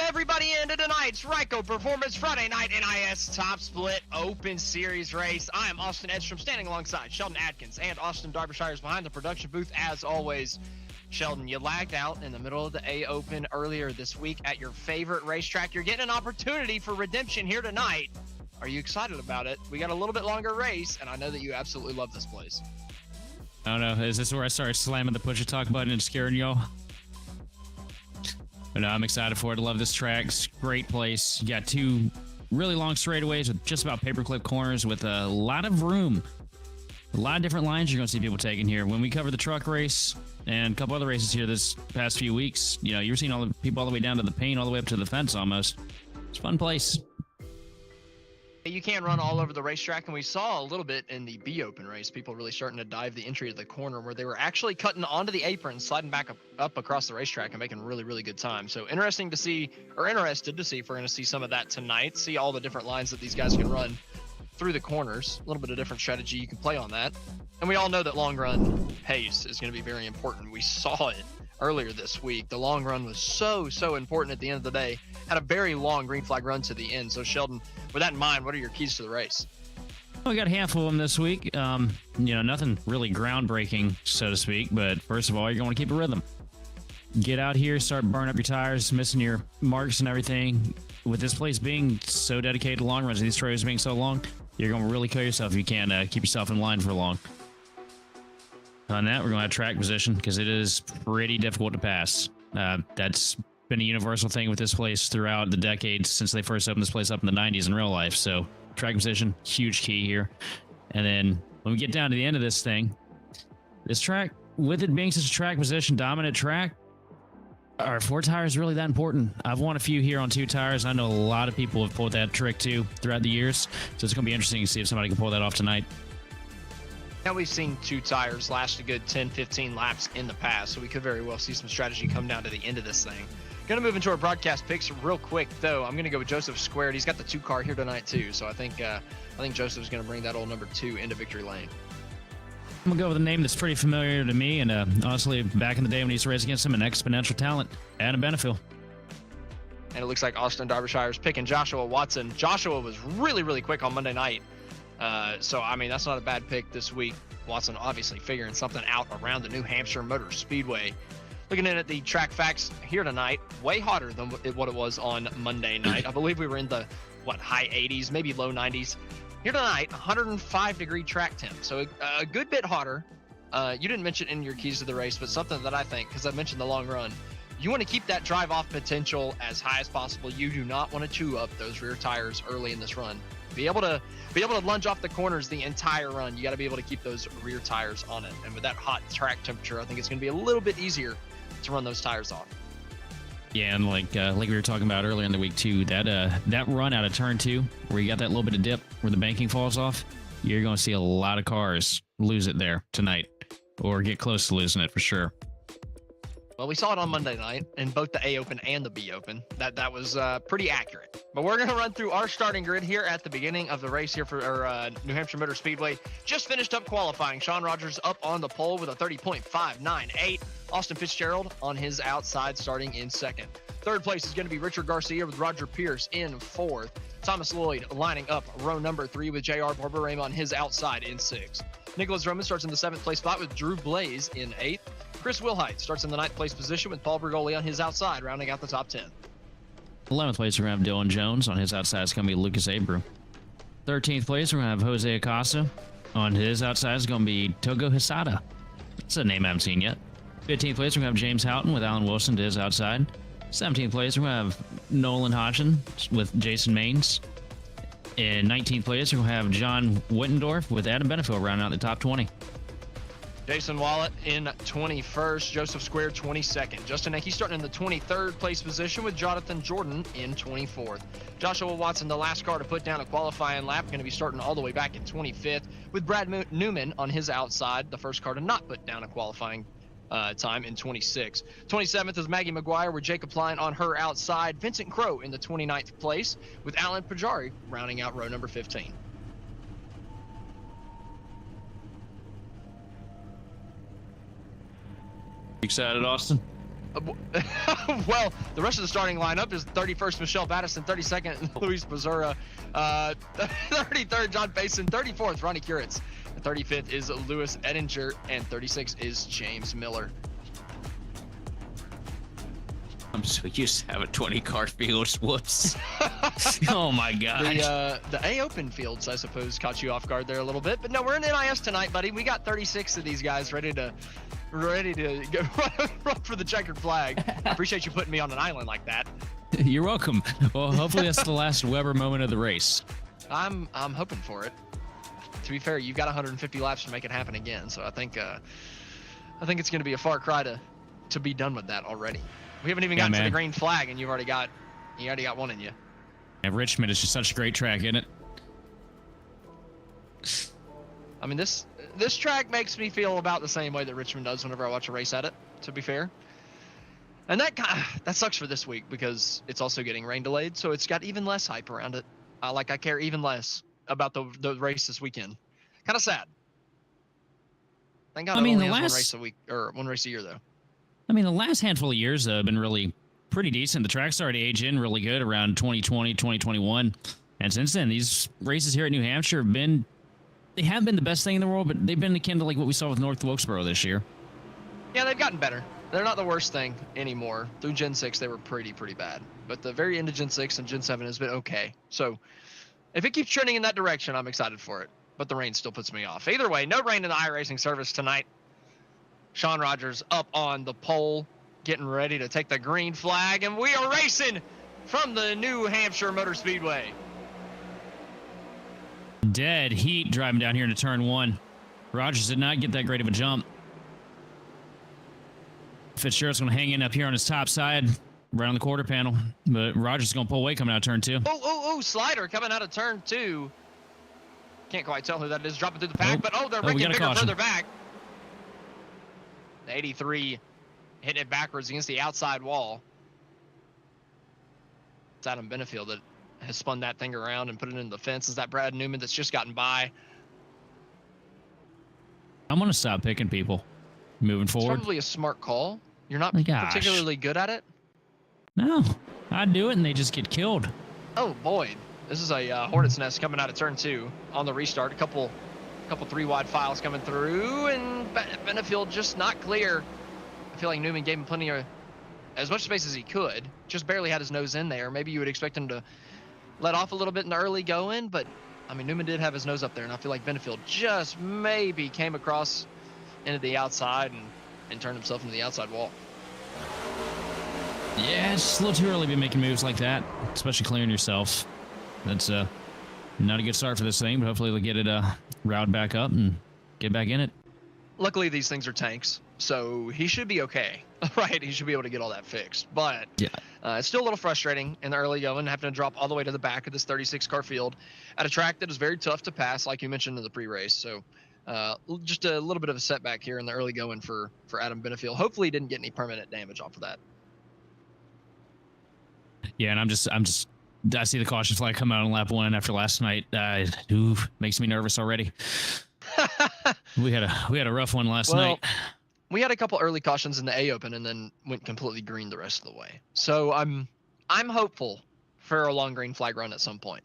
everybody into tonight's Ryco Performance Friday Night NiS Top Split Open Series race. I am Austin Edstrom, standing alongside Sheldon Atkins and Austin Derbyshire behind the production booth as always. Sheldon, you lagged out in the middle of the A Open earlier this week at your favorite racetrack. You're getting an opportunity for redemption here tonight. Are you excited about it? We got a little bit longer race, and I know that you absolutely love this place. I don't know. Is this where I start slamming the push to talk button and scaring y'all? But no, I'm excited for it. I love this track. It's a great place. You got two really long straightaways with just about paperclip corners with a lot of room. A lot of different lines you're going to see people taking here. When we cover the truck race and a couple other races here this past few weeks, you know, you're seeing all the people all the way down to the paint, all the way up to the fence almost. It's a fun place. You can run all over the racetrack, and we saw a little bit in the B Open race, people really starting to dive the entry of the corner where they were actually cutting onto the apron, sliding back up across the racetrack and making really good time. So interested to see if we're going to see some of that tonight, see all the different lines that these guys can run through the corners. A little bit of different strategy you can play on that. And we all know that long run pace is going to be very important. We saw it earlier this week. The long run was so important at the end of the day. Had a very long green flag run to the end. So Sheldon, with that in mind, what are your keys to the race? Well, we got a handful of them this week. You know, nothing really groundbreaking, so to speak. But first of all, you're going to keep a rhythm. Get out here, start burning up your tires, missing your marks and everything. With this place being so dedicated to long runs, these trails being so long, you're going to really kill yourself if you can't keep yourself in line for long. On that, we're going to have track position because it is pretty difficult to pass. That's been a universal thing with this place throughout the decades since they first opened this place up in the 90s in real life. So track position, huge key here. And then when we get down to the end of this thing, this track, with it being such a track position dominant track, are 4 tires really that important? I've won a few here on 2 tires. I know a lot of people have pulled that trick too throughout the years. So it's going to be interesting to see if somebody can pull that off tonight. Now we've seen 2 tires last a good 10-15 laps in the past, so we could very well see some strategy come down to the end of this thing. Going to move into our broadcast picks real quick, though. I'm going to go with Joseph Squared. He's got the 2 car here tonight too, so I think Joseph's going to bring that old number 2 into victory lane. I'm going to go with a name that's pretty familiar to me, and honestly, back in the day when he used to race against him, an exponential talent, Adam Benefield. And it looks like Austin Derbyshire's picking Joshua Watson. Joshua was really quick on Monday night. So, I mean, that's not a bad pick this week. Watson obviously figuring something out around the New Hampshire Motor Speedway. Looking in at the track facts here tonight, way hotter than what it was on Monday night. I believe we were in the, high 80s, maybe low 90s. Here tonight, 105-degree track temp, so a good bit hotter. You didn't mention in your keys to the race, but something that I think, because I mentioned the long run, you want to keep that drive-off potential as high as possible. You do not want to chew up those rear tires early in this run. Be able to lunge off the corners the entire run. You got to be able to keep those rear tires on it. And with that hot track temperature, I think it's going to be a little bit easier to run those tires off. Yeah, and like we were talking about earlier in the week too, that run out of turn 2, where you got that little bit of dip where the banking falls off, you're going to see a lot of cars lose it there tonight, or get close to losing it for sure. Well, we saw it on Monday night in both the A Open and the B Open. That was pretty accurate. But we're going to run through our starting grid here at the beginning of the race here for New Hampshire Motor Speedway. Just finished up qualifying. Sean Rogers up on the pole with a 30.598. Austin Fitzgerald on his outside starting in second. Third place is going to be Richard Garcia with Roger Pierce in fourth. Thomas Lloyd lining up row number 3 with J.R. Barberame on his outside in sixth. Nicholas Roman starts in the 7th place spot with Drew Blaze in 8th. Chris Wilhite starts in the 9th place position with Paul Bergoli on his outside, rounding out the top 10. 11th place, we're going to have Dylan Jones. On his outside is going to be Lucas Abreu. 13th place, we're going to have Jose Acosta. On his outside is going to be Togo Hisada. That's a name I haven't seen yet. 15th place, we're going to have James Houghton with Alan Wilson to his outside. 17th place, we're going to have Nolan Hodgson with Jason Maines. In 19th place, we're going to have John Wittendorf with Adam Benefield rounding out the top 20. Jason Wallet in 21st, Joseph Square 22nd. Justin Hickey starting in the 23rd place position with Jonathan Jordan in 24th. Joshua Watson, the last car to put down a qualifying lap, going to be starting all the way back in 25th with Brad Newman on his outside, the first car to not put down a qualifying time in 26. 27th is Maggie McGuire with Jacob Klein on her outside. Vincent Crow in the 29th place with Alan Pajari rounding out row number 15. Excited, Austin? Well, the rest of the starting lineup is 31st Michelle Battison, 32nd Luis Bazura, 33rd John Payson, 34th Ronnie Kuritz, 35th is Lewis Edinger, and 36th is James Miller. I'm so used to having 20 car fields. Whoops. Oh my gosh. The A Open fields, I suppose, caught you off guard there a little bit, but no, we're in NIS tonight, buddy. We got 36 of these guys ready to go run for the checkered flag. I appreciate you putting me on an island like that. You're welcome. Well, hopefully that's the last Weber moment of the race. I'm hoping for it. To be fair, you've got 150 laps to make it happen again, so I think it's going to be a far cry to be done with that already. We haven't even gotten to the green flag, and you already got one in you. And Richmond is just such a great track, isn't it? I mean, this track makes me feel about the same way that Richmond does whenever I watch a race at it, to be fair. And that sucks for this week because it's also getting rain delayed, so it's got even less hype around it. I care even less about the race this weekend. Kind of sad. Thank God it only has one race a week, or one race a year, though. I mean, the last handful of years have been really pretty decent. The track started to age in really good around 2020, 2021. And since then, these races here at New Hampshire have been the best thing in the world, but they've been akin to like what we saw with North Wilkesboro this year. Yeah, they've gotten better. They're not the worst thing anymore. Through Gen 6, they were pretty bad. But the very end of Gen 6 and Gen 7 has been okay. So if it keeps trending in that direction, I'm excited for it. But the rain still puts me off. Either way, no rain in the iRacing service tonight. Sean Rogers up on the pole, getting ready to take the green flag, and we are racing from the New Hampshire Motor Speedway. Dead heat driving down here into turn 1. Rogers did not get that great of a jump. Fitzgerald's going to hang in up here on his top side, right on the quarter panel, but Rogers is going to pull away coming out of turn 2. Oh, Slider coming out of turn 2. Can't quite tell who that is dropping through the pack, but they're making bigger further back. The 83 hitting it backwards against the outside wall. It's Adam Benefield that has spun that thing around and put it into the fence. Is that Brad Newman that's just gotten by? I'm going to stop picking people moving forward. It's probably a smart call. You're not particularly good at it. No, I do it and they just get killed. Oh, Boyd. This is a Hornet's Nest coming out of turn 2 on the restart. A couple 3-wide files coming through, and Benefield just not clear. I feel like Newman gave him plenty of, as much space as he could, just barely had his nose in there. Maybe you would expect him to let off a little bit in the early going, but I mean, Newman did have his nose up there, and I feel like Benefield just maybe came across into the outside and turned himself into the outside wall. Yeah, it's just a little too early to be making moves like that, especially clearing yourself. That's not a good start for this thing, but hopefully they'll get it routed back up and get back in it. Luckily, these things are tanks, so he should be okay, right? He should be able to get all that fixed. But yeah, it's still a little frustrating in the early going, having to drop all the way to the back of this 36-car field at a track that is very tough to pass, like you mentioned in the pre-race. So just a little bit of a setback here in the early going for Adam Benefield. Hopefully he didn't get any permanent damage off of that. Yeah, and I see the caution flag come out on lap 1 after last night. Makes me nervous already. we had a rough one last night. We had a couple early cautions in the A Open and then went completely green the rest of the way. So I'm hopeful for a long green flag run at some point.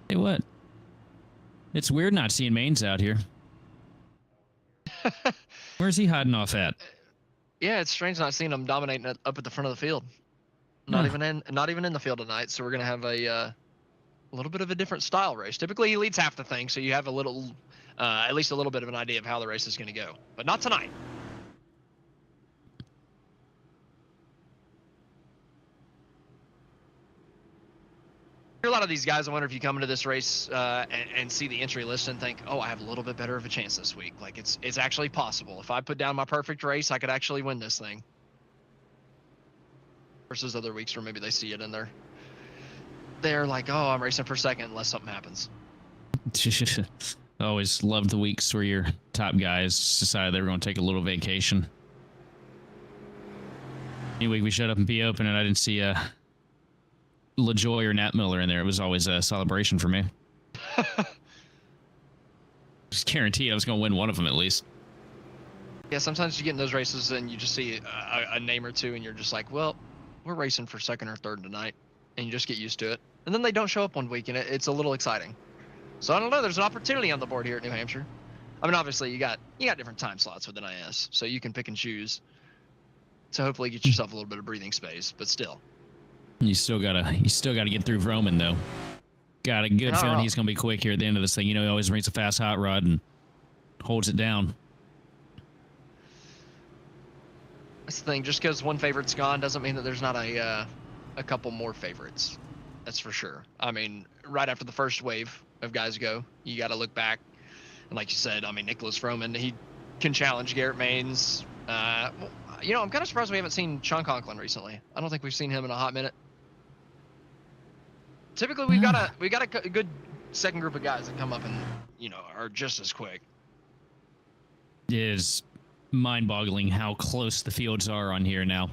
Hey, what? It's weird not seeing Maines out here. Where's he hiding off at? Yeah, it's strange not seeing him dominating up at the front of the field. Not even in the field tonight. So we're gonna have a little bit of a different style race. Typically, he leads half the thing, so you have a little, at least a little bit of an idea of how the race is gonna go. But not tonight. A lot of these guys, I wonder if you come into this race and see the entry list and think, oh, I have a little bit better of a chance this week. Like, it's actually possible. If I put down my perfect race, I could actually win this thing. Versus other weeks where maybe they see it and they're like, oh, I'm racing for second unless something happens. I always loved the weeks where your top guys decided they were going to take a little vacation. Any week we showed up in P Open and I didn't see LaJoy or Nat Miller in there, it was always a celebration for me. Just guaranteed I was going to win one of them at least. Yeah, sometimes you get in those races and you just see a name or two and you're just like, well, we're racing for second or third tonight, and you just get used to it. And then they don't show up one week, and it's a little exciting. So I don't know, there's an opportunity on the board here at New Hampshire. I mean, obviously you got different time slots with the NiS, so you can pick and choose to hopefully get yourself a little bit of breathing space, but still. You still gotta get through Roman though. Got a good feeling he's gonna be quick here at the end of this thing. You know, he always brings a fast hot rod and holds it down. That's the thing. Just because one favorite's gone doesn't mean that there's not a couple more favorites. That's for sure. I mean, right after the first wave of guys go, you got to look back. And like you said, I mean, Nicholas Roman, he can challenge Garrett Maines. You know, I'm kind of surprised we haven't seen Sean Conklin recently. I don't think we've seen him in a hot minute. Typically, we've got a good second group of guys that come up and, you know, are just as quick. It is mind-boggling how close the fields are on here now.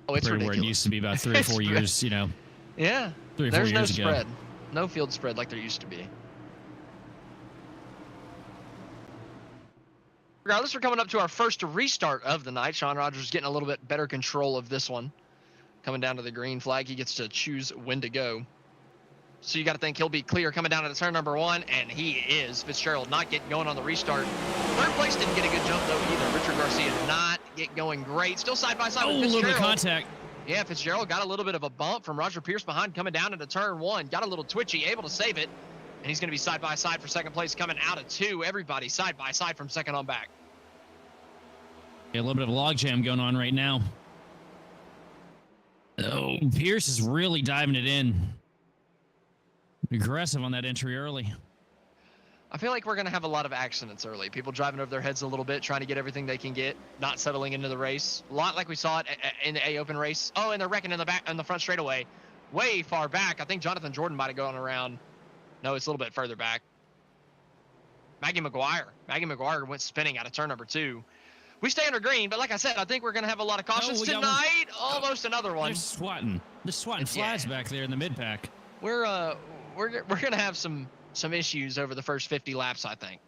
Oh, it's ridiculous. Where it used to be about 3 or 4 years, you know. Yeah. 3 or 4 years ago. There's no spread. No field spread like there used to be. Regardless, we're coming up to our first restart of the night. Sean Rogers getting a little bit better control of this one. Coming down to the green flag, he gets to choose when to go. So you got to think he'll be clear coming down to the turn number 1, and he is. Fitzgerald not getting going on the restart. Third place didn't get a good jump though either. Richard Garcia did not get going great. Still side by side with Fitzgerald. A little bit of contact. Yeah, Fitzgerald got a little bit of a bump from Roger Pierce behind coming down into turn 1. Got a little twitchy, able to save it. And he's going to be side by side for second place coming out of 2. Everybody side by side from second on back. Yeah, a little bit of a logjam going on right now. Oh, Pierce is really diving it in. Aggressive on that entry early. I feel like we're going to have a lot of accidents early. People driving over their heads a little bit, trying to get everything they can get, not settling into the race. A lot like we saw it in the A-Open race. Oh, and they're wrecking in the back, in the front straightaway. Way far back. I think Jonathan Jordan might have gone around. No, it's a little bit further back. Maggie McGuire went spinning out of turn number 2. We stay under green, but like I said, I think we're going to have a lot of cautions tonight. Almost another one. They're swatting flies back there in the mid-pack. We're going to have some issues over the first 50 laps, I think.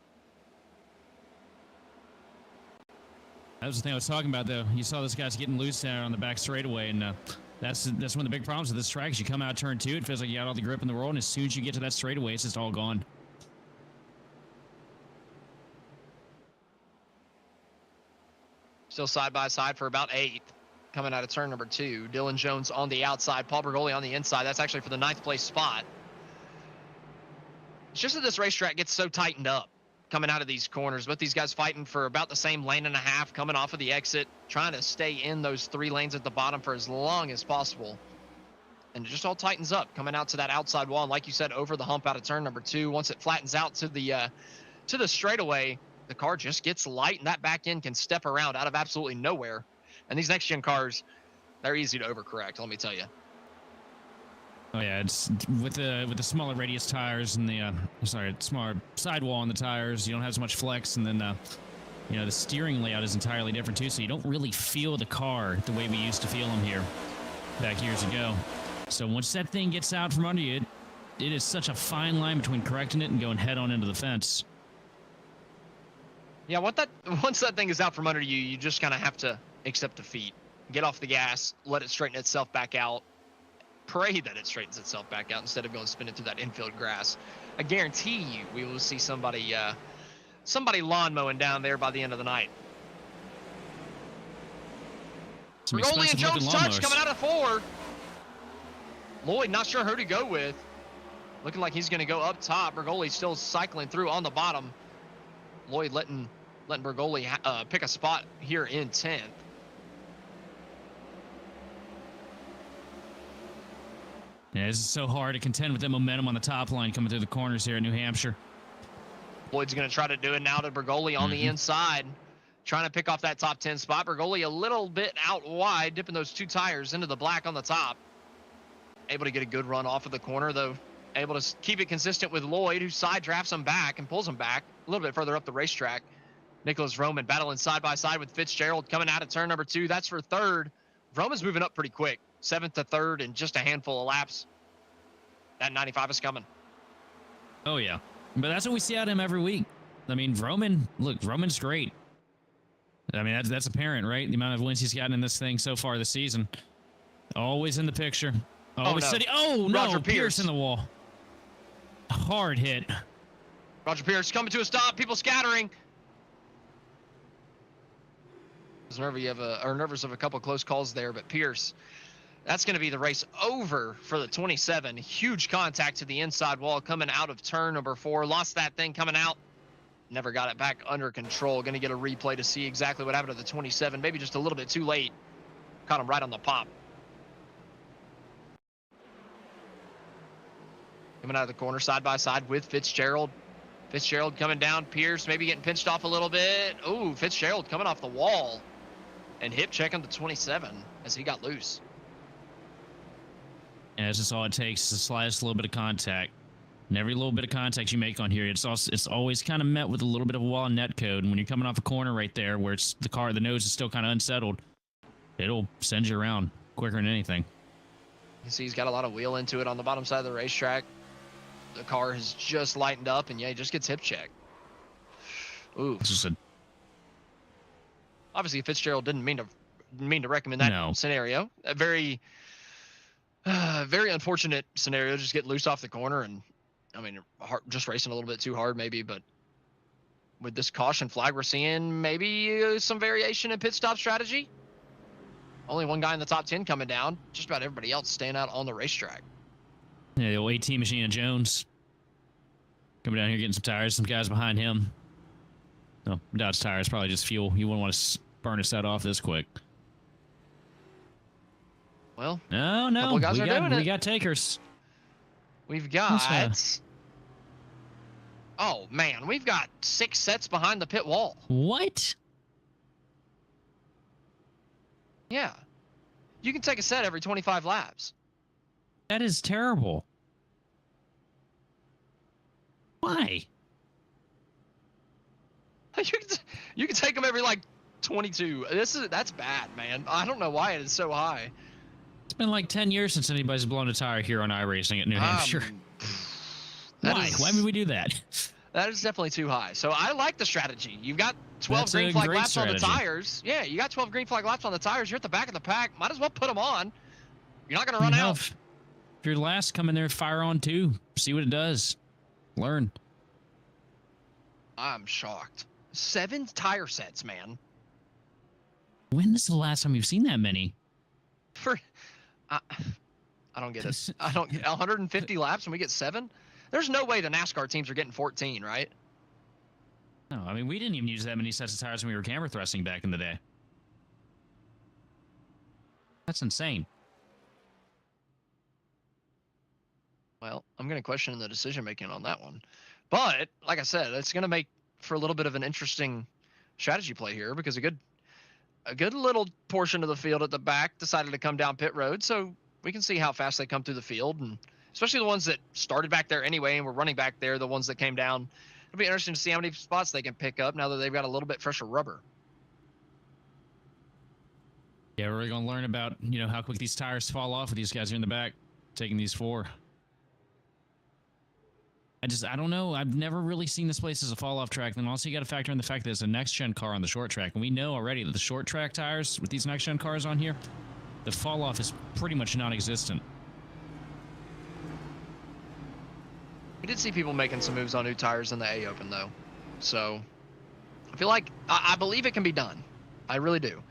That was the thing I was talking about, though. You saw those guys getting loose down on the back straightaway, and that's one of the big problems with this track is you come out turn 2, it feels like you got all the grip in the world, and as soon as you get to that straightaway, it's just all gone. Still side by side for about 8th. Coming out of turn number 2. Dylan Jones on the outside. Paul Bergoli on the inside. That's actually for the 9th place spot. It's just that this racetrack gets so tightened up coming out of these corners. Both these guys fighting for about the same lane and a half coming off of the exit. Trying to stay in those 3 lanes at the bottom for as long as possible. And it just all tightens up coming out to that outside wall. And like you said, over the hump out of turn number 2. Once it flattens out to the straightaway, the car just gets light, and that back end can step around out of absolutely nowhere. And these next-gen cars, they're easy to overcorrect, let me tell you. Oh, yeah, it's with the smaller radius tires and the smaller sidewall on the tires, you don't have as much flex, and then you know, the steering layout is entirely different too, so you don't really feel the car the way we used to feel them here back years ago. So once that thing gets out from under you, it is such a fine line between correcting it and going head-on into the fence. Yeah, once that thing is out from under you, you just kind of have to accept defeat. Get off the gas, let it straighten itself back out. Pray that it straightens itself back out instead of going spinning through that infield grass. I guarantee you we will see somebody lawn mowing down there by the end of the night. Bergoli and Jones touch coming out of 4. Lloyd not sure who to go with. Looking like he's going to go up top. Bergoli still cycling through on the bottom. Lloyd letting Bergoli pick a spot here in 10th. Yeah, this is so hard to contend with that momentum on the top line coming through the corners here in New Hampshire. Lloyd's going to try to do it now to Bergoli on the inside, trying to pick off that top 10 spot. Bergoli a little bit out wide, dipping those 2 tires into the black on the top. Able to get a good run off of the corner, though. Able to keep it consistent with Lloyd, who side drafts him back and pulls him back a little bit further up the racetrack. Nicholas Roman battling side by side with Fitzgerald coming out of turn number 2. That's for 3rd. Roman's moving up pretty quick. 7th to 3rd in just a handful of laps. That 95 is coming. Oh, yeah. But that's what we see out of him every week. I mean, Roman's great. I mean, that's apparent, right? The amount of wins he's gotten in this thing so far this season. Always in the picture. Always steady. Oh, no. Roger Pierce in the wall. Hard hit. Roger Pierce coming to a stop. People scattering. I was nervous of a couple close calls there, but Pierce, that's going to be the race over for the 27. Huge contact to the inside wall coming out of turn number 4. Lost that thing coming out. Never got it back under control. Going to get a replay to see exactly what happened to the 27. Maybe just a little bit too late. Caught him right on the pop. Coming out of the corner side by side with Fitzgerald. Fitzgerald coming down. Pierce maybe getting pinched off a little bit. Ooh, Fitzgerald coming off the wall. And hip checking the 27 as he got loose. Yeah, that's just all it takes is the slightest little bit of contact. And every little bit of contact you make on here, it's always kind of met with a little bit of a wall net code. And when you're coming off a corner right there where it's the nose is still kind of unsettled, it'll send you around quicker than anything. You can see he's got a lot of wheel into it on the bottom side of the racetrack. The car has just lightened up, and yeah, he just gets hip checked. Ooh. Obviously, Fitzgerald didn't mean to recommend that scenario. A very unfortunate scenario. Just get loose off the corner, and I mean, just racing a little bit too hard, maybe. But with this caution flag, we're seeing maybe some variation in pit stop strategy. Only one guy in the top 10 coming down. Just about everybody else staying out on the racetrack. Yeah, the old 18 machine of Jones coming down here getting some tires. Some guys behind him. No, Dodge tires probably just fuel. You wouldn't want to burn a set off this quick. Well, no, we got takers. We've got. Oh man, we've got 6 sets behind the pit wall. What? Yeah, you can take a set every 25 laps. That is terrible. Why? You can take them every like 22. That's bad, man. I don't know why it is so high. It's been like 10 years since anybody's blown a tire here on iRacing at New Hampshire. Why would we do that? That is definitely too high. So I like the strategy. You've got 12 green flag laps on the tires. Yeah, you got 12 green flag laps on the tires. You're at the back of the pack. Might as well put them on. You're not going to run out. If you're last, come in there, fire on 2. See what it does. Learn. I'm shocked. 7 tire sets, man. When is the last time you've seen that many? I don't get it. 150 laps and we get 7? There's no way the NASCAR teams are getting 14, right? No, I mean, we didn't even use that many sets of tires when we were camera thrusting back in the day. That's insane. Well, I'm going to question the decision-making on that one. But, like I said, it's going to make for a little bit of an interesting strategy play here because a good little portion of the field at the back decided to come down pit road, so we can see how fast they come through the field, and especially the ones that started back there anyway and were running back there, the ones that came down. It'll be interesting to see how many spots they can pick up now that they've got a little bit fresher rubber. Yeah, we're really going to learn about, how quick these tires fall off with these guys here in the back taking these 4. I don't know. I've never really seen this place as a fall-off track. Then also you got to factor in the fact that it's a next-gen car on the short track. And we know already that the short track tires with these next-gen cars on here, the fall-off is pretty much non-existent. We did see people making some moves on new tires in the A Open, though. So I feel like I believe it can be done. I really do.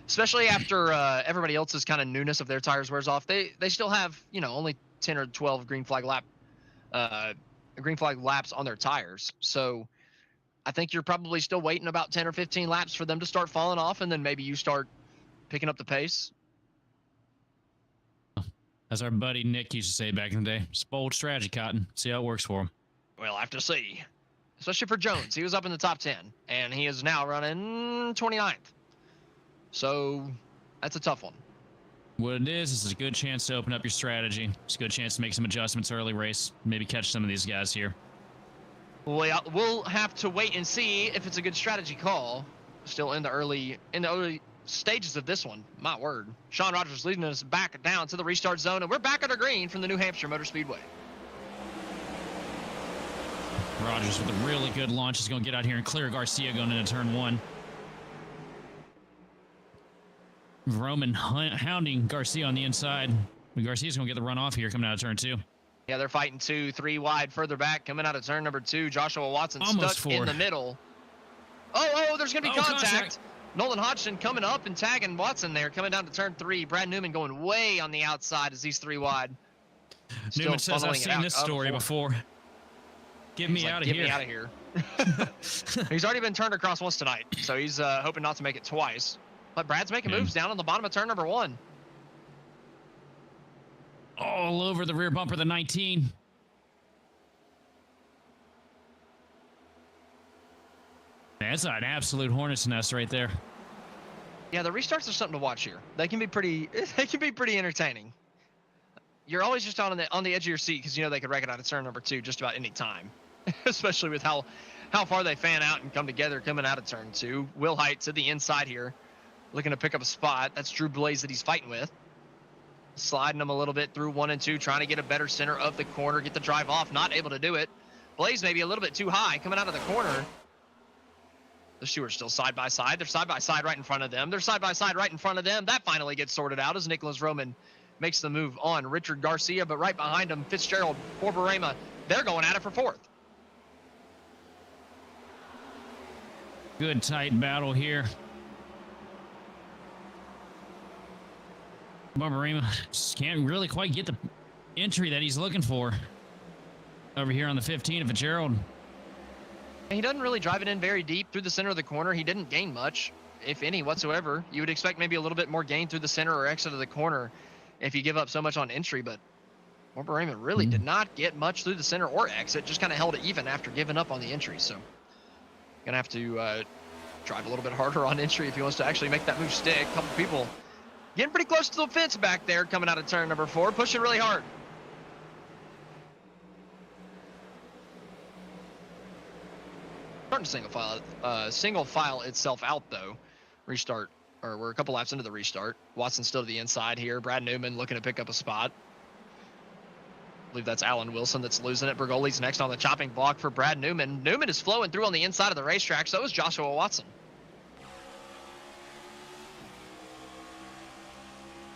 Especially after everybody else's kind of newness of their tires wears off. They still have, only 10 or 12 green flag laps on their tires. So I think you're probably still waiting about 10 or 15 laps for them to start falling off, and then maybe you start picking up the pace. As our buddy Nick used to say back in the day, it's bold strategy, Cotton. See how it works for him. We'll have to see. Especially for Jones. He was up in the top 10, and he is now running 29th. So that's a tough one. What it is a good chance to open up your strategy. It's a good chance to make some adjustments early race. Maybe catch some of these guys here. Well, we'll have to wait and see if it's a good strategy call. Still in the early stages of this one. My word. Sean Rogers leading us back down to the restart zone, and we're back under green from the New Hampshire Motor Speedway. Rogers with a really good launch is going to get out here and clear Garcia going into turn 1. Roman hounding Garcia on the inside. Garcia's going to get the run off here coming out of turn 2. Yeah, they're fighting 2, 3 wide further back coming out of turn number 2. Joshua Watson Almost stuck 4. in the middle. Oh, there's going to be contact. Nolan Hodgson coming up and tagging Watson there coming down to turn 3. Brad Newman going way on the outside as he's 3 wide. Newman says, I've seen this story before. Get me out of here. Get me out of here. He's already been turned across once tonight, so he's hoping not to make it twice. But Brad's making moves down on the bottom of turn number 1. All over the rear bumper, the 19. That's an absolute hornet's nest right there. Yeah, the restarts are something to watch here. They can be pretty entertaining. You're always just on the edge of your seat because you know they could wreck it out of turn number 2 just about any time, especially with how far they fan out and come together coming out of turn 2. Will Height to the inside here, looking to pick up a spot. That's Drew Blaze that he's fighting with. Sliding them a little bit through 1 and 2, trying to get a better center of the corner, get the drive off, not able to do it. Blaze maybe a little bit too high coming out of the corner. The two are still side by side. They're side by side right in front of them. They're side by side right in front of them. That finally gets sorted out as Nicholas Roman makes the move on Richard Garcia, but right behind him, Fitzgerald, Borborema, they're going at it for 4th. Good tight battle here. Borborema just can't really quite get the entry that he's looking for over here on the 15 of Fitzgerald. He doesn't really drive it in very deep through the center of the corner. He didn't gain much, if any, whatsoever. You would expect maybe a little bit more gain through the center or exit of the corner if you give up so much on entry, but Borborema really did not get much through the center or exit, just kind of held it even after giving up on the entry. So gonna have to drive a little bit harder on entry if he wants to actually make that move stick. A couple people getting pretty close to the fence back there coming out of turn number 4, pushing really hard. Starting to single file itself out though. Restart, or we're a couple laps into the restart. Watson still to the inside here. Brad Newman looking to pick up a spot. I believe that's Alan Wilson that's losing it. Bergoli's next on the chopping block for Brad Newman. Newman is flowing through on the inside of the racetrack. So is Joshua Watson.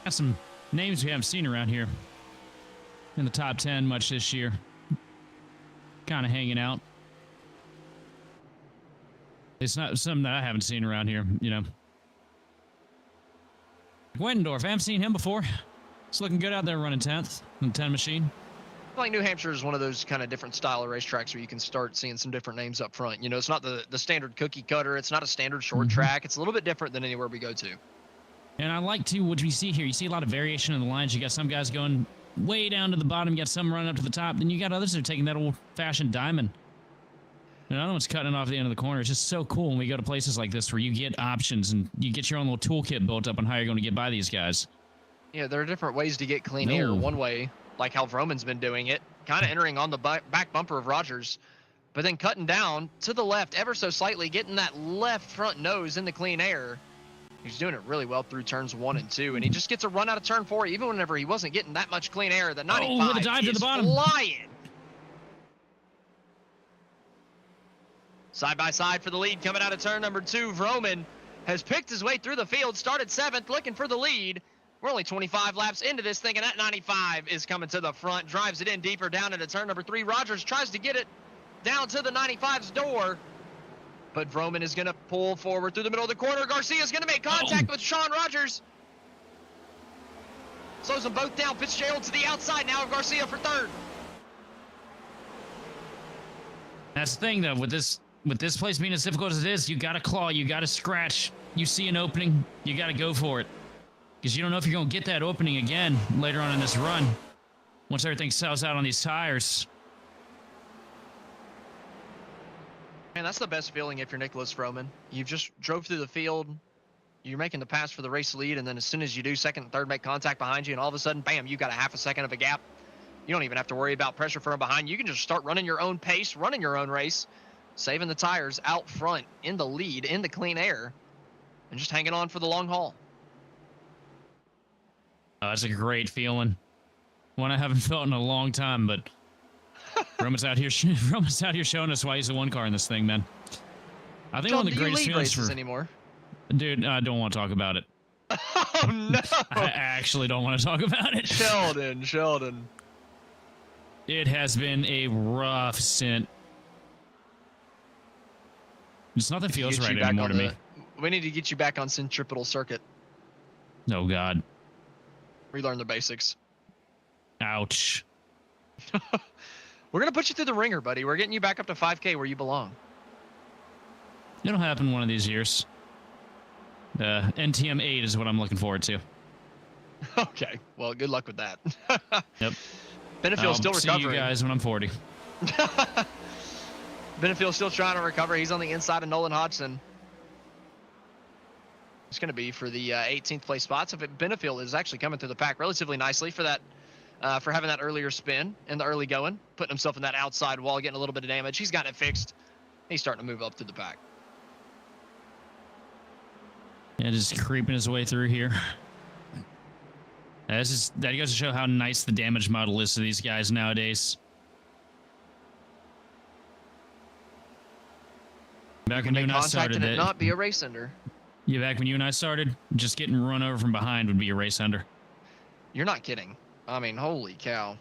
Got some names we haven't seen around here in the top 10 much this year. Kind of hanging out. It's not something that I haven't seen around here, you know. Wendendorf, I haven't seen him before. It's looking good out there running 10th in the 10 machine. I like New Hampshire is one of those kind of different style of racetracks where you can start seeing some different names up front. You know, it's not the standard cookie cutter. It's not a standard short track. It's a little bit different than anywhere we go to. And I like, too, what we see here. You see a lot of variation in the lines. You got some guys going way down to the bottom. You got some running up to the top. Then you got others that are taking that old-fashioned diamond. And another one's cutting it off the end of the corner. It's just so cool when we go to places like this where you get options and you get your own little toolkit built up on how you're going to get by these guys. Yeah, there are different ways to get clean air. One way, like how Vroman's been doing it, kind of entering on the back bumper of Rogers, but then cutting down to the left ever so slightly, getting that left front nose in the clean air. He's doing it really well through turns 1 and 2, and he just gets a run out of turn 4, even whenever he wasn't getting that much clean air. The 95 with a dive to the bottom. Flying. Side by side for the lead coming out of turn number 2. Vroman has picked his way through the field, started 7th, looking for the lead. We're only 25 laps into this thing, and that 95 is coming to the front, drives it in deeper down into turn number 3. Rogers tries to get it down to the 95's door, but Vroman is going to pull forward through the middle of the corner. Garcia is going to make contact with Sean Rogers. Slows them both down. Fitzgerald to the outside now of Garcia for 3rd. That's the thing, though, with this place being as difficult as it is, you got to claw, you got to scratch. You see an opening, you got to go for it. Because you don't know if you're going to get that opening again later on in this run once everything settles out on these tires. Man, that's the best feeling if you're Nicholas Roman. You've just drove through the field, you're making the pass for the race lead, and then as soon as you do, 2nd and 3rd make contact behind you, and all of a sudden, bam, you got a half a second of a gap. You don't even have to worry about pressure from behind. You can just start running your own pace, running your own race, saving the tires out front, in the lead, in the clean air. and just hanging on for the long haul. Oh, that's a great feeling. One I haven't felt in a long time, but Roman's out here showing us why he's the one car in this thing, man. I think John, one of the greatest feelings races anymore? Dude, I don't want to talk about it. Oh no! I actually don't want to talk about it. Sheldon. It has been a rough stint. Just nothing feels right anymore to me. We need to get you back on centripetal circuit. Oh God. Relearn the basics. Ouch. We're gonna put you through the ringer, buddy. We're getting you back up to 5K where you belong. It'll happen one of these years. NTM 8 is what I'm looking forward to. Okay. Well, good luck with that. Yep. Benefield's still recovering. See you guys when I'm 40. Benefield's still trying to recover. He's on the inside of Nolan Hodgson. It's going to be for the 18th place spot. So Benefield is actually coming through the pack relatively nicely for that, for having that earlier spin in the early going, putting himself in that outside wall, getting a little bit of damage. He's got it fixed. He's starting to move up through the pack. Yeah, just creeping his way through here. That goes to show how nice the damage model is to these guys nowadays. Back when you and I started, it not be a race ender. Yeah, back when you and I started, just getting run over from behind would be a race ender. You're not kidding. I mean, holy cow.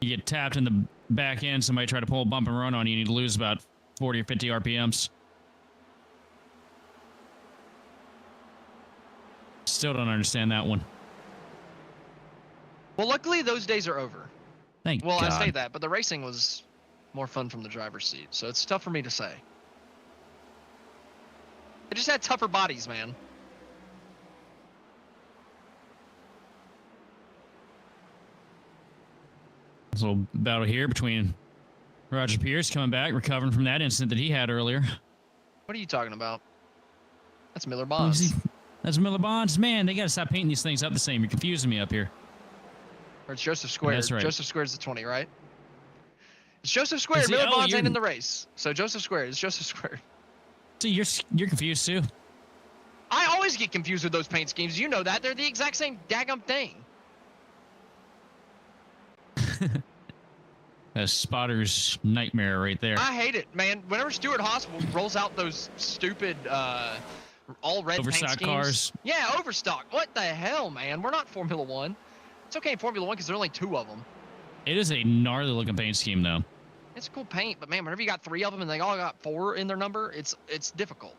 You get tapped in the back end, somebody try to pull a bump and run on you, and you lose about 40 or 50 RPMs. Still don't understand that one. Well, luckily those days are over. Thank God. I say that, but the racing was more fun from the driver's seat, so it's tough for me to say. They just had tougher bodies, man. This little battle here between Roger Pierce coming back, recovering from that incident that he had earlier. What are you talking about? That's Miller Bonds. That's Miller Bonds. Man, they got to stop painting these things up the same. You're confusing me up here. Or it's Joseph Square. That's right. Joseph Square's the 20, right? It's Joseph Square. Miller Bonds ain't in the race. So Joseph Square is Joseph Square. See, you're confused too. I always get confused with those paint schemes. You know that. They're the exact same daggum thing. A spotter's nightmare right there. I hate it, man. Whenever Stuart Haas rolls out those stupid all red paint schemes. Overstock cars. Yeah, overstock. What the hell, man? We're not Formula One. It's okay in Formula One because there are only 2 of them. It is a gnarly looking paint scheme, though. It's cool paint, but man, whenever you got 3 of them and they all got 4 in their number, it's difficult.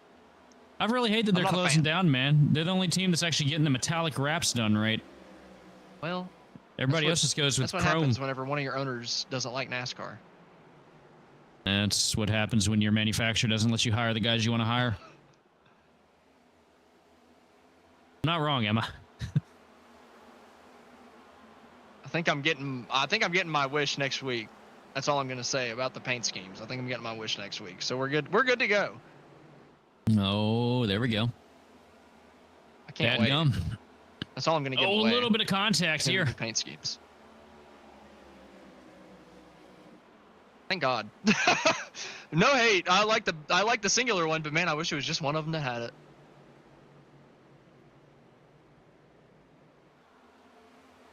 I really hate that they're closing down, man. They're the only team that's actually getting the metallic wraps done right. Well, everybody else just goes with chrome. That's what happens whenever one of your owners doesn't like NASCAR. That's what happens when your manufacturer doesn't let you hire the guys you want to hire. I'm not wrong, Emma. I think I'm getting my wish next week. That's all I'm gonna say about the paint schemes. I think I'm getting my wish next week. So we're good. We're good to go. Oh, there we go. I can't wait. That's all I'm gonna give away. A little bit of context here. Paint schemes. Thank God. No hate. I like the singular one, but man, I wish it was just one of them that had it.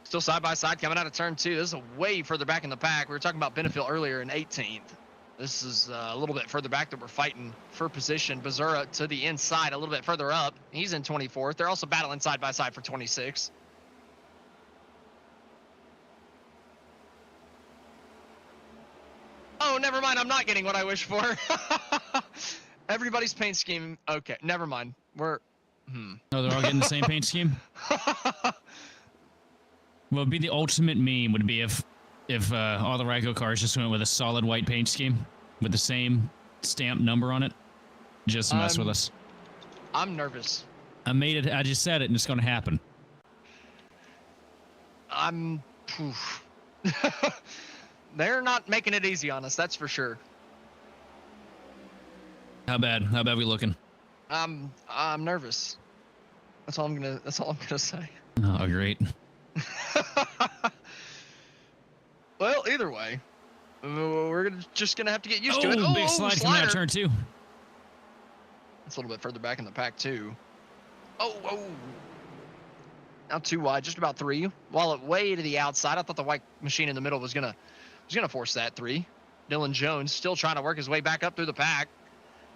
Still side by side coming out of turn 2. This is way further back in the pack. We were talking about Benefield earlier in 18th. This is a little bit further back that we're fighting for position. Bazura to the inside a little bit further up. He's in 24th. They're also battling side by side for 26. Oh, never mind. I'm not getting what I wish for. Everybody's paint scheme. Okay, never mind. We're... Oh, they're all getting the same paint scheme? What would be the ultimate meme would be if all the Ryco cars just went with a solid white paint scheme with the same stamp number on it, just to mess with us. I'm nervous. I made it. I just said it, and it's going to happen. They're not making it easy on us. That's for sure. How bad? How bad we looking? I'm nervous. That's all I'm gonna say. Oh, great. Well, either way, we're just gonna have to get used to it. Oh, big slide coming out of turn 2. It's a little bit further back in the pack too. Oh. Now too wide, just about 3. Wallet way to the outside. I thought the white machine in the middle was gonna force that 3. Dylan Jones still trying to work his way back up through the pack.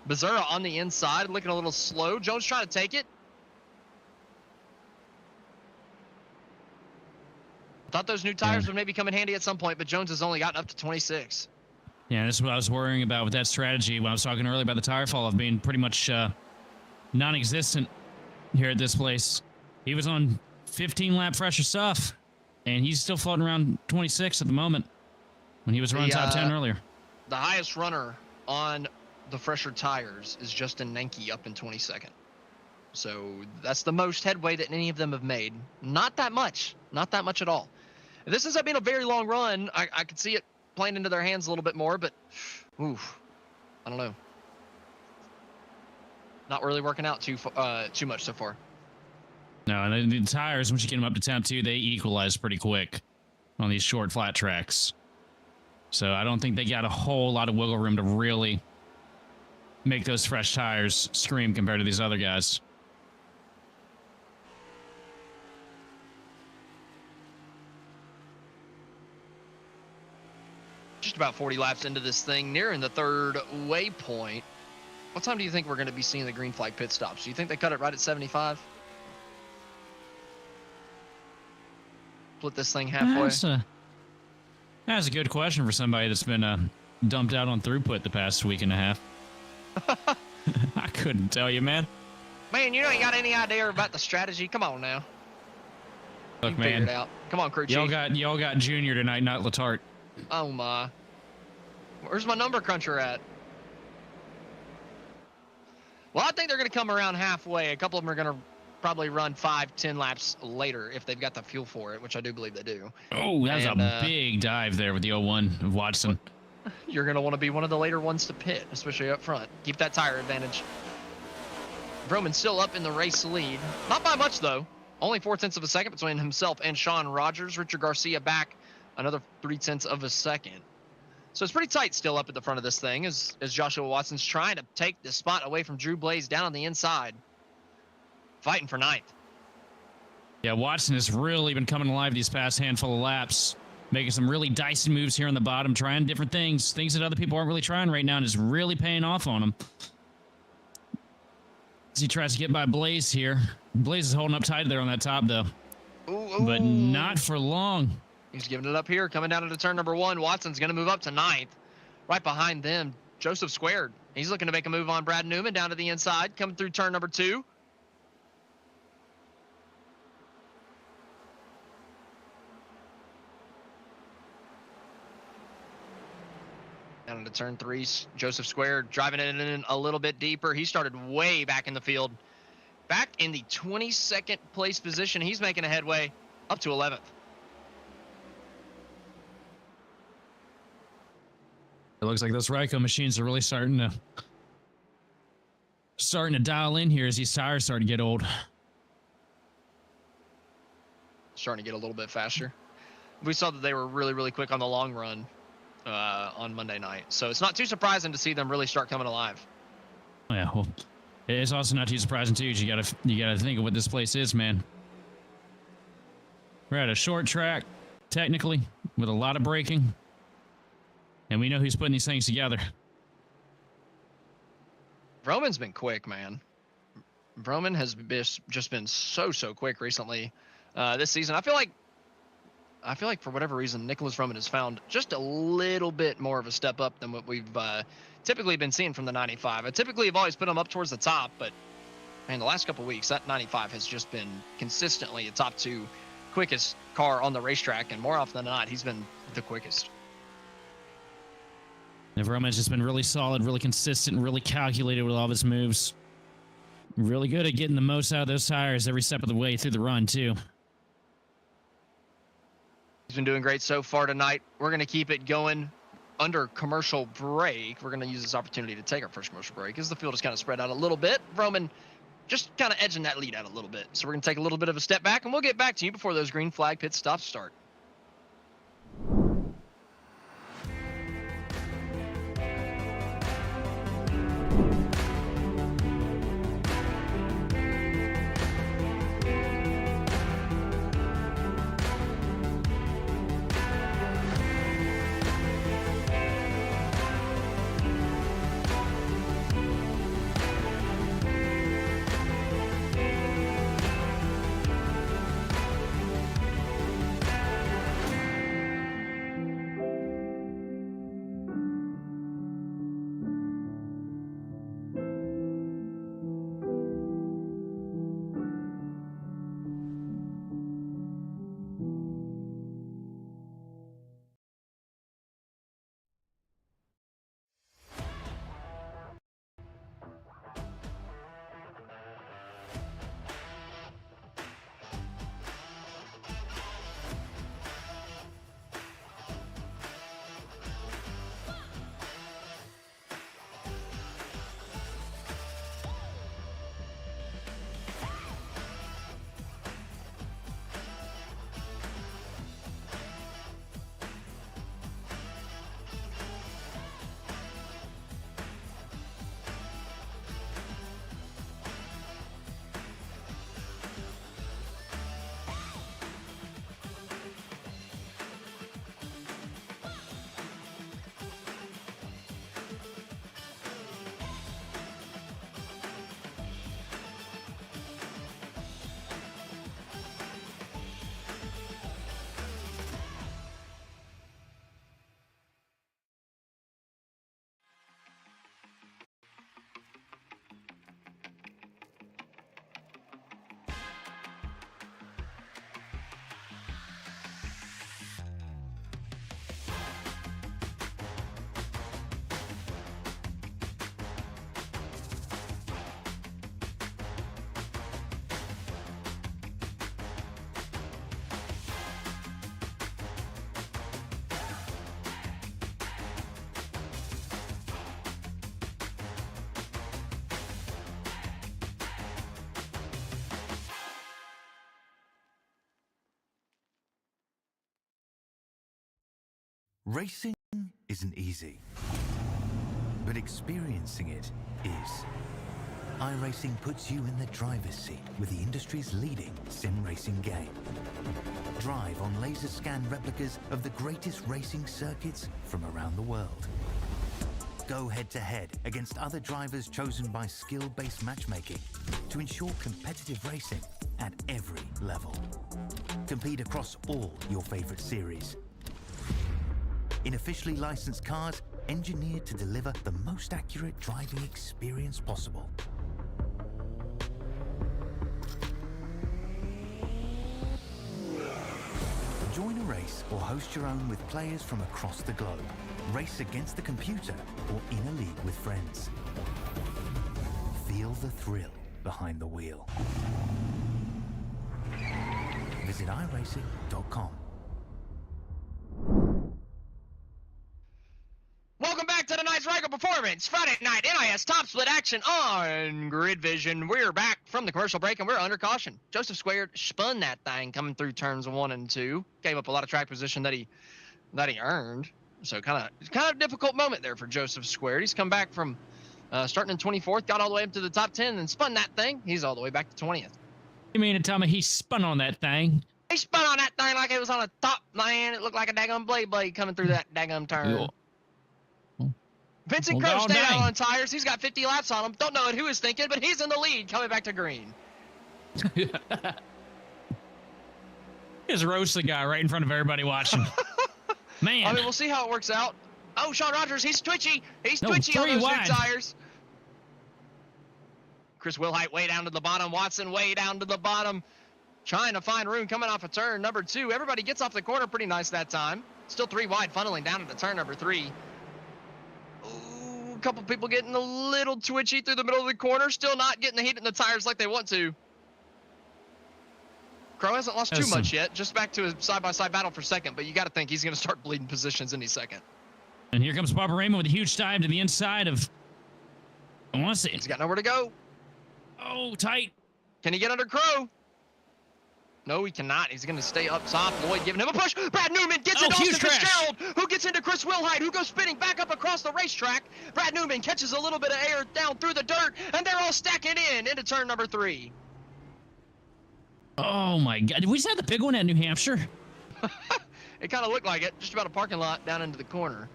Becerra on the inside, looking a little slow. Jones trying to take it. Thought those new tires would maybe come in handy at some point, but Jones has only gotten up to 26. Yeah, this is what I was worrying about with that strategy when I was talking earlier about the tire fall-off being pretty much non-existent here at this place. He was on 15-lap fresher stuff, and he's still floating around 26 at the moment when he was running top 10 earlier. The highest runner on the fresher tires is Justin Nenke up in 22nd. So that's the most headway that any of them have made. Not that much. Not that much at all. This ends up being a very long run. I could see it playing into their hands a little bit more, but oof, I don't know. Not really working out too much so far. No, and the tires, once you get them up to temp 2, they equalize pretty quick on these short flat tracks. So I don't think they got a whole lot of wiggle room to really make those fresh tires scream compared to these other guys. Just about 40 laps into this thing, nearing the 3rd waypoint. What time do you think we're going to be seeing the green flag pit stops? Do you think they cut it right at 75? Split this thing halfway? That's a good question for somebody that's been dumped out on throughput the past week and a half. I couldn't tell you, man. Man, you ain't got any idea about the strategy. Come on now. Look, man. Figure it out. Come on, crew chief. Y'all got Junior tonight, not Letarte. Oh my. Where's my number cruncher at? Well, I think they're going to come around halfway. A couple of them are going to probably run 5-10 laps later if they've got the fuel for it, which I do believe they do. Oh, that's a big dive there with the 01 of Watson. You're going to want to be one of the later ones to pit, especially up front. Keep that tire advantage. Vroman still up in the race lead. Not by much, though. Only 0.4 of a second between himself and Sean Rogers. Richard Garcia back another 0.3 of a second. So it's pretty tight still up at the front of this thing as Joshua Watson's trying to take the spot away from Drew Blaze down on the inside. Fighting for 9th. Yeah, Watson has really been coming alive these past handful of laps. Making some really dicey moves here on the bottom, trying different things that other people aren't really trying right now, and it's really paying off on him. As he tries to get by Blaze here. Blaze is holding up tight there on that top, though. Ooh. But not for long. He's giving it up here, coming down into turn number 1. Watson's going to move up to 9th. Right behind them, Joseph Squared. He's looking to make a move on Brad Newman down to the inside, coming through turn number 2. Down into turn 3, Joseph Squared driving it in a little bit deeper. He started way back in the field. Back in the 22nd place position. He's making a headway up to 11th. It looks like those Ryco machines are really starting to dial in here as these tires start to get old. Starting to get a little bit faster. We saw that they were really, really quick on the long run on Monday night. So it's not too surprising to see them really start coming alive. Yeah, well, it's also not too surprising too. You gotta think of what this place is, man. We're at a short track, technically, with a lot of braking. And we know who's putting these things together. Vroman's been quick, man. Vroman has just been so quick recently this season. I feel like for whatever reason, Nicholas Vroman has found just a little bit more of a step up than what we've typically been seeing from the 95. I typically have always put him up towards the top, but man, the last couple of weeks, that 95 has just been consistently a top 2 quickest car on the racetrack, and more often than not, he's been the quickest. Vroman's just been really solid, really consistent, really calculated with all of his moves. Really good at getting the most out of those tires every step of the way through the run, too. He's been doing great so far tonight. We're going to keep it going under commercial break. We're going to use this opportunity to take our first commercial break as the field is kind of spread out a little bit. Vroman just kind of edging that lead out a little bit. So we're going to take a little bit of a step back, and we'll get back to you before those green flag pit stops start. Racing isn't easy, but experiencing it is. iRacing puts you in the driver's seat with the industry's leading sim racing game. Drive on laser scan replicas of the greatest racing circuits from around the world. Go head-to-head against other drivers chosen by skill-based matchmaking to ensure competitive racing at every level. Compete across all your favorite series. In officially licensed cars, engineered to deliver the most accurate driving experience possible. Join a race or host your own with players from across the globe. Race against the computer or in a league with friends. Feel the thrill behind the wheel. Visit iRacing.com. Welcome back to tonight's Ryco Performance Friday night NiS top split action on GridVision. We're back from the commercial break and we're under caution. Joseph Squared spun that thing coming through turns 1 and 2. Gave up a lot of track position that he earned. So kind of difficult moment there for Joseph Squared. He's come back from starting in 24th, got all the way up to the top 10 and spun that thing. He's all the way back to 20th. You mean to tell me he spun on that thing? He spun on that thing like it was on a top, man. It looked like a daggum blade coming through that daggum turn. Yo. Vincent Well, Crowe stayed out dang. on tires. He's got 50 laps on him. Don't know what he was thinking, but he's in the lead coming back to green. Just roast the guy right in front of everybody watching. Man. I mean, we'll see how it works out. Oh, Sean Rogers, he's twitchy. He's No, twitchy on three those wide. new tires. Chris Wilhite way down to the bottom. Watson way down to the bottom. Trying to find room coming off of turn number 2. Everybody gets off the corner pretty nice that time. Still 3 wide, funneling down into turn number 3. Ooh, a couple people getting a little twitchy through the middle of the corner. Still not getting the heat in the tires like they want to. Crow hasn't lost too much yet. Just back to a side-by-side battle for second, but you got to think he's going to start bleeding positions any second. And here comes Barbara Raymond with a huge dive to the inside of... I want to see. He's got nowhere to go. Oh, tight. Can he get under Crow? No, he cannot. He's going to stay up top. Lloyd giving him a push. Brad Newman gets into Austin huge crash. Fitzgerald, who gets into Chris Wilhite, who goes spinning back up across the racetrack. Brad Newman catches a little bit of air down through the dirt, and they're all stacking into turn number 3. Oh, my God. Did we just have the big one at New Hampshire? It kind of looked like it. Just about a parking lot down into the corner.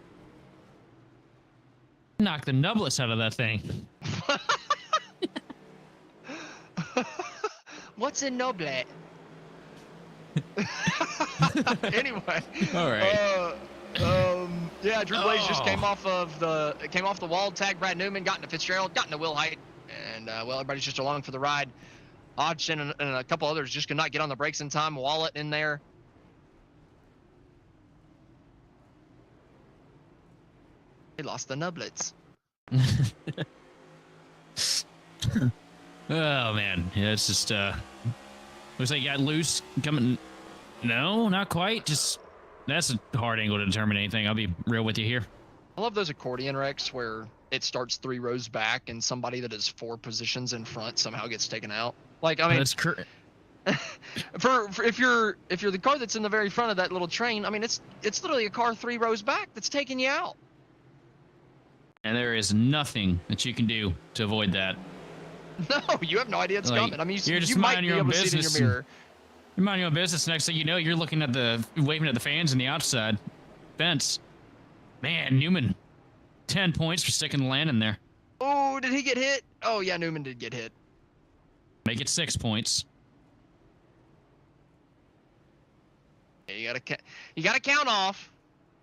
Knock the nublets out of that thing. What's a noblet? Anyway. All right. Yeah, Drew Blaze just came off the wall, tagged Brad Newman, got into Fitzgerald, got into Wilhite, and well, everybody's just along for the ride. Hodgson and a couple others just could not get on the brakes in time. Wallet in there. He lost the nublets. Oh, man. Yeah, it's just, looks like he got loose coming. No, not quite. Just, that's a hard angle to determine anything. I'll be real with you here. I love those accordion wrecks where it starts 3 rows back and somebody that is 4 positions in front somehow gets taken out. Like, I mean, That's for if you're the car that's in the very front of that little train, I mean, it's literally a car 3 rows back that's taking you out. And there is nothing that you can do to avoid that. No, you have no idea it's Like, coming. I mean, you're just you might minding be your own able to see it in business your mirror. You're minding your own business. Next thing you know, you're looking at waving at the fans in the outside fence. Man, Newman, 10 points for sticking the landing there. Oh, did he get hit? Oh, yeah, Newman did get hit. Make it 6 points. Yeah, you gotta count off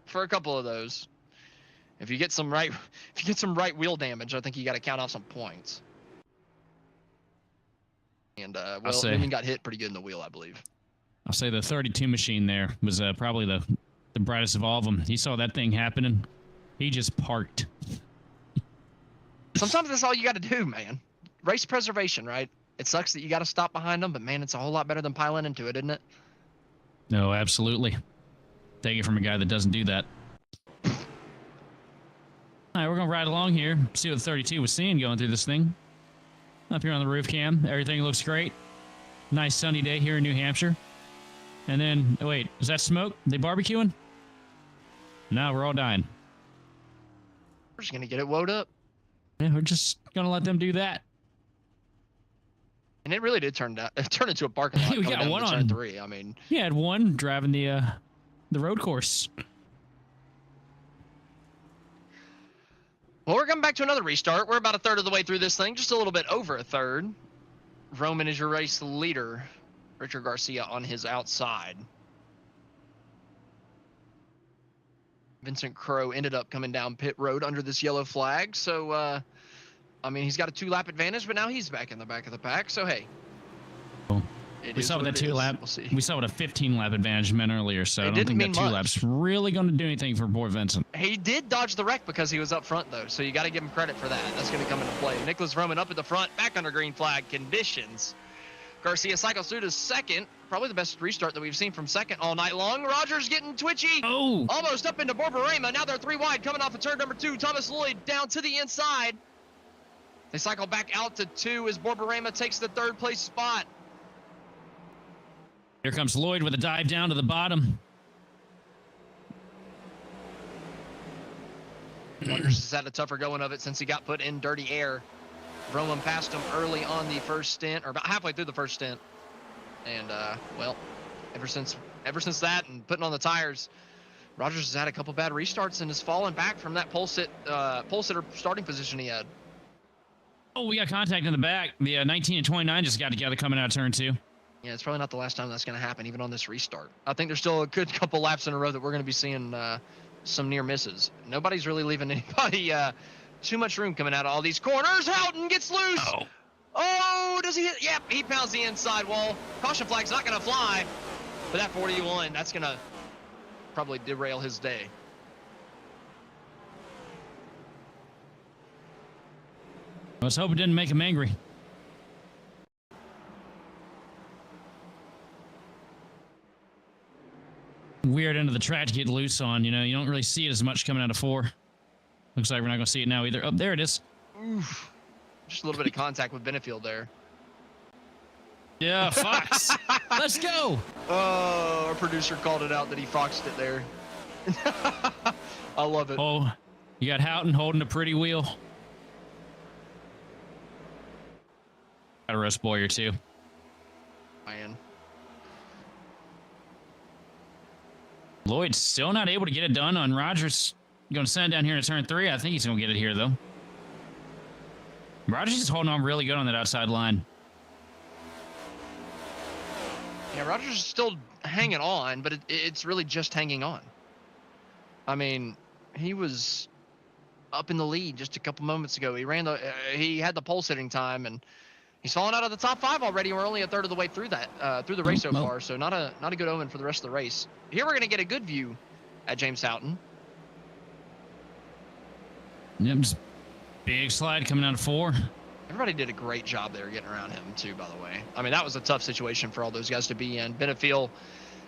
for a couple of those. If you get some right wheel damage, I think you gotta count off some points. And well, Newman got hit pretty good in the wheel, I believe. I'll say the 32 machine there was probably the brightest of all of them. He saw that thing happening. He just parked. Sometimes that's all you got to do, man. Race preservation, right? It sucks that you got to stop behind them, but man, it's a whole lot better than piling into it, isn't it? No, absolutely. Take it from a guy that doesn't do that. All right, we're going to ride along here, see what the 32 was seeing going through this thing. Up here on the roof cam, everything looks great. Nice sunny day here in New Hampshire. And then, oh wait, is that smoke? They barbecuing? No, we're all dying. We're just going to get it woed up. Yeah, we're just going to let them do that. And it really did turn into a parking lot. We got one on turn 3. I mean, yeah, had one driving the road course. Well, we're coming back to another restart. We're about a third of the way through this thing, just a little bit over a third. Roman is your race leader. Richard Garcia on his outside. Vincent Crowe ended up coming down pit road under this yellow flag. So, I mean, he's got a 2-lap advantage, but now he's back in the back of the pack. So, hey. We saw what a 2-lap. We saw what a 15-lap advantage meant earlier, so I don't think that 2 laps really going to do anything for poor Vincent. He did dodge the wreck because he was up front, though, so you got to give him credit for that. That's going to come into play. Nicholas Roman up at the front, back under green flag conditions. Garcia cycles through to second, probably the best restart that we've seen from second all night long. Rogers getting twitchy. Oh! Almost up into Borborema. Now they're 3 wide, coming off of turn number 2. Thomas Lloyd down to the inside. They cycle back out to 2 as Borborema takes the 3rd place spot. Here comes Lloyd with a dive down to the bottom. Rogers has had a tougher going of it since he got put in dirty air. Roman passed him early on the first stint, or about halfway through the first stint. And, well, ever since that and putting on the tires, Rogers has had a couple bad restarts and has fallen back from that pole sitter starting position he had. Oh, we got contact in the back. The 19 and 29 just got together coming out of turn 2. Yeah, it's probably not the last time that's going to happen, even on this restart. I think there's still a good couple laps in a row that we're going to be seeing some near misses. Nobody's really leaving anybody too much room coming out of all these corners. Houghton gets loose. Oh, does he hit? Yep, he pounds the inside wall. Caution flag's not going to fly. But that 41, that's going to probably derail his day. Let's hope it didn't make him angry. Weird end of the track to get loose on, you know. You don't really see it as much coming out of 4. Looks like we're not going to see it now either. Oh, there it is. Oof. Just a little bit of contact with Benefield there. Yeah, Fox. Let's go. Oh, our producer called it out that he foxed it there. I love it. Oh, you got Houghton holding a pretty wheel. Got a Russ Boyer too. Man. Lloyd's still not able to get it done on Rogers. Going to send it down here in turn 3. I think he's going to get it here, though. Rogers is holding on really good on that outside line. Yeah, Rogers is still hanging on, but it's really just hanging on. I mean, he was up in the lead just a couple moments ago. He had the pole sitting time, and he's fallen out of the top 5 already. We're only a third of the way through the race so far, so not a good omen for the rest of the race. Here we're going to get a good view at James Houghton. Yep, just big slide coming out of 4. Everybody did a great job there getting around him too, by the way. I mean, that was a tough situation for all those guys to be in. Benefield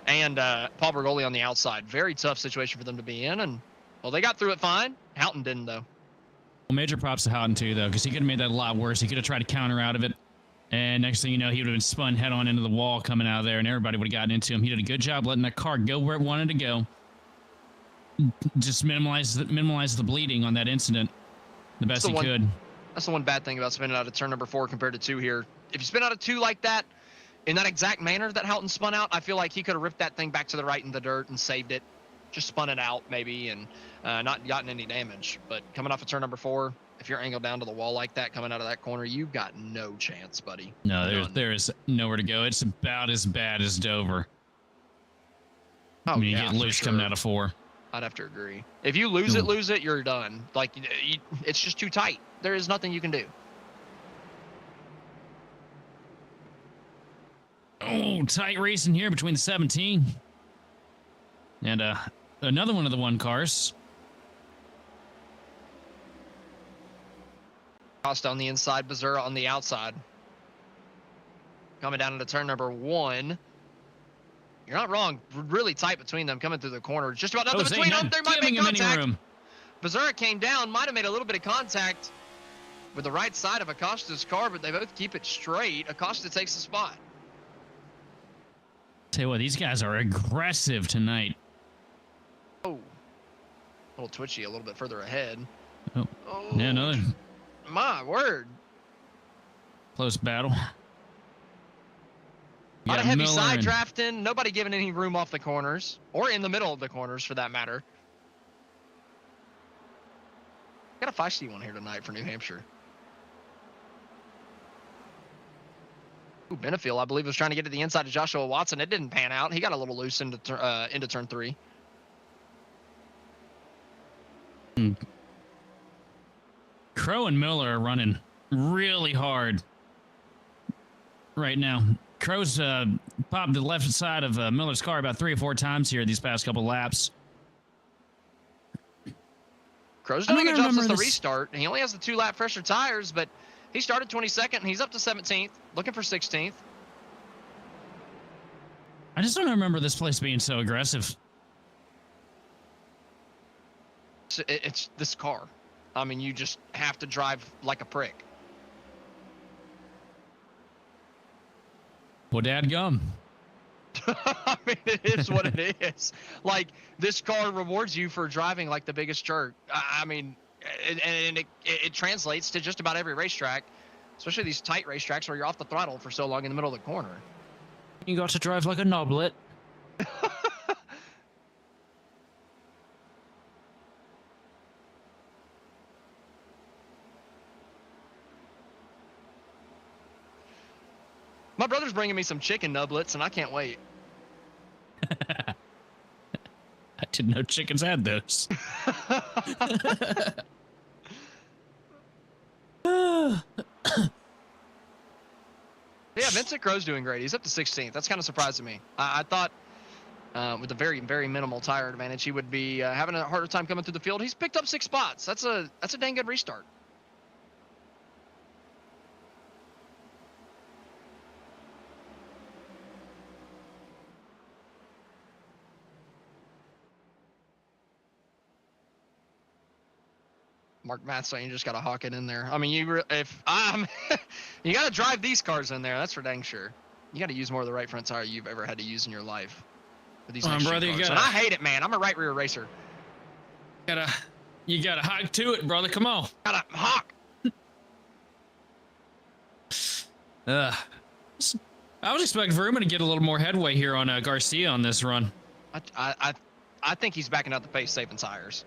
and Paul Bergoli on the outside. Very tough situation for them to be in, and, well, they got through it fine. Houghton didn't, though. Well, major props to Houghton, too, though, because he could have made that a lot worse. He could have tried to counter out of it, and next thing you know, he would have been spun head-on into the wall coming out of there, and everybody would have gotten into him. He did a good job letting that car go where it wanted to go. Just minimize the bleeding on that incident the best he could. That's the one bad thing about spinning out of turn number 4 compared to 2 here. If you spin out of 2 like that, in that exact manner that Houghton spun out, I feel like he could have ripped that thing back to the right in the dirt and saved it. Just spun it out maybe and not gotten any damage. But coming off of turn number 4, if you're angled down to the wall like that coming out of that corner, you've got no chance, buddy. No, there is nowhere to go. It's about as bad as Dover. Oh, you get loose coming out of 4. I'd have to agree. If you lose it, you're done. Like, it's just too tight. There is nothing you can do. Oh, tight racing here between the 17 and another one of the 1 cars. Costa on the inside, Bazura on the outside. Coming down into turn number 1. You're not wrong. Really tight between them coming through the corner. Just about nothing between them. There might be contact. Bazura came down, might have made a little bit of contact with the right side of Acosta's car, but they both keep it straight. Acosta takes the spot. Tell you what, these guys are aggressive tonight. Oh. little twitchy a little bit further ahead. Oh, Oh, yeah, another my word. close battle. A lot Yeah, of heavy Miller side and drafting. Nobody giving any room off the corners or in the middle of the corners for that matter. Got a feisty one here tonight for New Hampshire. Ooh, Benefield, I believe, was trying to get to the inside of Joshua Watson. It didn't pan out. He got a little loose into turn 3. Crow and Miller are running really hard right now. Crow's popped the left side of Miller's car about 3 or 4 times here these past couple laps. Crow's doing a good job since the this. restart. He only has the 2-lap fresher tires, but he started 22nd, and he's up to 17th, looking for 16th. I just don't remember this place being so aggressive. It's this car. I mean, you just have to drive like a prick. Well, dadgum. I mean, it is what it is. Like, this car rewards you for driving like the biggest jerk. I mean, and it translates to just about every racetrack, especially these tight racetracks where you're off the throttle for so long in the middle of the corner. You got to drive like a knoblet. My brother's bringing me some chicken nublets, and I can't wait. I didn't know chickens had those. Yeah, Vincent Crow's doing great. He's up to 16th. That's kind of surprising me. I thought with a very, very minimal tire advantage, he would be having a harder time coming through the field. He's picked up 6 spots. That's a dang good restart. Mark Matt's saying you just got to hawk it in there. I mean, you got to drive these cars in there. That's for dang sure. You got to use more of the right front tire you've ever had to use in your life. With these next brother, cars. And I hate it, man. I'm a right rear racer. You gotta hike to it, brother. Come on. Gotta hawk. I was expecting Verma to get a little more headway here on Garcia on this run. I think he's backing out the pace, saving tires.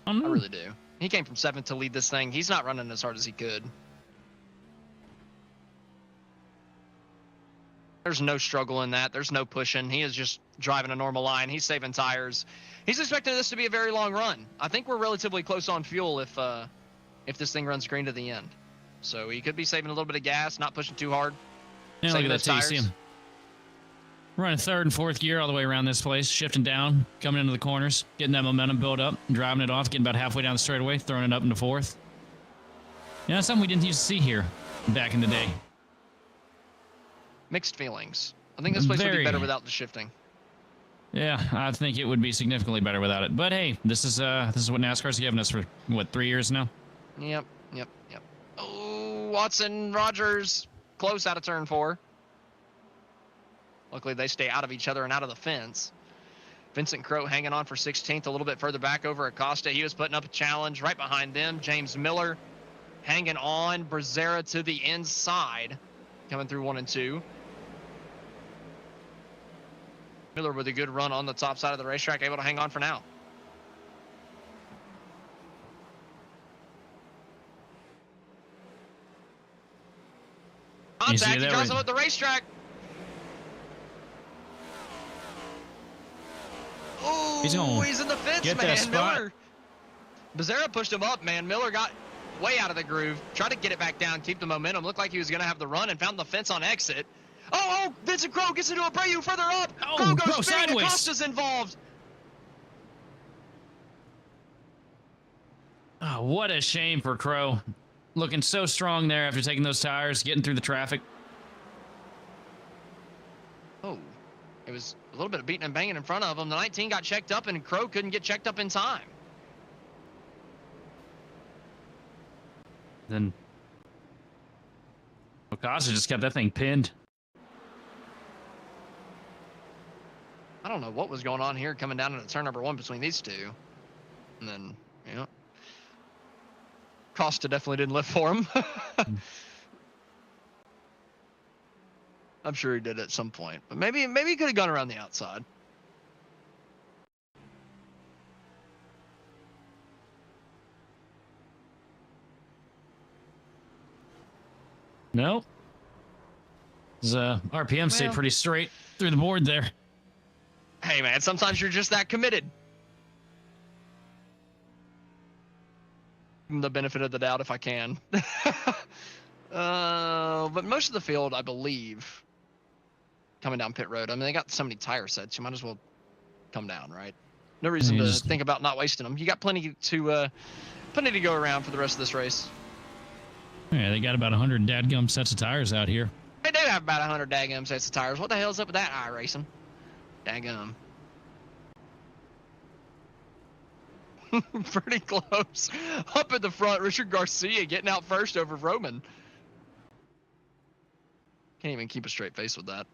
I I really do. He came from 7th to lead this thing. He's not running as hard as he could. There's no struggle in that. There's no pushing. He is just driving a normal line. He's saving tires. He's expecting this to be a very long run. I think we're relatively close on fuel if this thing runs green to the end. So he could be saving a little bit of gas, not pushing too hard. Yeah, look at that tires. TC. Running 3rd and 4th gear all the way around this place, shifting down, coming into the corners, getting that momentum built up, driving it off, getting about halfway down the straightaway, throwing it up into 4th. Yeah, that's something we didn't used to see here back in the day. Mixed feelings. I think this place would be better without the shifting. Yeah, I think it would be significantly better without it. But hey, this is what NASCAR's given us for what, 3 years now? Yep. Oh, Watson, Rogers, close out of turn 4. Luckily, they stay out of each other and out of the fence. Vincent Crow hanging on for 16th, a little bit further back over Acosta. He was putting up a challenge right behind them. James Miller hanging on. Brazera to the inside, coming through 1 and 2. Miller with a good run on the top side of the racetrack, able to hang on for now. Contact, he draws him at the racetrack. Oh, he's in the fence, man. Miller. Brazera pushed him up, man. Miller got way out of the groove. Tried to get it back down, keep the momentum. Looked like he was going to have the run and found the fence on exit. Oh, Vincent Crow gets into a Abreu further up. Crow goes spinning. Acosta's involved. Oh, what a shame for Crow. Looking so strong there after taking those tires, getting through the traffic. Oh, it was a little bit of beating and banging in front of him. The 19 got checked up, and Crow couldn't get checked up in time. Then Acosta just kept that thing pinned. I don't don't know what was going on here coming down into turn number 1 between these two. And then, you know, Costa definitely didn't lift for him. I'm sure he did at some point, but maybe he could have gone around the outside. Nope. His RPM stayed pretty straight through the board there. Hey, man, sometimes you're just that committed. The benefit of the doubt if I can. But most of the field, I believe, coming down pit road. I mean, they got so many tire sets, you might as well come down, right? No reason to think about not wasting them. You got plenty to go around for the rest of this race. Yeah, they got about 100 dadgum sets of tires out here. They do have about 100 dadgum sets of tires. What the hell's up with that iRacing? Dadgum. Pretty close. Up at the front, Richard Garcia getting out first over Roman. Can't even keep a straight face with that.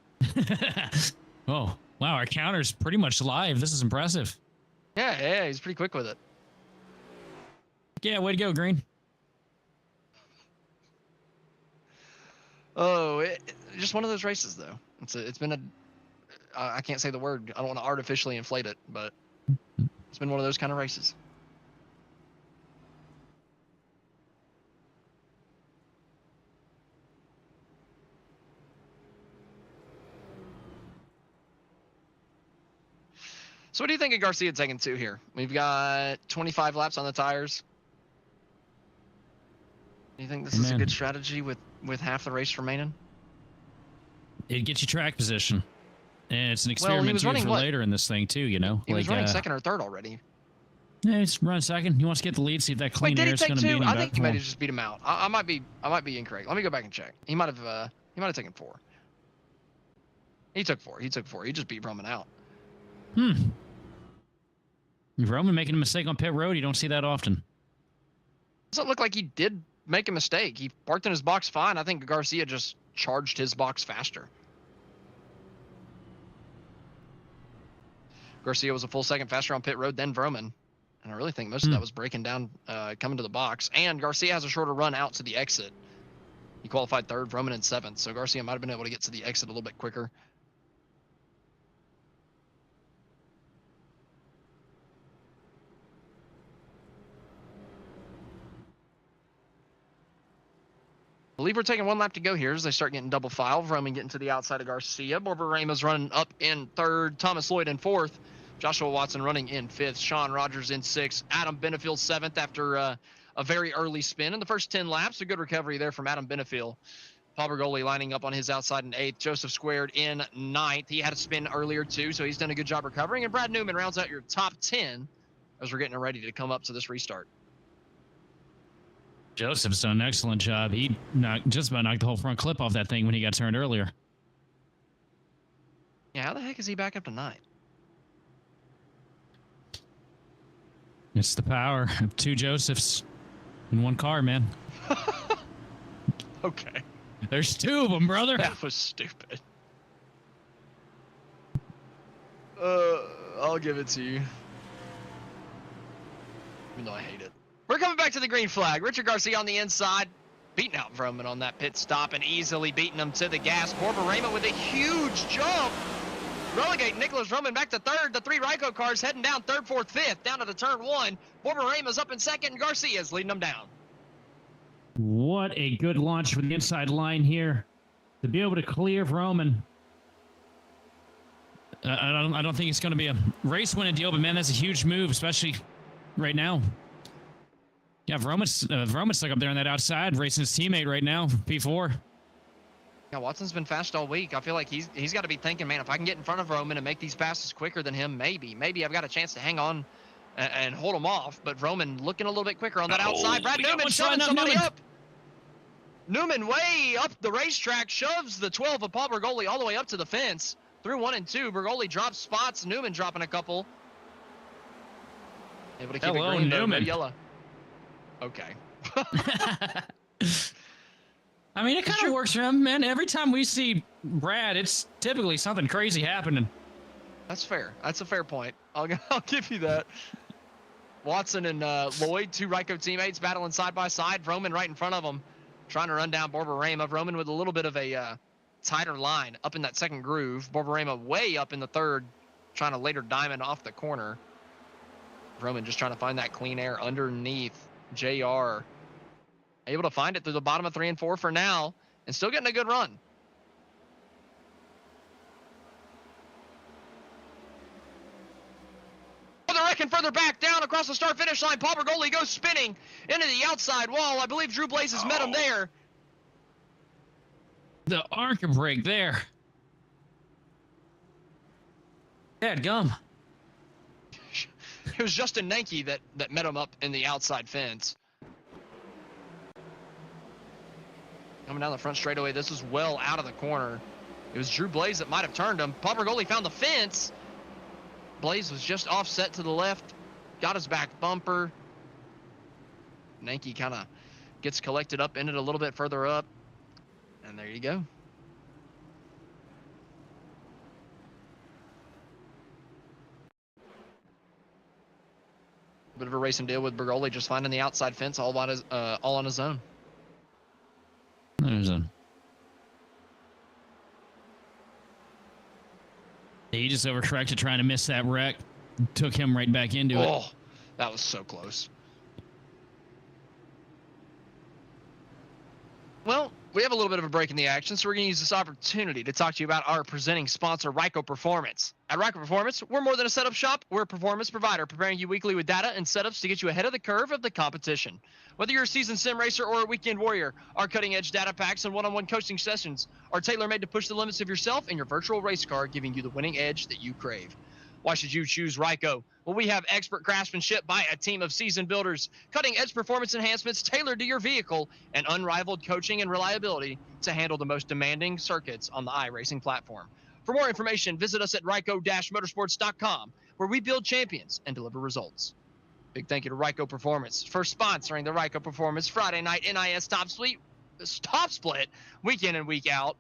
Oh, wow, our counter's pretty much live. This is impressive. Yeah, he's pretty quick with it. Yeah, way to go, Green. Oh, just one of those races, though. It's been I can't say the word. I don't want to artificially inflate it, but it's been one of those kind of races. So what do you think of Garcia taking 2 here? We've got 25 laps on the tires. Do you think this is a good strategy with half the race remaining? It gets you track position. And it's an experiment for later in this thing, too, you know? He was running second or third already. Yeah, he's running second. He wants to get the lead, see if that clean air is going to be any better. I think he might have just beat him out. I might be incorrect. Let me go back and check. He might have taken 4. He took 4. He just beat Roman out. Roman making a mistake on pit road, you don't see that often. Doesn't look like he did make a mistake. He parked in his box fine. I think Garcia just charged his box faster. Garcia was a full second faster on pit road than Roman. And I really think most of that was breaking down, coming to the box. And Garcia has a shorter run out to the exit. He qualified 3rd, Roman in 7th. So Garcia might have been able to get to the exit a little bit quicker. I believe we're taking 1 lap to go here as they start getting double file. Roman getting to the outside of Garcia. Borborema's running up in 3rd. Thomas Lloyd in 4th. Joshua Watson running in 5th. Sean Rogers in 6th. Adam Benefield 7th after a very early spin in the first 10 laps. A good recovery there from Adam Benefield. Paul Bergoli lining up on his outside in 8th. Joseph Squared in 9th. He had a spin earlier too, so he's done a good job recovering. And Brad Newman rounds out your top 10 as we're getting ready to come up to this restart. Joseph's done an excellent job. He just about knocked the whole front clip off that thing when he got turned earlier. Yeah, how the heck is he back up to 9th? It's the power of 2 Josephs in 1 car, man. Okay. There's 2 of them, brother. That was stupid. I'll give it to you. Even though I hate it. We're coming back to the green flag. Richard Garcia on the inside, beating out Roman on that pit stop and easily beating him to the gas. Borborema with a huge jump. Relegating Nicholas Roman back to 3rd. The 3 Ryco cars heading down 3rd, 4th, 5th, down to the turn 1. Borborema's up in 2nd, and Garcia's leading them down. What a good launch for the inside line here. To be able to clear Roman. I don't think it's going to be a race-winning deal, but man, that's a huge move, especially right now. Yeah, Roman's stuck up there on that outside, racing his teammate right now, P4. Yeah, Watson's been fast all week. I feel like he's got to be thinking, man, if I can get in front of Roman and make these passes quicker than him, maybe I've got a chance to hang on and hold him off. But Roman looking a little bit quicker on that outside. Brad Newman shoving somebody up. Newman way up the racetrack, shoves the 12 of Paul Bergoli all the way up to the fence. Through 1 and 2, Bergoli drops spots. Newman dropping a couple. Able to keep it green, though, no yellow. Okay. I mean, it kind of works for him, man. Every time we see Brad, it's typically something crazy happening. That's fair. That's a fair point. I'll give you that. Watson and Lloyd, 2 Ryco teammates, battling side by side. Roman right in front of them, trying to run down Borborema. Roman with a little bit of a tighter line up in that second groove. Borborema way up in the third, trying to later diamond off the corner. Roman just trying to find that clean air underneath. JR able to find it through the bottom of 3 and 4 for now, and still getting a good run. And further back down across the start finish line, Paul Bergoli goes spinning into the outside wall. I believe Drew Blaze has met him there. The arc break there. Dadgum. It was Justin Nanke that met him up in the outside fence. Coming down the front straightaway, this was well out of the corner. It was Drew Blaze that might have turned him. Paul Bergoli found the fence. Blaze was just offset to the left, got his back bumper. Nanke kind of gets collected up in it a little bit further up, and there you go. Bit of a racing deal with Bergoli just finding the outside fence all on his own. There's a. He just overcorrected trying to miss that wreck. Took him right back into it. Oh, that was so close. Well, we have a little bit of a break in the action, so we're going to use this opportunity to talk to you about our presenting sponsor, Ryco Performance. At Ryco Performance, we're more than a setup shop. We're a performance provider, preparing you weekly with data and setups to get you ahead of the curve of the competition. Whether you're a seasoned sim racer or a weekend warrior, our cutting-edge data packs and one-on-one coaching sessions are tailor-made to push the limits of yourself and your virtual race car, giving you the winning edge that you crave. Why should you choose Ryco? Well, we have expert craftsmanship by a team of seasoned builders, cutting-edge performance enhancements tailored to your vehicle, and unrivaled coaching and reliability to handle the most demanding circuits on the iRacing platform. For more information, visit us at ryco-motorsports.com, where we build champions and deliver results. Big thank you to Ryco Performance for sponsoring the Ryco Performance Friday Night NiS Top Split week in and week out.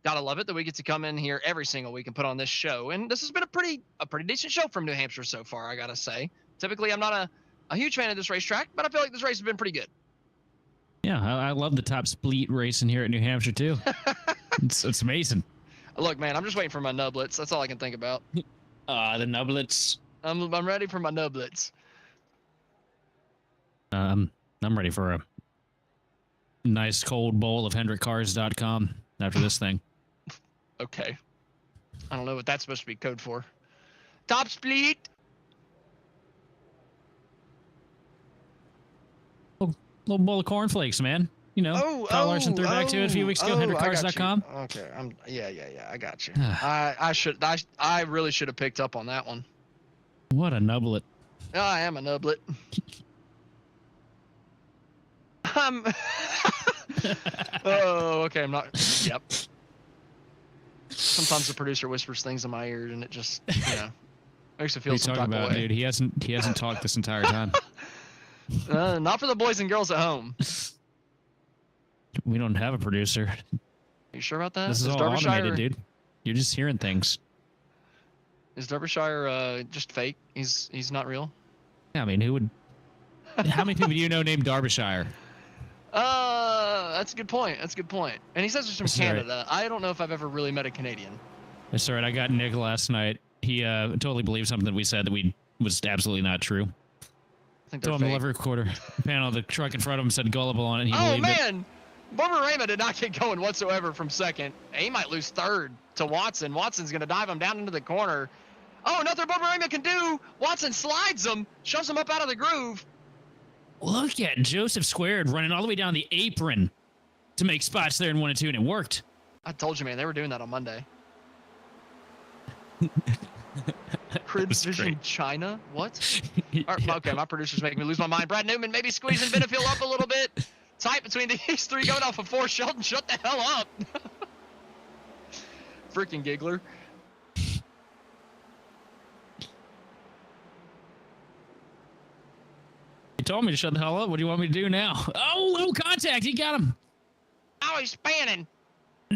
Gotta love it that we get to come in here every single week and put on this show. And this has been a pretty decent show from New Hampshire so far, I gotta say. Typically, I'm not a huge fan of this racetrack, but I feel like this race has been pretty good. Yeah, I love the top split racing here at New Hampshire too. It's amazing. Look, man, I'm just waiting for my nublets. That's all I can think about. The nublets. I'm ready for my nublets. I'm ready for a nice cold bowl of HendrickCars.com after this thing. Okay. I don't know what that's supposed to be code for. Top split. Little bowl of cornflakes, man. You know, Kyle Larson threw back to it a few weeks ago. HendrickCars.com. Okay, yeah. I got you. I really should have picked up on that one. What a nublet. I am a nublet. Oh, okay. I'm not. Yep. Sometimes the producer whispers things in my ear, and it just, makes it feel some type of way. Dude, he hasn't talked this entire time. Not for the boys and girls at home. We don't have a producer. Are you sure about that? This is all automated, dude. You're just hearing things. Is Derbyshire just fake? He's not real? Yeah, I mean, who would? How many people do you know named Derbyshire? That's a good point. And he says he's from Canada. Right. I don't know if I've ever really met a Canadian. That's all right. I got Nick last night. He totally believed something that we said that was absolutely not true. I think told him the lever recorder panel of the truck in front of him said gullible on it. He believed man! Borborema did not get going whatsoever from second. He might lose third to Watson. Watson's going to dive him down into the corner. Oh, nothing Borborema can do. Watson slides him, shoves him up out of the groove. Look at Joseph Squared running all the way down the apron to make spots there in 1 and 2, and it worked. I told you, man, they were doing that on Monday. GridVision China? What? Okay, my producer's making me lose my mind. Brad Newman maybe squeezing Benefield up a little bit. Tight between these three going off of 4. Shelton, shut the hell up. Freaking giggler. You told me to shut the hell up. What do you want me to do now? Oh, little contact. He got him. Oh, he's spanning.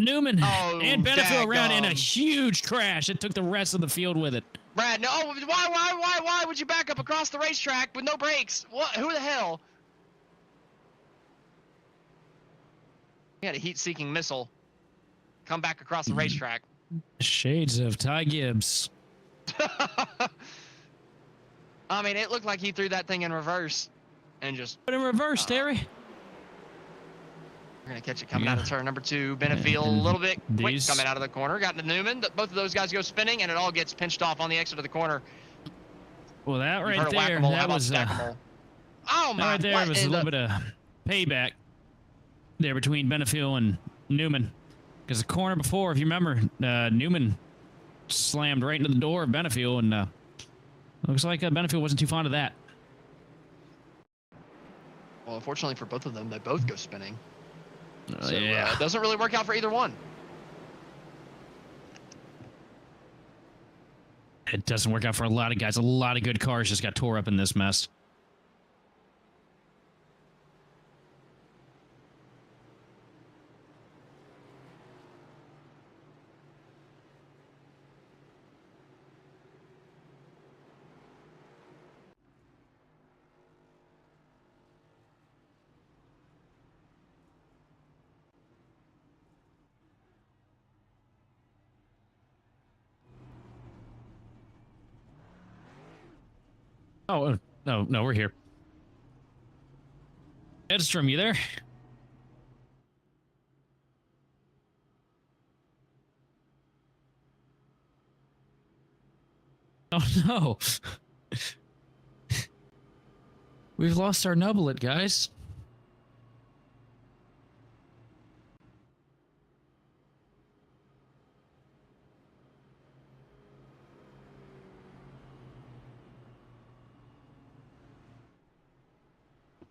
Newman and Benefield around in a daggum. huge crash. It took the rest of the field with it. Brad, no, why would you back up across the racetrack with no brakes? What? Who the hell? He had a heat-seeking missile come back across the racetrack. Shades of Ty Gibbs. I mean, it looked like he threw that thing in reverse and just... But in reverse, Terry. We're going to catch it coming out of turn number 2. Benefield a little bit quick These- coming out of the corner. Got to Newman. Both of those guys go spinning, and it all gets pinched off on the exit of the corner. Well, that You've right heard of there, whack-a-mole. How that about was stack-a-mole? Oh, that my... right there what was a in little the- bit of payback there between Benefield and Newman. Because the corner before, if you remember, Newman slammed right into the door of Benefield, and looks like Benefield wasn't too fond of that. Well, unfortunately for both of them, they both go spinning. So Yeah. it doesn't really work out for either one. It doesn't work out for a lot of guys. A lot of good cars just got tore up in this mess. Oh, no, we're here. Edstrom, you there? Oh, no. We've lost our nublet, guys.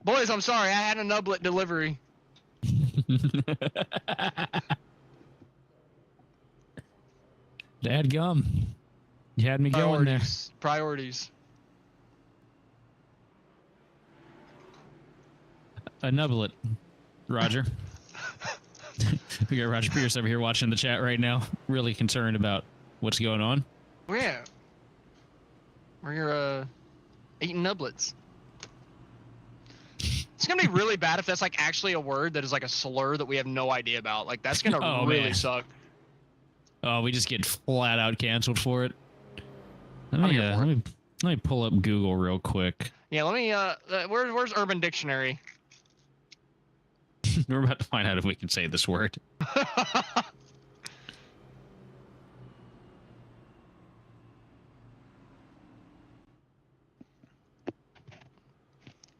Boys, I'm sorry. I had a nublet delivery. Dadgum. You had me going there. Priorities. A nublet, Roger. We got Roger Pierce over here watching the chat right now, really concerned about what's going on. Oh, yeah. We're eating nublets. It's gonna be really bad if that's like actually a word that is like a slur that we have no idea about. Like that's gonna Oh, really man. suck. Oh, we just get flat out canceled for it. Let I'm me, here for it. let me pull up Google real quick. Yeah, let me. Where's Urban Dictionary? We're about to find out if we can say this word.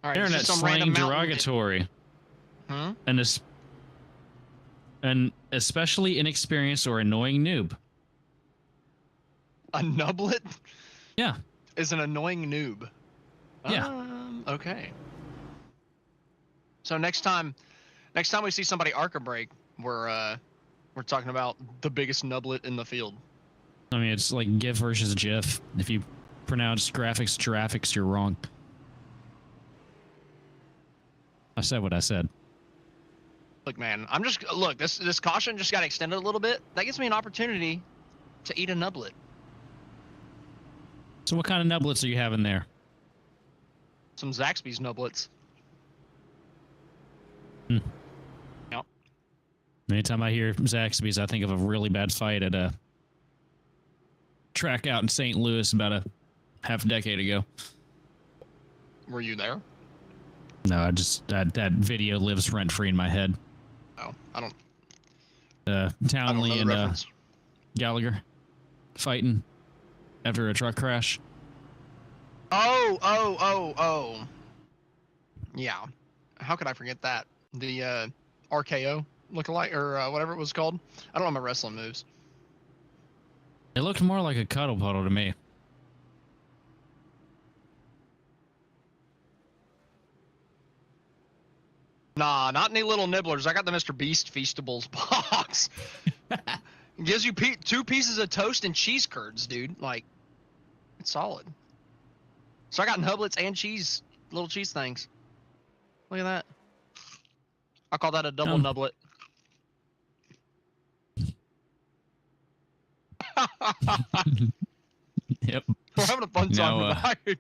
All right, Internet it's just some slang random mountain- derogatory. Hmm? An especially inexperienced or annoying noob. A nublet Yeah. is an annoying noob. Yeah. Okay. So next time we see somebody arc a brake, we're talking about the biggest nublet in the field. I mean, it's like GIF versus GIF. If you pronounce graphics, you're wrong. I said what I said. Look, man, this caution just got extended a little bit. That gives me an opportunity to eat a nublet. So what kind of nublets are you having there? Some Zaxby's nublets. Hmm. Yep. Anytime I hear Zaxby's, I think of a really bad fight at a track out in St. Louis about a half a decade ago. Were you there? No, I just that video lives rent free in my head. Oh, I don't Townley know the and reference. Gallagher fighting after a truck crash. Oh. Yeah. How could I forget that? The RKO lookalike or whatever it was called. I don't know my wrestling moves. It looked more like a cuddle puddle to me. Nah, not any little nibblers. I got the Mr. Beast Feastables box. It gives you two pieces of toast and cheese curds, dude. Like, it's solid. So I got nublets and cheese, little cheese things. Look at that. I call that a double nublet. Yep. We're having a fun time tonight.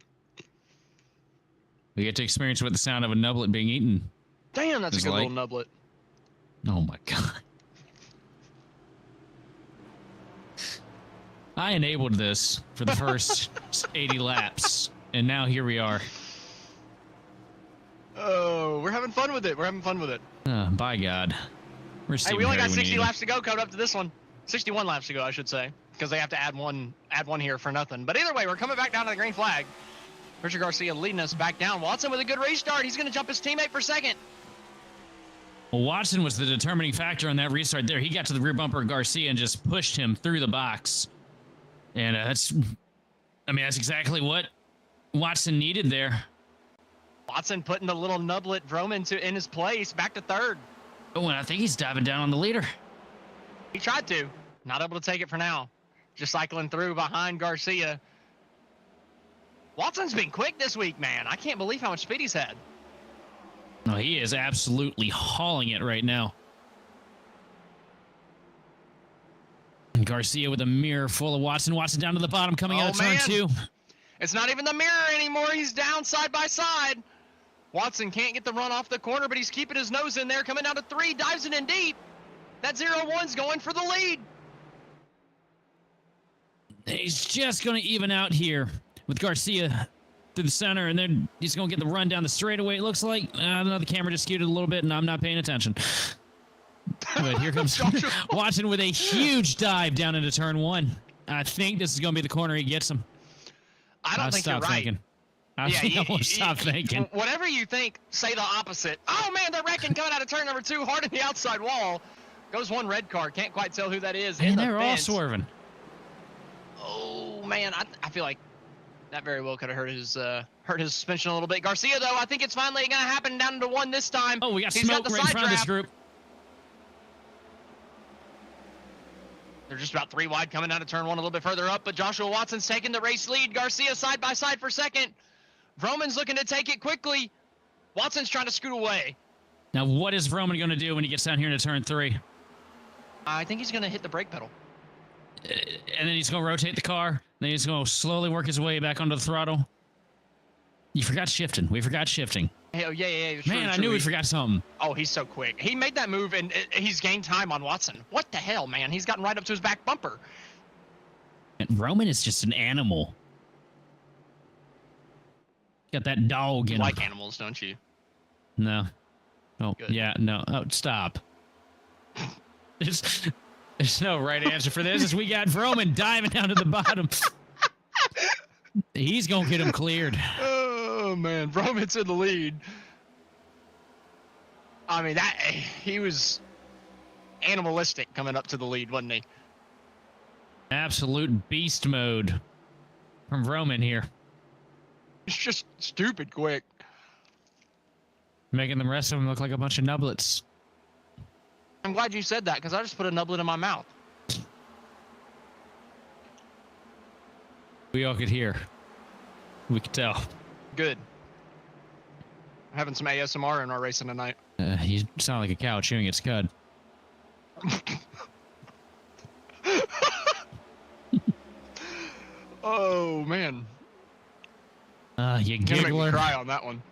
We get to experience what the sound of a nublet being eaten. Damn, that's a good little nublet. Oh my god. I enabled this for the first 80 laps, and now here we are. Oh, we're having fun with it. We're having fun with it. By God. Hey, we only got 60 laps to go coming up to this one. 61 laps to go, I should say, because they have to add one here for nothing. But either way, we're coming back down to the green flag. Richard Garcia leading us back down. Watson with a good restart. He's going to jump his teammate for second. Well, Watson was the determining factor on that restart there. He got to the rear bumper of Garcia and just pushed him through the box. And that's exactly what Watson needed there. Watson putting the little nublet Vroman in his place, back to third. Oh, and I think he's diving down on the leader. He tried to. Not able to take it for now. Just cycling through behind Garcia. Watson's been quick this week, man. I can't believe how much speed he's had. No, he is absolutely hauling it right now. And Garcia with a mirror full of Watson. Watson down to the bottom, coming out of turn 2. It's not even the mirror anymore. He's down side by side. Watson can't get the run off the corner, but he's keeping his nose in there. Coming down to 3, dives it in deep. That 0-1's going for the lead. He's just going to even out here with Garcia through the center, and then he's going to get the run down the straightaway. It looks like, I don't know, the camera just skewed it a little bit, and I'm not paying attention. But here comes Watson with a huge dive down into turn 1. I think this is going to be the corner he gets him. I don't think you're right. Thinking. I won't stop thinking. Whatever you think, say the opposite. Oh, man, they're wrecking coming out of turn number 2, hard in the outside wall. Goes one red car. Can't quite tell who that is. And they're all swerving. Oh, man, I feel like that very well could have hurt his suspension a little bit. Garcia, though, I think it's finally going to happen down to 1 this time. Oh, we got smoke right in front of this group. They're just about 3 wide coming out of turn 1 a little bit further up, but Joshua Watson's taking the race lead. Garcia side by side for second. Vroman's looking to take it quickly. Watson's trying to scoot away. Now, what is Vroman going to do when he gets down here into turn 3? I think he's going to hit the brake pedal. And then he's going to rotate the car. Then he's going to slowly work his way back onto the throttle. You forgot shifting. We forgot shifting. Oh, yeah. Man, I knew we forgot something. Oh, he's so quick. He made that move, and he's gained time on Watson. What the hell, man? He's gotten right up to his back bumper. And Roman is just an animal. Got that dog in him. You like animals, don't you? No. Oh, Good. Yeah, no. Oh, stop. There's no right answer for this. We got Vroman diving down to the bottom. He's going to get him cleared. Oh, man. Vroman's in the lead. I mean, he was animalistic coming up to the lead, wasn't he? Absolute beast mode from Vroman here. It's just stupid quick. Making the rest of them look like a bunch of nublets. I'm glad you said that, because I just put a nublet in my mouth. We all could hear. We could tell. Good. I'm having some ASMR in our racing tonight. You sound like a cow chewing its cud. Oh, man. You You're gonna make me giggler. cry on that one.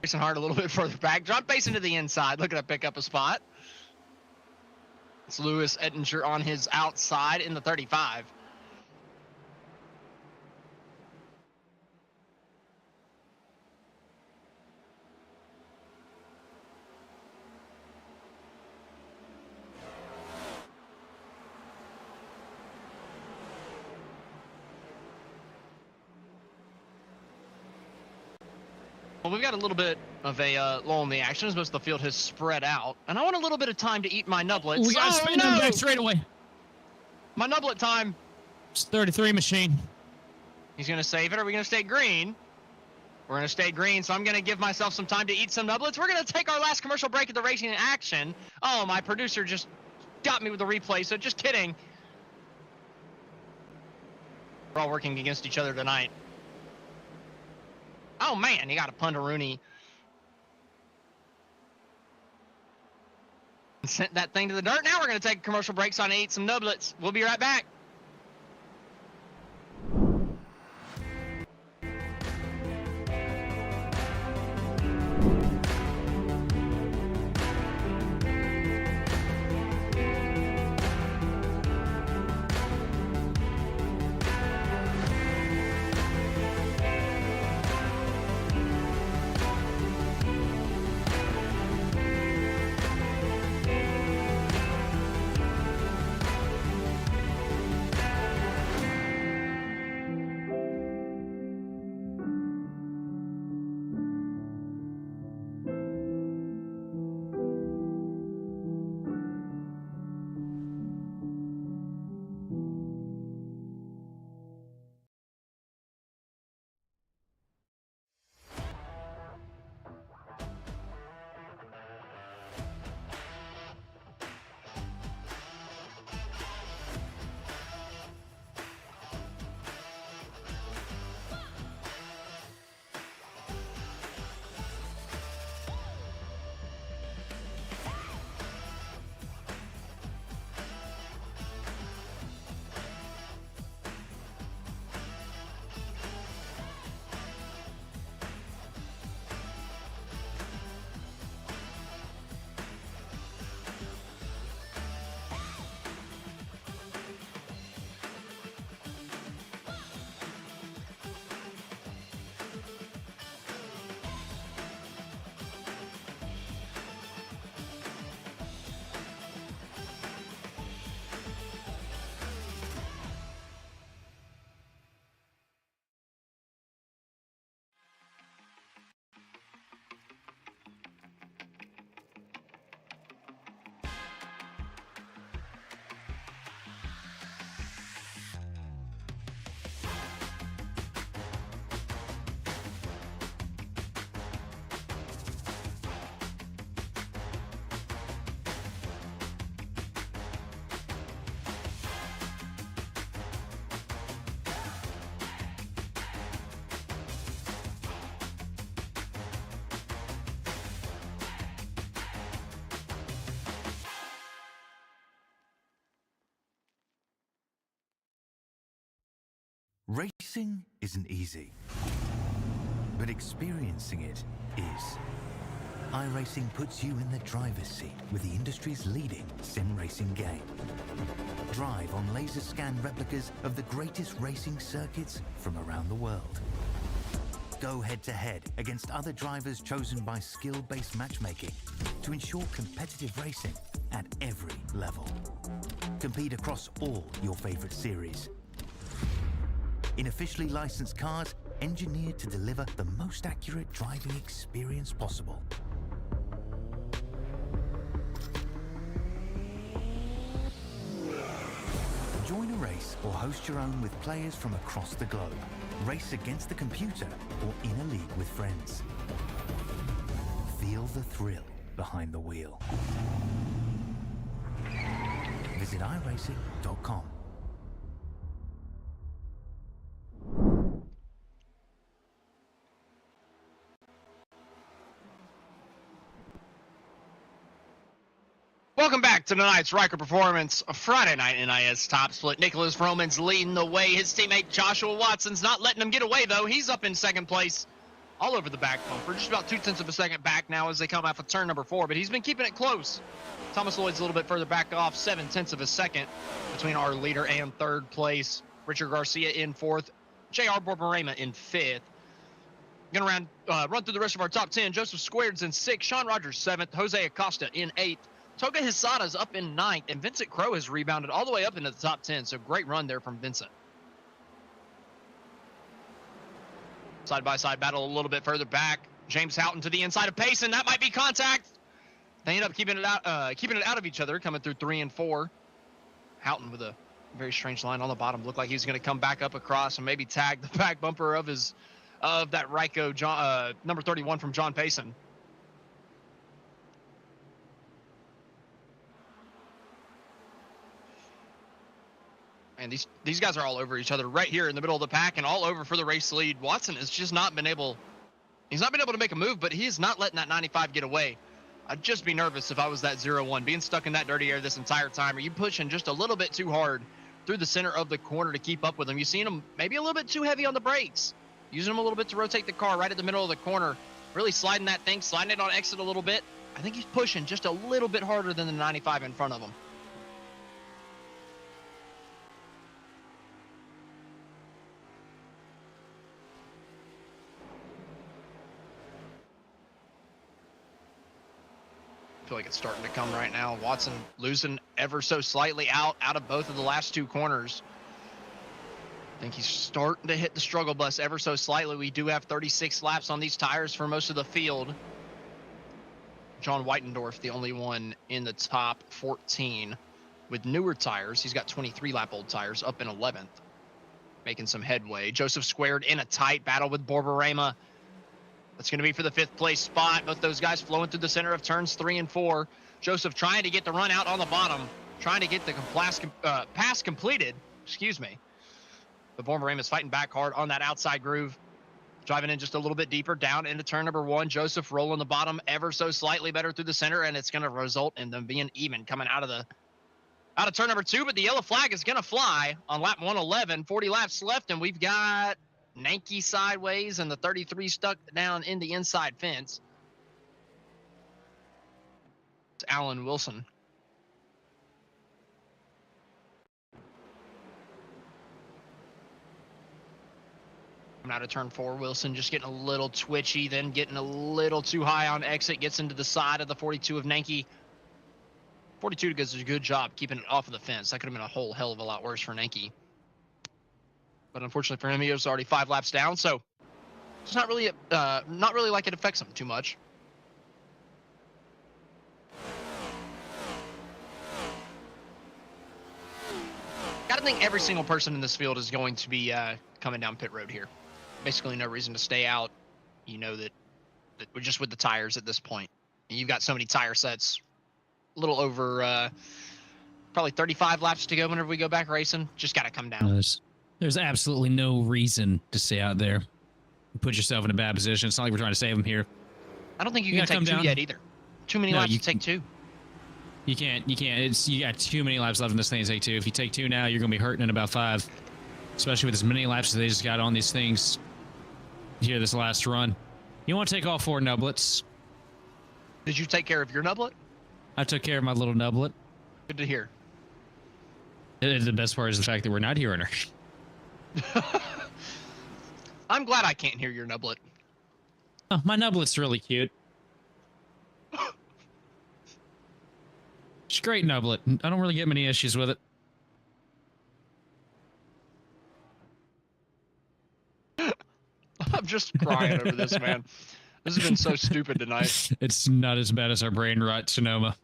Racing hard a little bit further back. Drop base into the inside. Looking to pick up a spot. It's Lewis Ettinger on his outside in the 35. Well, we've got a little bit of a lull in the action as most of the field has spread out. And I want a little bit of time to eat my nublets. We got to spin them back straight away. My nublet time. It's 33 machine. He's going to save it. Are we going to stay green? We're going to stay green, so I'm going to give myself some time to eat some nublets. We're going to take our last commercial break at the Racing in Action. Oh, my producer just got me with the replay, so just kidding. We're all working against each other tonight. Oh, man, you got a Pundaroonie. Sent that thing to the dirt. Now we're going to take a commercial break so I can eat some nublets. We'll be right back. Racing isn't easy, but experiencing it is. iRacing puts you in the driver's seat with the industry's leading sim racing game. Drive on laser scan replicas of the greatest racing circuits from around the world. Go head-to-head against other drivers chosen by skill-based matchmaking to ensure competitive racing at every level. Compete across all your favorite series. In officially licensed cars, engineered to deliver the most accurate driving experience possible. Join a race or host your own with players from across the globe. Race against the computer or in a league with friends. Feel the thrill behind the wheel. Visit iRacing.com. Welcome back to tonight's Ryco Performance, a Friday night NiS top split. Nicholas Roman's leading the way. His teammate Joshua Watson's not letting him get away, though. He's up in second place all over the back bumper. Just about 0.2 of a second back now as they come off of turn number 4, but he's been keeping it close. Thomas Lloyd's a little bit further back off, 0.7 of a second between our leader and third place. Richard Garcia in 4th, J.R. Borborema in 5th. Gonna run through the rest of our top 10. Joseph Squared's in 6th, Sean Rogers 7th, Jose Acosta in 8th. Toga Hisada's up in 9th, and Vincent Crowe has rebounded all the way up into the top 10, so great run there from Vincent. Side-by-side battle a little bit further back. James Houghton to the inside of Payson. That might be contact. They end up keeping it out of each other, coming through 3 and 4. Houghton with a very strange line on the bottom. Looked like he was going to come back up across and maybe tag the back bumper of that Ryco number 31 from John Payson. And these guys are all over each other right here in the middle of the pack and all over for the race lead. Watson has just not been able, he's not been able to make a move, but he is not letting that 95 get away. I'd just be nervous if I was that 0-1, being stuck in that dirty air this entire time. Are you pushing just a little bit too hard through the center of the corner to keep up with him? You've seen him maybe a little bit too heavy on the brakes, using him a little bit to rotate the car right at the middle of the corner, really sliding that thing, sliding it on exit a little bit. I think he's pushing just a little bit harder than the 95 in front of him. I feel like it's starting to come right now. Watson losing ever so slightly out of both of the last two corners. I think he's starting to hit the struggle bus ever so slightly. We do have 36 laps on these tires for most of the field. John Whitendorf, the only one in the top 14 with newer tires. He's got 23 lap old tires, up in 11th, making some headway. Joseph squared in a tight battle with Borborema. That's going to be for the 5th place spot. Both those guys flowing through the center of turns 3 and 4. Joseph trying to get the run out on the bottom, trying to get the pass completed. Excuse me. The Borborema is fighting back hard on that outside groove, driving in just a little bit deeper down into turn number 1. Joseph rolling the bottom ever so slightly better through the center, and it's going to result in them being even coming out of turn number 2. But the yellow flag is going to fly on lap 111. 40 laps left, and we've got Nanke sideways and the 33 stuck down in the inside fence. It's Alan Wilson. Coming out of turn 4, Wilson just getting a little twitchy, then getting a little too high on exit, gets into the side of the 42 of Nanke. 42 does a good job keeping it off of the fence. That could have been a whole hell of a lot worse for Nanke. But unfortunately for him, he was already 5 laps down, so it's not really like it affects him too much. Gotta think every single person in this field is going to be coming down pit road here. Basically no reason to stay out. You know that we're just with the tires at this point. And you've got so many tire sets, a little over probably 35 laps to go whenever we go back racing. Just gotta come down. There's absolutely no reason to stay out there. Put yourself in a bad position. It's not like we're trying to save them here. I don't think you can take 2 yet either. Too many laps to take 2. You can't. You got too many laps left in this thing to take 2. If you take 2 now, you're going to be hurting in about 5. Especially with as many laps as they just got on these things here this last run. You want to take all 4 nublets. Did you take care of your nublet? I took care of my little nublet. Good to hear. The best part is the fact that we're not hearing her. I'm glad I can't hear your nublet. Oh, my nublet's really cute. It's a great nublet. I don't really get many issues with it. I'm just crying over this, man. This has been so stupid tonight. It's not as bad as our brain rot Sonoma.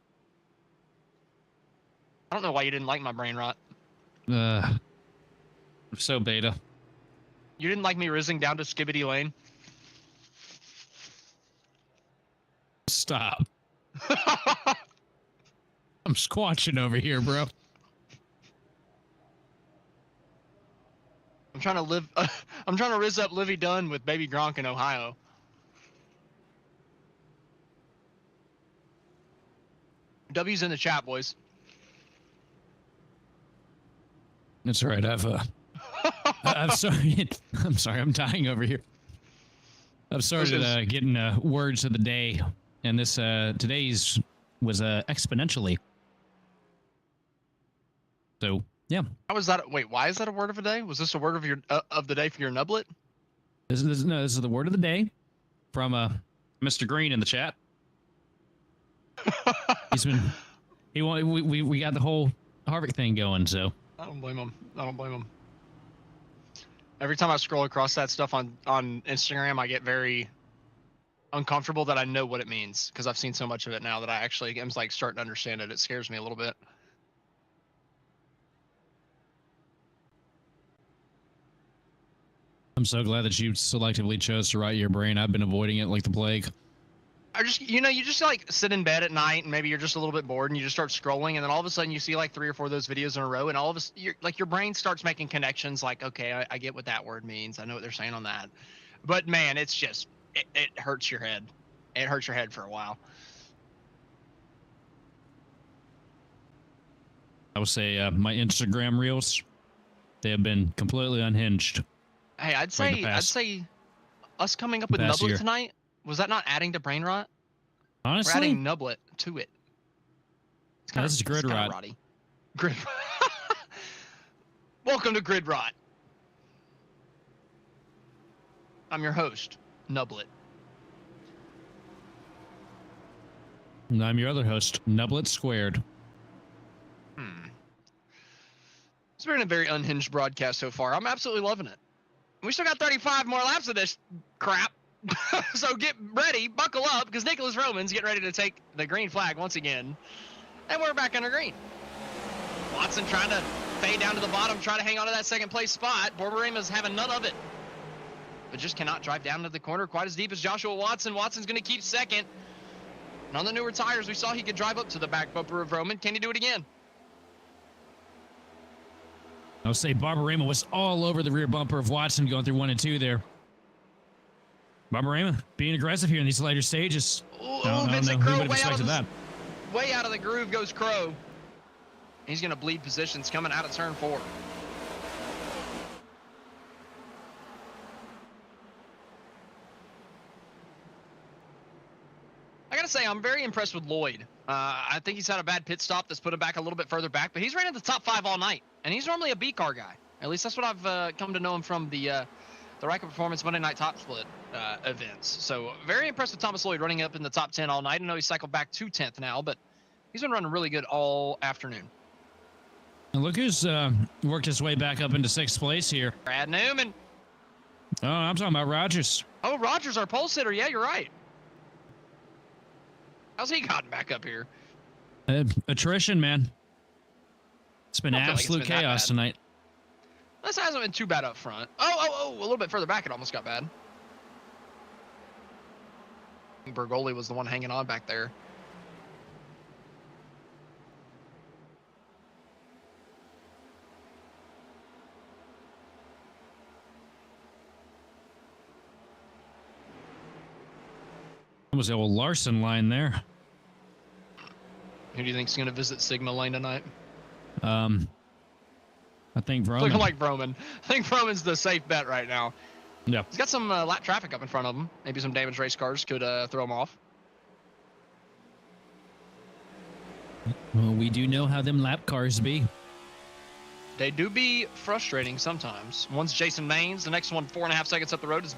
I don't know why you didn't like my brain rot. I'm so beta. You didn't like me rizzing down to Skibbity Lane? Stop. I'm squatching over here, bro. I'm trying to rizz up Livy Dunn with Baby Gronk in Ohio. W's in the chat, boys. That's right. I'm sorry. I'm sorry. I'm dying over here. I've started getting words of the day, and this today's was exponentially. So yeah. How is that? Wait, why is that a word of the day? Was this a word of your of the day for your nublet? This is the word of the day from Mr. Green in the chat. We got the whole Harvick thing going, so. I don't blame him. I don't blame him. Every time I scroll across that stuff on Instagram, I get very uncomfortable that I know what it means because I've seen so much of it now that I actually am like starting to understand it. It scares me a little bit. I'm so glad that you selectively chose to write your brain. I've been avoiding it like the plague. I just, you just like sit in bed at night and maybe you're just a little bit bored and you just start scrolling and then all of a sudden you see like 3 or 4 of those videos in a row and all of a sudden your brain starts making connections like, okay, I get what that word means. I know what they're saying on that. But man, it's just, it hurts your head. It hurts your head for a while. I would say my Instagram reels, they have been completely unhinged. Hey, I'd say us coming up with past Nublet year. tonight, was that not adding to brain rot? We're Honestly, adding Nublet to it. It's this is grid rot. Roddy. Grid. Welcome to Grid Rot. I'm your host, Nublet. And I'm your other host, Nublet Squared. It's been a very unhinged broadcast so far. I'm absolutely loving it. We still got 35 more laps of this crap. So get ready, buckle up, because Nicholas Roman's getting ready to take the green flag once again. And we're back under green. Watson trying to fade down to the bottom, try to hang on to that second place spot. Borborema's having none of it. But just cannot drive down to the corner quite as deep as Joshua Watson. Watson's going to keep second. And on the newer tires, we saw he could drive up to the back bumper of Roman. Can he do it again? I'll say Barbarema was all over the rear bumper of Watson going through 1 and 2 there. Barbarema being aggressive here in these later stages. Vincent Crow that. Way out of the groove goes Crow. He's going to bleed positions coming out of turn 4. I got to say, I'm very impressed with Lloyd. I think he's had a bad pit stop that's put him back a little bit further back, but he's ran in the top 5 all night. And he's normally a B-car guy. At least that's what I've come to know him from the Ryco Performance Monday Night Top Split events. So very impressed with Thomas Lloyd running up in the top 10 all night. I know he's cycled back to 10th now, but he's been running really good all afternoon. And look who's worked his way back up into 6th place here. Brad Newman. Oh, I'm talking about Rogers. Oh, Rogers, our pole sitter. Yeah, you're right. How's he gotten back up here? Attrition, man. It's been absolute chaos tonight. This hasn't been too bad up front. Oh, a little bit further back, it almost got bad. Bergoli was the one hanging on back there. That was the old Larson line there. Who do you think's going to visit Sigma Lane tonight? I think Vroman. Looking like Vroman. I think Vroman's the safe bet right now. Yeah. He's got some lap traffic up in front of him. Maybe some damaged race cars could throw him off. Well, we do know how them lap cars be. They do be frustrating sometimes. One's Jason Maines. The next one, 4.5 seconds up the road, is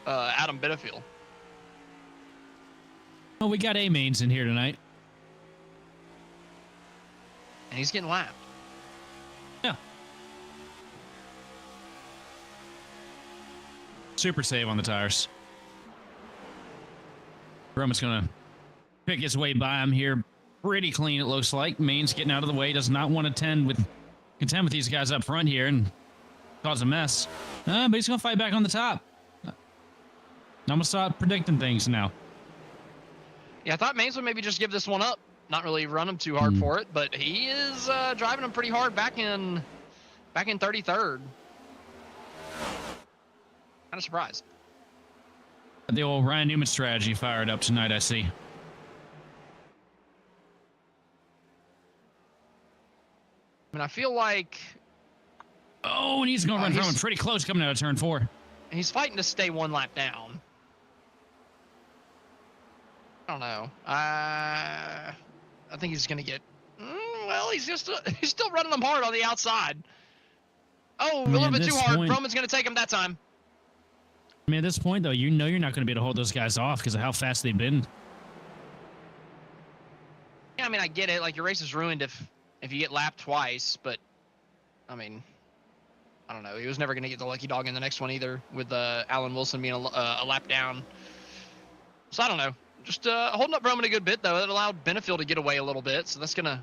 Adam Bitterfield. Oh, we got A-Mains in here tonight. And he's getting lapped. Yeah. Super save on the tires. Roman's going to pick his way by him here. Pretty clean, it looks like. Main's getting out of the way. Does not want to contend with these guys up front here and cause a mess. But he's going to fight back on the top. I'm going to start predicting things now. Yeah, I thought Maines would maybe just give this one up. Not really run him too hard for it, but he is driving him pretty hard back in 33rd. Kind of surprised. The old Ryan Newman strategy fired up tonight, I see. I mean, I feel like... Oh, and he's going to run from him pretty close coming out of turn 4. He's fighting to stay one lap down. I don't know. I think he's going to get... well, he's still running them hard on the outside. Oh, a little bit too hard. Roman's going to take him that time. I mean, at this point, though, you know you're not going to be able to hold those guys off because of how fast they've been. Yeah, I mean, I get it. Like, your race is ruined if you get lapped twice, but, I mean, I don't know. He was never going to get the lucky dog in the next one either, with Alan Wilson being a lap down. So, I don't know. Just holding up Roman a good bit, though. That allowed Benefield to get away a little bit, so that's going to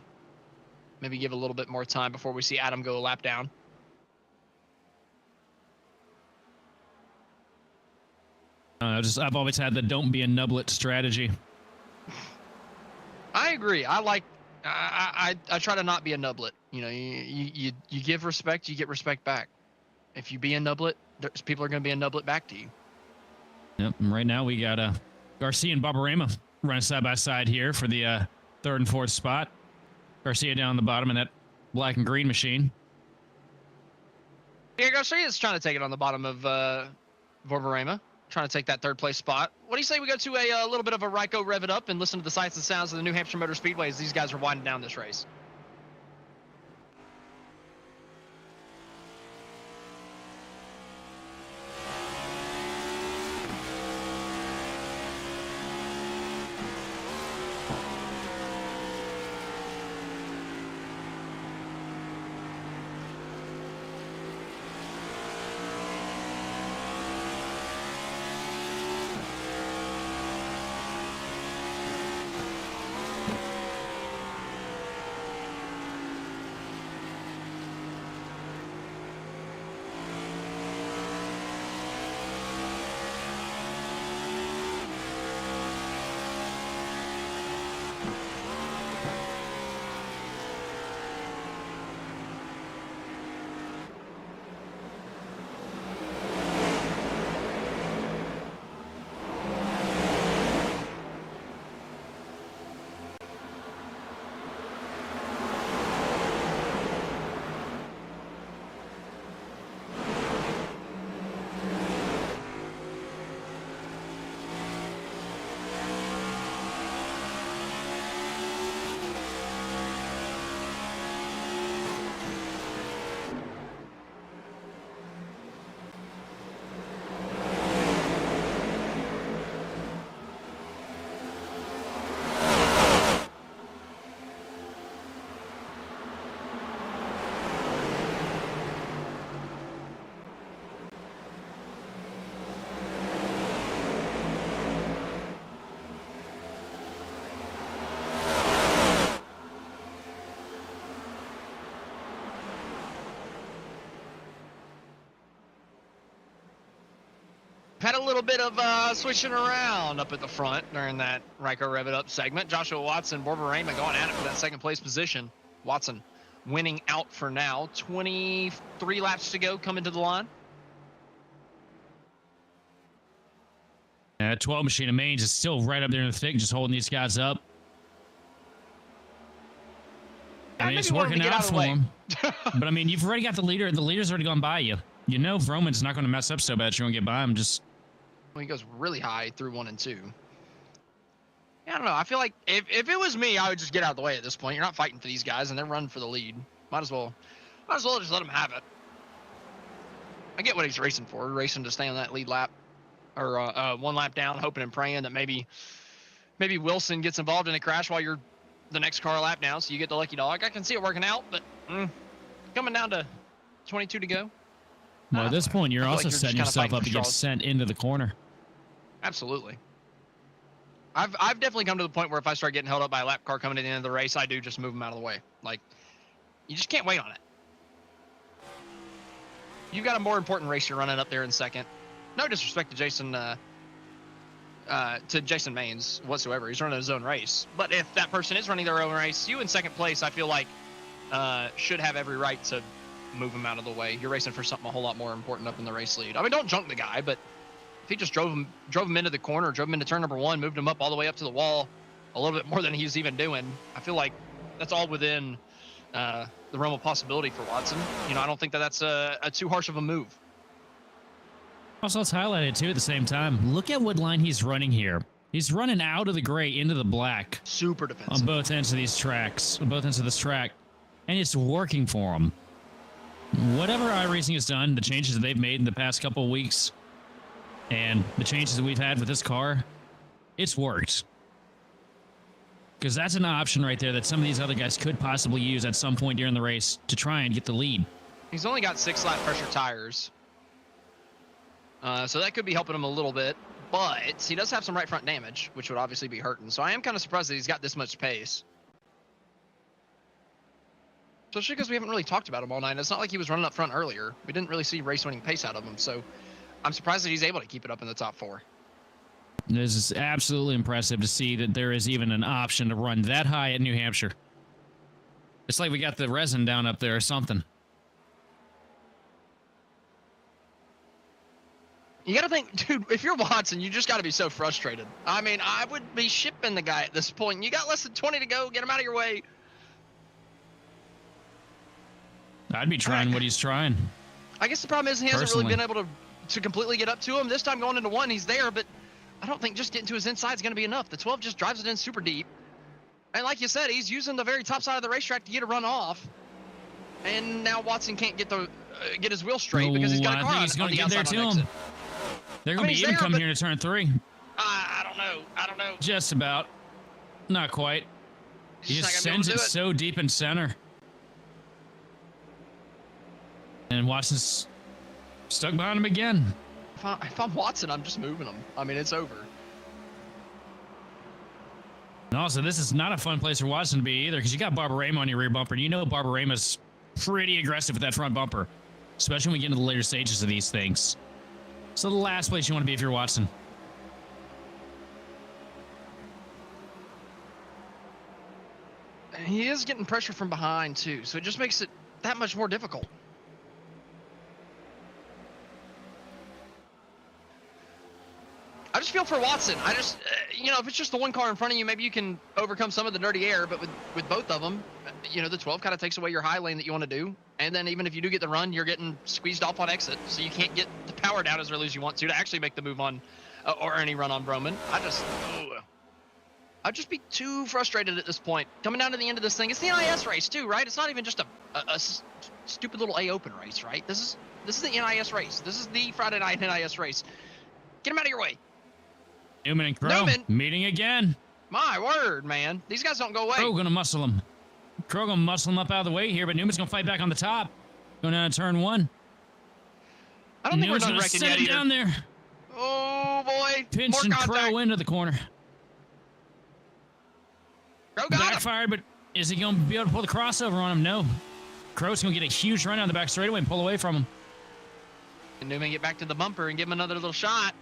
maybe give a little bit more time before we see Adam go a lap down. I've always had the don't be a nublet strategy. I agree. I try to not be a nublet. You know, you give respect, you get respect back. If you be a nublet, people are going to be a nublet back to you. Yep. And right now we got Garcia and Barbarema running side by side here for the 3rd and 4th spot. Garcia down the bottom in that black and green machine. Here Garcia is trying to take it on the bottom of Vorvarema, trying to take that third place spot. What do you say we go to a little bit of a Ryco rev it up and listen to the sights and sounds of the New Hampshire Motor Speedway as these guys are winding down this race? Had a little bit of switching around up at the front during that Ryco Rev It Up segment. Joshua Watson, Borborema going at it for that second place position. Watson winning out for now. 23 laps to go coming to the line. 12 Machine of Mains is still right up there in the thick, just holding these guys up. I mean, it's working out for them. But, I mean, you've already got the leader. The leader's already gone by you. You know Roman's not going to mess up so bad you're going to get by him. Just... Well, he goes really high through 1 and 2. Yeah, I don't know. I feel like if it was me, I would just get out of the way at this point. You're not fighting for these guys, and they're running for the lead. Might as well just let them have it. I get what he's racing for. Racing to stay on that lead lap, or 1 lap down, hoping and praying that maybe Wilson gets involved in a crash while you're the next car lap down, so you get the lucky dog. I can see it working out, but coming down to 22 to go. Well, at this point, you're also setting yourself up to get sent into the corner. Absolutely. I've definitely come to the point where if I start getting held up by a lap car coming to the end of the race, I do just move them out of the way. Like, you just can't wait on it. You've got a more important race you're running up there in second. No disrespect to Jason Maines whatsoever. He's running his own race. But if that person is running their own race, you in second place, I feel like should have every right to move him out of the way. You're racing for something a whole lot more important up in the race lead. I mean, don't junk the guy, but if he just drove him into the corner, drove him into turn number 1, moved him up all the way up to the wall, a little bit more than he's even doing, I feel like that's all within the realm of possibility for Watson. You know, I don't think that's a too harsh of a move. Also, let's highlight it too at the same time. Look at what line he's running here. He's running out of the gray into the black. Super defensive. On both ends of these tracks, on both ends of this track, and it's working for him. Whatever iRacing has done, the changes that they've made in the past couple of weeks, and the changes that we've had with this car, it's worked. Because that's an option right there that some of these other guys could possibly use at some point during the race to try and get the lead. He's only got 6 lap pressure tires. So that could be helping him a little bit. But he does have some right front damage, which would obviously be hurting. So I am kind of surprised that he's got this much pace. Especially because we haven't really talked about him all night. It's not like he was running up front earlier. We didn't really see race-winning pace out of him. So I'm surprised that he's able to keep it up in the top 4. This is absolutely impressive to see that there is even an option to run that high at New Hampshire. It's like we got the resin down up there or something. You got to think, dude, if you're Watson, you just got to be so frustrated. I mean, I would be shipping the guy at this point. You got less than 20 to go. Get him out of your way. I'd be trying what he's trying. I guess the problem is he hasn't really been able to completely get up to him. This time going into 1, he's there, but I don't think just getting to his inside is going to be enough. The 12 just drives it in super deep. And like you said, he's using the very top side of the racetrack to get a run off. And now Watson can't get his wheel straight because he's got a car on the outside on exit. They're going to be even coming here to turn 3. I don't know. Just about. Not quite. He just sends it so deep in center. And Watson's stuck behind him again. If I'm Watson, I'm just moving him. I mean, it's over. And also, this is not a fun place for Watson to be either, because you got Barbarema on your rear bumper, and you know Barbarema's pretty aggressive with that front bumper, especially when we get into the later stages of these things. So the last place you want to be if you're Watson. He is getting pressure from behind, too, so it just makes it that much more difficult. I just feel for Watson. I just, you know, if it's just the one car in front of you, maybe you can overcome some of the dirty air. But with both of them, you know, the 12 kind of takes away your high lane that you want to do. And then even if you do get the run, you're getting squeezed off on exit. So you can't get the power down as early as you want to actually make the move on or any run on Broman. I'd just be too frustrated at this point. Coming down to the end of this thing, it's the NiS race too, right? It's not even just a stupid little A Open race, right? This is the NiS race. This is the Friday night NiS race. Get him out of your way. Newman and Crow meeting again. My word, man. These guys don't go away. Crow gonna muscle him. Crow gonna muscle him up out of the way here, but Newman's gonna fight back on the top. Going down to turn 1. I don't think we're done wrecking yet either. Down there. Oh, boy. Pinching Crow into the corner. Crow got Backfired, but is he gonna be able to pull the crossover on him? No. Crow's gonna get a huge run down the back straightaway and pull away from him. And Newman get back to the bumper and give him another little shot.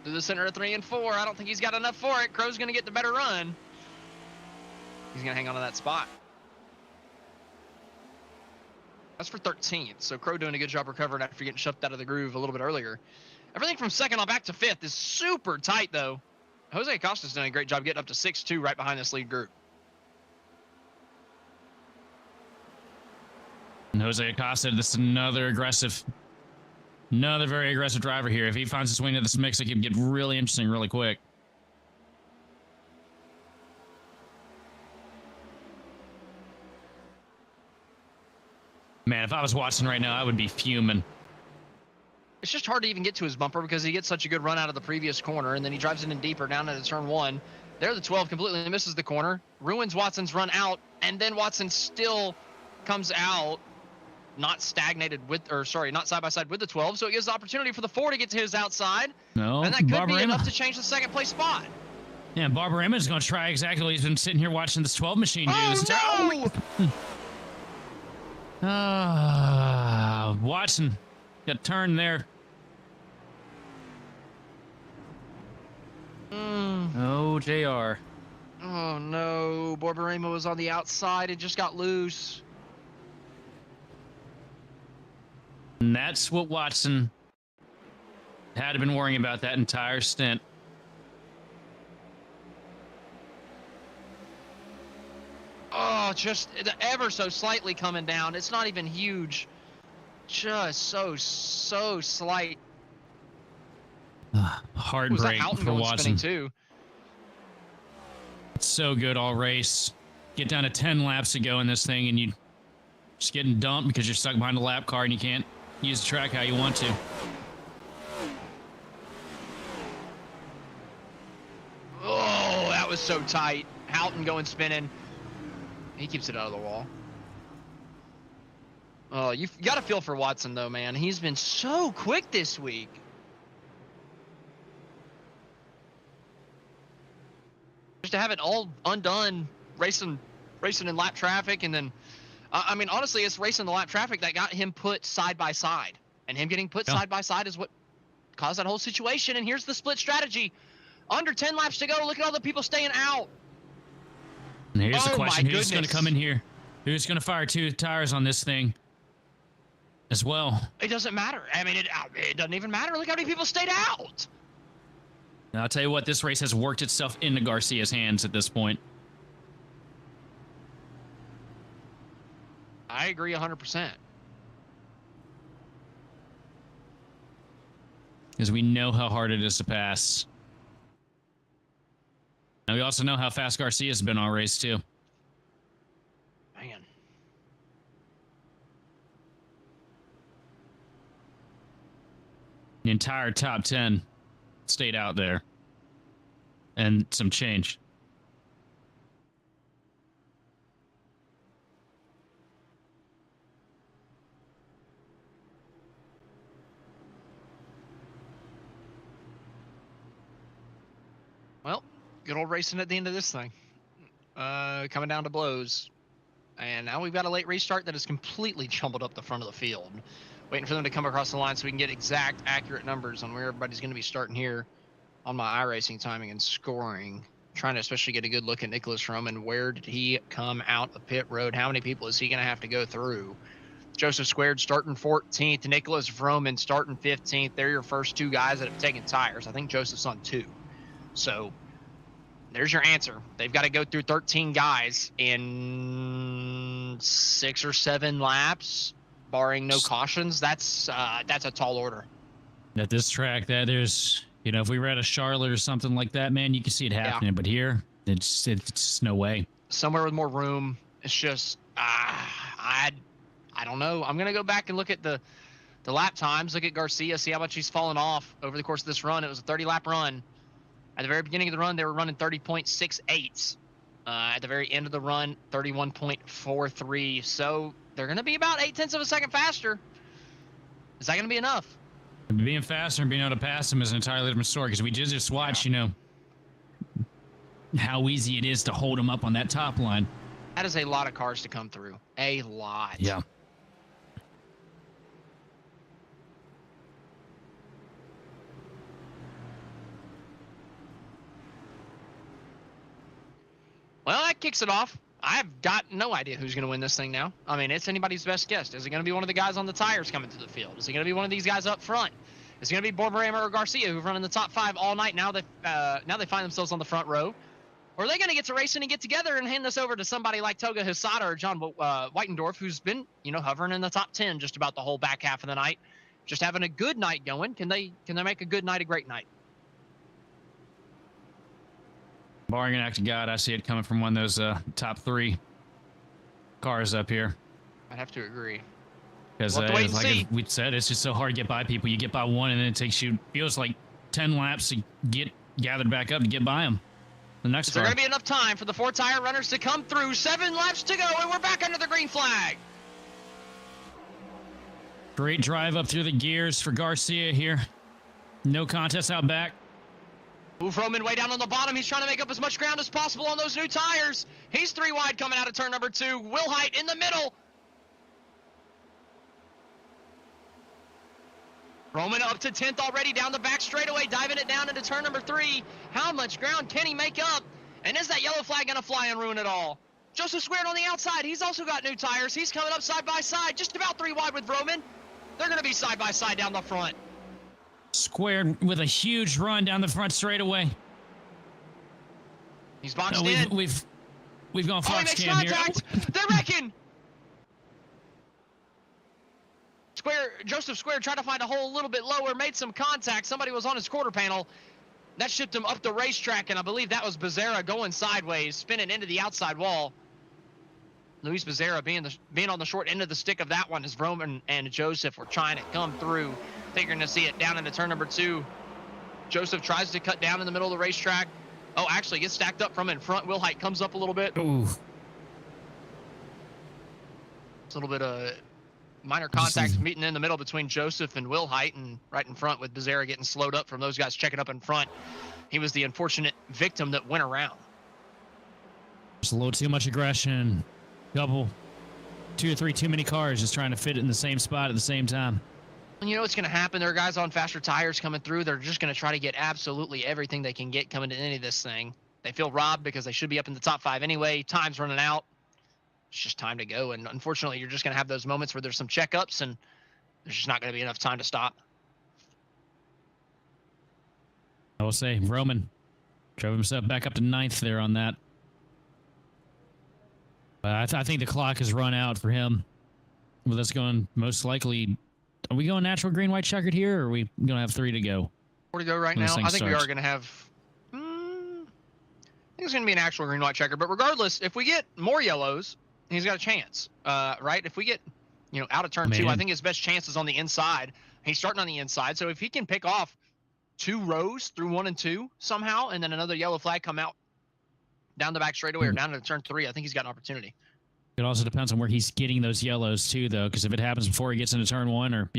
Through the center of 3 and 4. I don't think he's got enough for it. Crow's going to get the better run. He's going to hang on to that spot. That's for 13th. So Crow doing a good job recovering after getting shoved out of the groove a little bit earlier. Everything from 2nd on back to 5th is super tight, though. Jose Acosta's done a great job getting up to 6-2 right behind this lead group. And Jose Acosta, this is another very aggressive driver here. If he finds his way into this mix, it can get really interesting really quick. Man, if I was Watson right now, I would be fuming. It's just hard to even get to his bumper because he gets such a good run out of the previous corner, and then he drives it in deeper down into turn 1. There, the 12 completely misses the corner, ruins Watson's run out, and then Watson still comes out. Not stagnated not side by side with the 12, so it gives the opportunity for the 4 to get to his outside. No, and that could be enough to change the 2nd place spot. Yeah, Barbarema is going to try exactly what he's been sitting here watching this 12 machine do. Oh, no! Watson got turned there. Oh, JR. Oh, no. Barbarema was on the outside. It just got loose. And that's what Watson had been worrying about that entire stint. Oh, just ever so slightly coming down. It's not even huge. Just so slight. Hard break for Watson. Too. It's so good all race. Get down to 10 laps to go in this thing, and you just getting dumped because you're stuck behind a lap car and you can't use the track how you want to. Oh, that was so tight. Houghton going spinning. He keeps it out of the wall. Oh, you've got to feel for Watson, though, man. He's been so quick this week. Just to have it all undone, racing in lap traffic, and then I mean, honestly, it's racing the lap traffic that got him put side by side. And him getting put side by side is what caused that whole situation. And here's the split strategy. Under 10 laps to go. Look at all the people staying out. And here's the question. Who's going to come in here? Who's going to fire 2 tires on this thing as well? It doesn't matter. I mean, it doesn't even matter. Look how many people stayed out. Now, I'll tell you what, this race has worked itself into Garcia's hands at this point. I agree 100%. Because we know how hard it is to pass. And we also know how fast Garcia's been all race, too. Man. The entire top 10 stayed out there. And some change. Well, good old racing at the end of this thing. Coming down to blows. And now we've got a late restart that has completely jumbled up the front of the field. Waiting for them to come across the line so we can get exact, accurate numbers on where everybody's going to be starting here on my iRacing timing and scoring. Trying to especially get a good look at Nicholas Roman. Where did he come out of pit road? How many people is he going to have to go through? Joseph Squared starting 14th. Nicholas Roman starting 15th. They're your first two guys that have taken tires. I think Joseph's on 2. So there's your answer. They've got to go through 13 guys in 6 or 7 laps, barring no cautions. That's a tall order. At this track, that is, you know, if we were at a Charlotte or something like that, man, you can see it happening. Yeah. But here, it's no way. Somewhere with more room. It's just, I don't know. I'm gonna go back and look at the lap times. Look at Garcia, see how much he's fallen off over the course of this run. It was a 30-lap run. At the very beginning of the run, they were running 30.68. At the very end of the run, 31.43. So they're going to be about 0.8 of a second faster. Is that going to be enough? Being faster and being able to pass them is an entirely different story, because we just watched, you know, how easy it is to hold them up on that top line. That is a lot of cars to come through. A lot. Yeah. Well, that kicks it off. I've got no idea who's going to win this thing now. I mean, it's anybody's best guess. Is it going to be one of the guys on the tires coming to the field? Is it going to be one of these guys up front? Is it going to be Borborema or Garcia who've run in the top 5 all night? Now they find themselves on the front row. Or are they going to get to racing and get together and hand this over to somebody like Toga Hisada or John Whitendorf, who's been, you know, hovering in the top 10 just about the whole back half of the night, just having a good night going? Can they make a good night a great night? Barring an act of God, I see it coming from one of those top 3 cars up here. I'd have to agree. Because like we said, it's just so hard to get by people. You get by one, and then it takes you, feels like 10 laps to get gathered back up to get by them. The next car. Is there going to be enough time for the 4-tire runners to come through? 7 laps to go, and we're back under the green flag. Great drive up through the gears for Garcia here. No contest out back. Move Roman way down on the bottom. He's trying to make up as much ground as possible on those new tires. He's 3 wide coming out of turn number 2. Will Height in the middle. Roman up to 10th already down the back straightaway, diving it down into turn number 3. How much ground can he make up? And is that yellow flag going to fly and ruin it all? Joseph Squared on the outside. He's also got new tires. He's coming up side by side, just about 3 wide with Roman. They're going to be side by side down the front. Squared with a huge run down the front straightaway. He's boxed in. We've gone Fox he makes Cam contact. here. They're wrecking. Joseph Squared tried to find a hole a little bit lower, made some contact. Somebody was on his quarter panel. That shipped him up the racetrack, and I believe that was Becerra going sideways, spinning into the outside wall. Luis Becerra being on the short end of the stick of that one as Roman and Joseph were trying to come through, figuring to see it down into turn number 2. Joseph tries to cut down in the middle of the racetrack. Oh, actually gets stacked up from in front. Will Height comes up a little bit. Ooh. It's a little bit of minor contact meeting in the middle between Joseph and Will Height, and right in front with Becerra getting slowed up from those guys checking up in front. He was the unfortunate victim that went around. Just a little too much aggression. Couple, 2 or 3 too many cars just trying to fit it in the same spot at the same time. And you know what's going to happen? There are guys on faster tires coming through. They're just going to try to get absolutely everything they can get coming to any of this thing. They feel robbed because they should be up in the top 5 anyway. Time's running out. It's just time to go. And unfortunately, you're just going to have those moments where there's some checkups and there's just not going to be enough time to stop. I will say, Roman drove himself back up to 9th there on that. But I think the clock has run out for him. Well, that's going most likely. Are we going natural green, white, checkered here, or are we going to have 3 to go? 4 to go right when this now. thing I think we starts? are going to have. I think it's going to be an actual green, white, checker. But regardless, if we get more yellows, he's got a chance, right? If we get, out of turn 2, I think his best chance is on the inside. He's starting on the inside, so if he can pick off 2 rows through 1 and 2 somehow, and then another yellow flag come out down the back straightaway or down to turn 3, I think he's got an opportunity. It also depends on where he's getting those yellows too, though, because if it happens before he gets into turn 1, or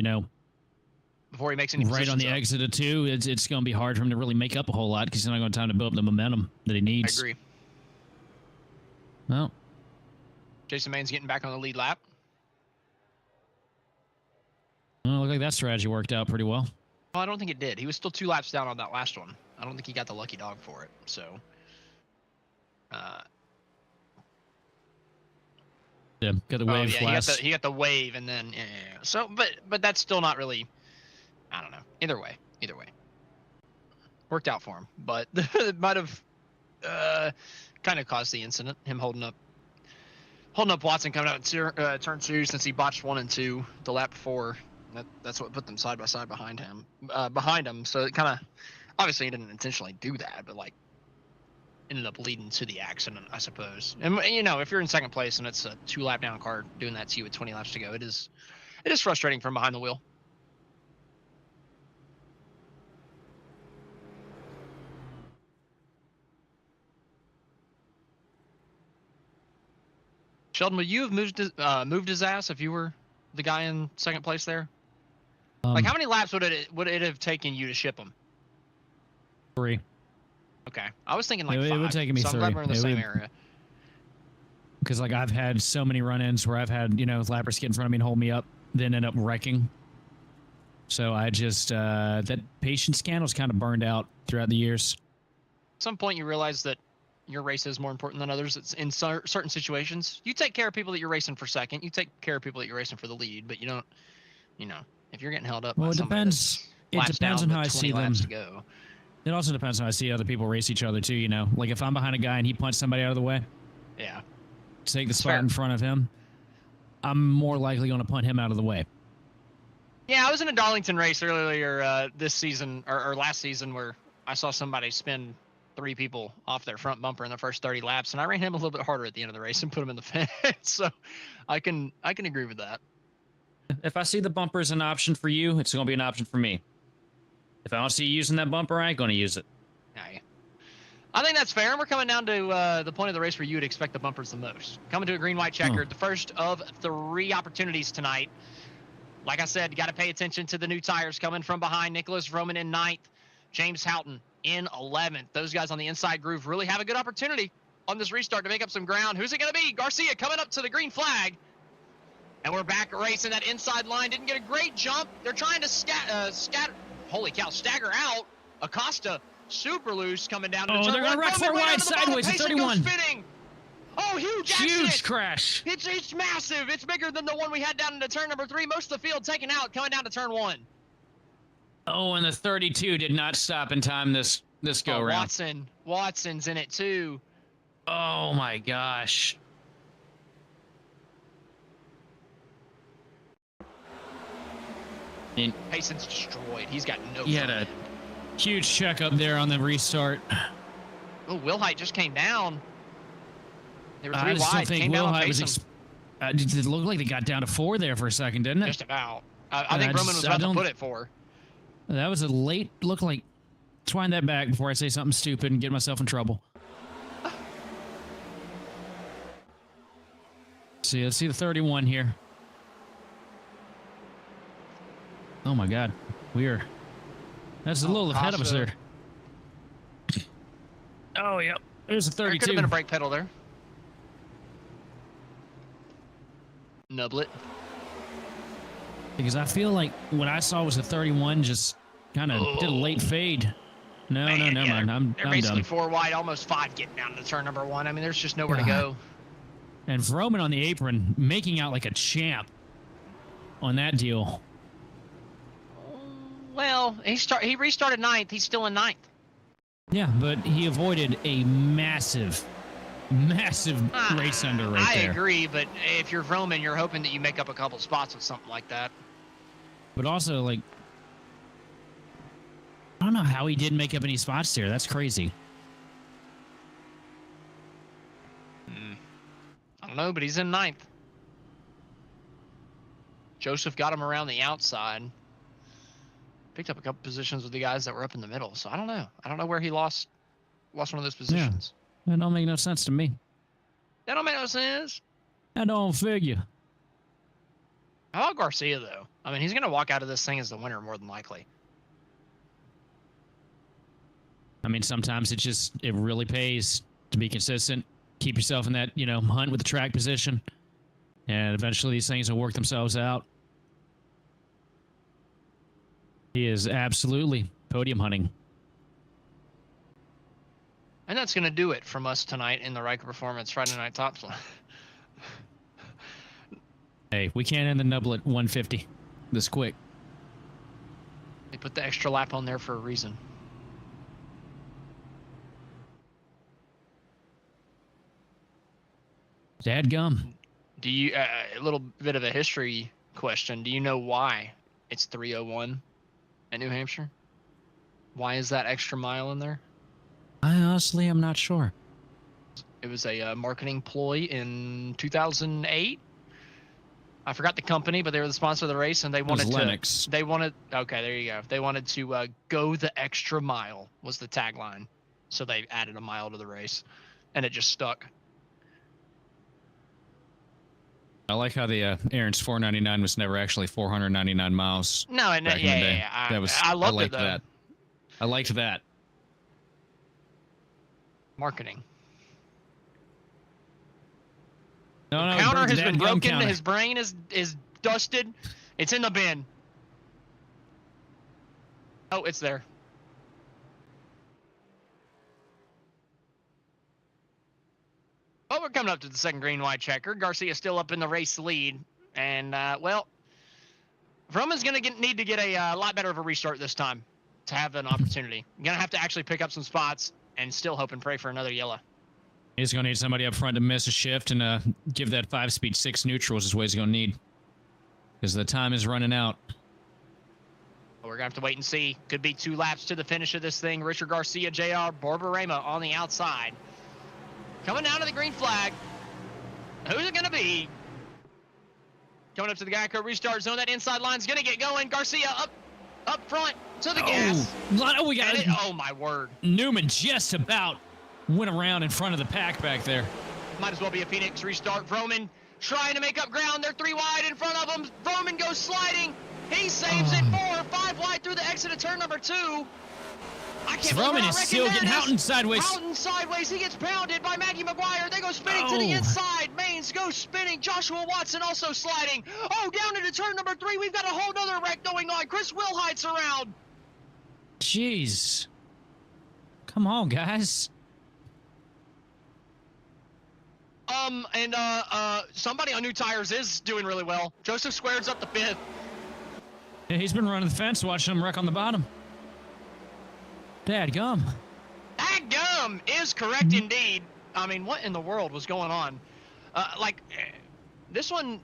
before he makes any right on the up. exit of 2, it's going to be hard for him to really make up a whole lot because he's not going to have time to build up the momentum that he needs. I agree. Well, Jason Main's getting back on the lead lap. Well, look like that strategy worked out pretty well. Well, I don't think it did. He was still 2 laps down on that last one. I don't think he got the lucky dog for it. So, yeah, got the wave flash. he got the wave, and then So, but that's still not really. I don't know. Either way, worked out for him. But it might have kind of caused the incident. Him holding up Watson coming out in turn 2 since he botched 1 and 2 the lap before. That's what put them side by side behind him. So it kind of, obviously he didn't intentionally do that, but like ended up leading to the accident, I suppose. And if you're in second place and it's a 2 lap down car doing that to you with 20 laps to go, it is frustrating from behind the wheel. Sheldon, would you have moved his ass if you were the guy in second place there? Like, how many laps would it have taken you to ship him? 3. Okay, I was thinking like 5. It would take me 3. I'm glad we're in the same area. Because like I've had so many run-ins where I've had lappers get in front of me and hold me up, then end up wrecking. So I just that patience candle's kind of burned out throughout the years. At some point, you realize that your race is more important than others. It's in certain situations. You take care of people that you're racing for second. You take care of people that you're racing for the lead, but you don't. If you're getting held up, well, by it depends. It depends on how I see them. It also depends on how I see other people race each other too. Like if I'm behind a guy and he punched somebody out of the way, yeah, to take the spot in front of him, I'm more likely going to punt him out of the way. Yeah, I was in a Darlington race earlier this season or last season where I saw somebody spin 3 people off their front bumper in the first 30 laps, and I ran him a little bit harder at the end of the race and put him in the fence. So I can agree with that. If I see the bumper as an option for you, it's going to be an option for me. If I don't see you using that bumper, I ain't going to use it. Aye. I think that's fair. And we're coming down to the point of the race where you would expect the bumpers the most. Coming to a green, white checker, the first of 3 opportunities tonight. Like I said, you got to pay attention to the new tires coming from behind. Nicholas Vroman in 9th. James Houghton in 11th. Those guys on the inside groove really have a good opportunity on this restart to make up some ground. Who's it going to be? Garcia coming up to the green flag. And we're back racing that inside line. Didn't get a great jump. They're trying to stagger out. Acosta super loose coming down to the turn. They're going to wreck 4 wide sideways at 31. Oh, huge accident. Huge crash. It's massive. It's bigger than the one we had down into turn number 3. Most of the field taken out coming down to turn 1. Oh, and the 32 did not stop in time this go around. Watson's in it too. Oh my gosh. Payson's destroyed. He's got no. He had a huge check up there on the restart. Oh, Wilhite just came down. They were 3 I just wide. don't think Came down on Wilhite was. Payson. It looked like they got down to 4 there for a second, didn't it? Just about. I think Roman was about to put it 4. That was a late. Look like. Let's wind that back before I say something stupid and get myself in trouble. See, let's see the 31 here. Oh my God, that's a little ahead of us there. Oh yeah, there's a 32. There could have been a brake pedal there. Nublet. Because I feel like what I saw was a 31 just kind of did a late fade. No, never mind. I'm basically done. 4 wide, almost 5 getting down to turn number 1. I mean, there's just nowhere to go. And Vroman on the apron making out like a champ on that deal. Well, he restarted 9th. He's still in 9th. Yeah, but he avoided a massive massive race under right there. I agree, but if you're Vroman, you're hoping that you make up a couple spots with something like that. But also, like, I don't know how he didn't make up any spots there. That's crazy. I don't know, but he's in 9th. Joseph got him around the outside. Picked up a couple positions with the guys that were up in the middle. So I don't know. I don't know where he lost one of those positions. Yeah, that don't make no sense to me. That don't make no sense. That don't figure. How about Garcia, though? I mean, he's going to walk out of this thing as the winner more than likely. I mean, sometimes it really pays to be consistent. Keep yourself in that, hunt with the track position. And eventually these things will work themselves out. He is absolutely podium hunting. And that's going to do it from us tonight in the Ryco Performance Friday Night Tops. Hey, we can't end the double at 150 this quick. They put the extra lap on there for a reason. Dadgum. Do you a little bit of a history question? Do you know why it's 301 at New Hampshire? Why is that extra mile in there? I honestly am not sure. It was a marketing ploy in 2008. I forgot the company, but they were the sponsor of the race, and they wanted Lennox. Okay, there you go. They wanted to go the extra mile was the tagline, so they added a mile to the race, and it just stuck. I like how the Aaron's 499 was never actually 499 miles. No, and yeah. I loved it though. That. I liked that. Marketing. No, the counter has been broken. Counter. His brain is dusted. It's in the bin. Oh, it's there. Well, we're coming up to the second green-white checker. Garcia's still up in the race lead. And, well, Vroman's going to need to get a lot better of a restart this time to have an opportunity. You're going to have to actually pick up some spots and still hope and pray for another yellow. He's going to need somebody up front to miss a shift and give that 5-speed 6 neutrals is what he's going to need. Because the time is running out. We're going to have to wait and see. Could be 2 laps to the finish of this thing. Richard Garcia, JR Borborema on the outside. Coming down to the green flag. Who's it going to be? Coming up to the Geico restart zone. That inside line's going to get going. Garcia up front to the gas. Oh, we got it. Oh, my word. Newman just about went around in front of the pack back there. Might as well be a Phoenix restart. Vroman trying to make up ground. They're 3 wide in front of him. Vroman goes sliding. He saves it 4 or 5 wide through the exit of turn number 2. I can't believe Vroman is still getting Houghton sideways. Houghton sideways. He gets pounded by Maggie McGuire. They go spinning to the inside. Maines goes spinning. Joshua Watson also sliding. Oh, down into turn number 3. We've got a whole other wreck going on. Chris Wilhite's around. Jeez. Come on, guys. And somebody on new tires is doing really well. Joseph Squared's up the 5th. Yeah, he's been running the fence, watching him wreck on the bottom. Dadgum. Dadgum is correct indeed. I mean, what in the world was going on? This one,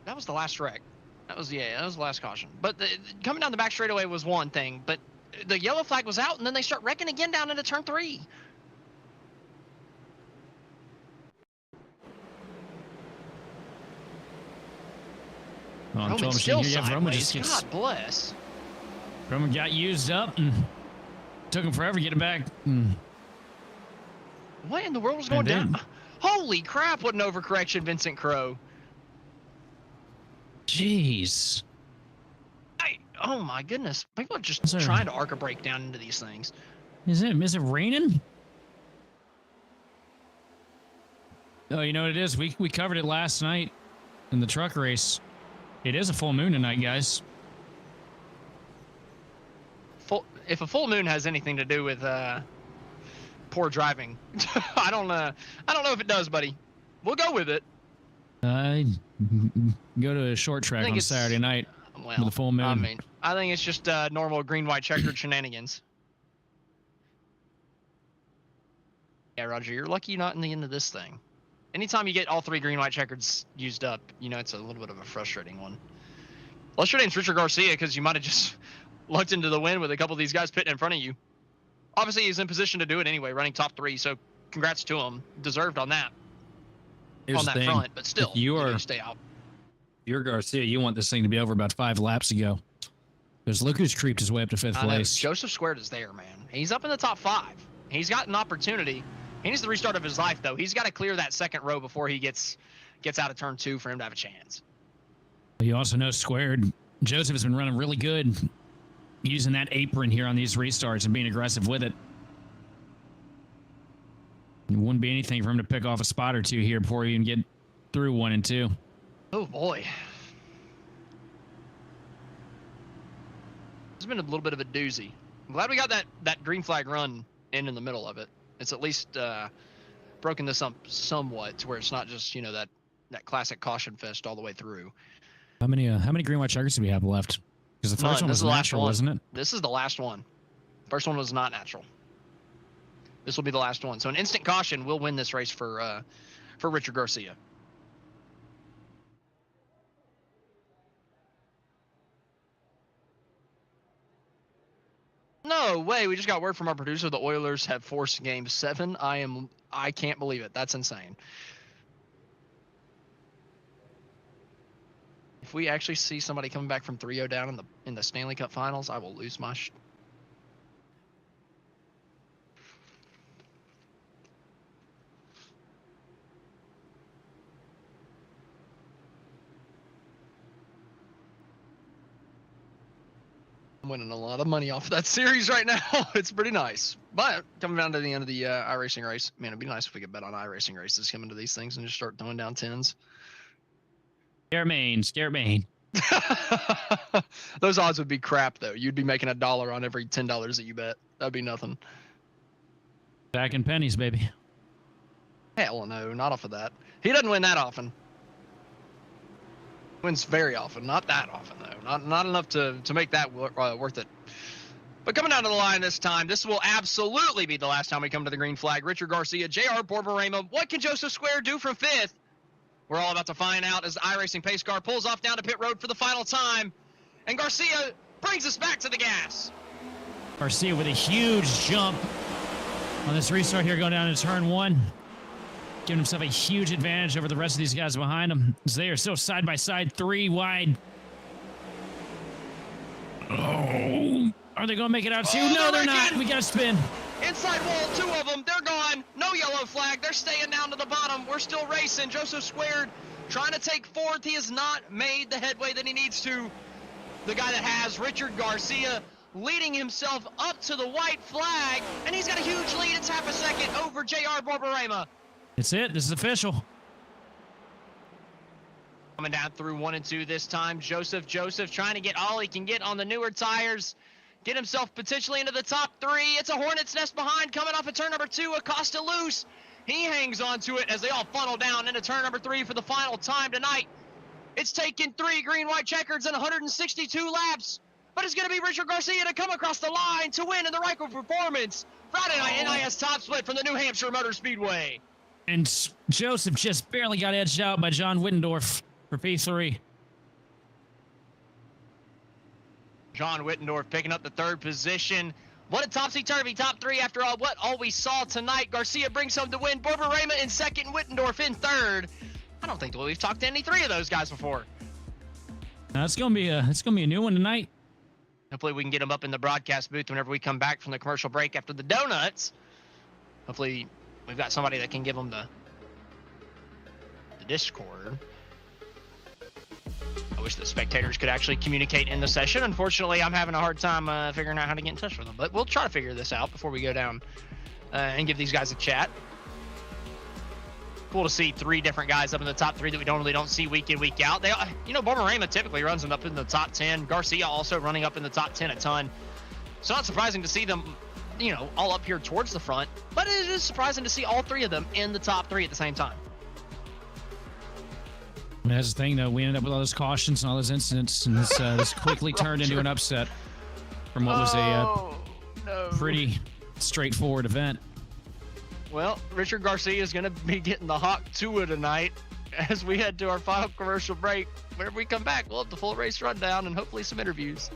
that was the last wreck. That was the last caution. But coming down the back straightaway was one thing, but the yellow flag was out, and then they start wrecking again down into turn 3. Roman's still sideways. God bless. Roman got used up and took him forever to get it back. What in the world was going down? Holy crap, what an overcorrection, Vincent Crowe. Jeez. Oh my goodness. People are just trying to arc a brake down into these things. Is it raining? Oh, you know what it is? We covered it last night in the truck race. It is a full moon tonight, guys. If a full moon has anything to do with poor driving, I don't know if it does, buddy. We'll go with it. Go to a short track on Saturday night with a full moon. I mean, I think it's just normal green-white checkered shenanigans. Yeah, Roger, you're lucky you're not in the end of this thing. Anytime you get all 3 green, white checkers used up, it's a little bit of a frustrating one. Unless your name's Richard Garcia, because you might have just lucked into the win with a couple of these guys pitting in front of you. Obviously, he's in position to do it anyway, running top 3, so congrats to him. Deserved on that. Here's on that front, but still, you stay out. You're Garcia. You want this thing to be over about 5 laps ago. Because look who's creeped his way up to 5th place. Joseph Squared is there, man. He's up in the top 5. He's got an opportunity. He needs the restart of his life, though. He's got to clear that second row before he gets out of turn 2 for him to have a chance. You also know Squared. Joseph has been running really good, using that apron here on these restarts and being aggressive with it. It wouldn't be anything for him to pick off a spot or 2 here before he even get through 1 and 2. Oh, boy. It's been a little bit of a doozy. I'm glad we got that green flag run in the middle of it. It's at least broken this up somewhat to where it's not just, that classic caution fest all the way through. How many green white checkers do we have left? Because the first one was natural, wasn't it? This is the last one. First one was not natural. This will be the last one. So an instant caution will win this race for Richard Garcia. No way. We just got word from our producer the Oilers have forced Game 7. I can't believe it. That's insane. If we actually see somebody coming back from 3-0 down in the Stanley Cup Finals, I will lose my I'm winning a lot of money off of that series right now. It's pretty nice. But coming down to the end of the iRacing race, man, it'd be nice if we could bet on iRacing races coming to these things and just start throwing down 10s. Scare Maine. Those odds would be crap, though. You'd be making $1 on every $10 that you bet. That'd be nothing. Back in pennies, baby. Hell no, not off of that. He doesn't win that often. Wins very often, not that often though. Not enough to make that worth it. But coming down to the line this time, this will absolutely be the last time we come to the green flag. Richard Garcia, JR Borborema. What can Joseph Square do from 5th? We're all about to find out as the iRacing pace car pulls off down to pit road for the final time. And Garcia brings us back to the gas. Garcia with a huge jump on this restart here going down to turn 1. Giving himself a huge advantage over the rest of these guys behind him as they are still side by side, 3 wide. Oh, are they going to make it out too? No, they're not. We got to spin. Inside wall, 2 of them. They're gone. No yellow flag. They're staying down to the bottom. We're still racing. Joseph Squared trying to take 4th. He has not made the headway that he needs to. The guy that has, Richard Garcia, leading himself up to the white flag, and he's got a huge lead. It's half a second over JR Borborema. That's it. This is official. Coming down through 1 and 2 this time. Joseph trying to get all he can get on the newer tires. Get himself potentially into the top 3. It's a hornet's nest behind coming off of turn number 2. Acosta loose. He hangs on to it as they all funnel down into turn number 3 for the final time tonight. It's taken 3 green, white checkers and 162 laps. But it's going to be Richard Garcia to come across the line to win in the Ryco Performance Friday night NiS top split from the New Hampshire Motor Speedway. And Joseph just barely got edged out by John Wittendorf for P3. John Wittendorf picking up the 3rd position. What a topsy-turvy top 3 after all we saw tonight. Garcia brings home to win. Borborema in 2nd, Wittendorf in 3rd. I don't think we've talked to any 3 of those guys before. It's gonna be a new one tonight. Hopefully we can get them up in the broadcast booth whenever we come back from the commercial break after the donuts. Hopefully we've got somebody that can give them the Discord. I wish the spectators could actually communicate in the session. Unfortunately, I'm having a hard time figuring out how to get in touch with them. But we'll try to figure this out before we go down and give these guys a chat. Cool to see 3 different guys up in the top 3 that we don't see week in, week out. They, Borborema typically runs them up in the top 10. Garcia also running up in the top 10 a ton. So not surprising to see them, all up here towards the front. But it is surprising to see all 3 of them in the top 3 at the same time. And that's the thing, though. We ended up with all those cautions and all those incidents, and this quickly turned into an upset from what was a pretty straightforward event. Well, Richard Garcia is going to be getting the Hawk Tua tonight as we head to our final commercial break. Whenever we come back, we'll have the full race rundown and hopefully some interviews.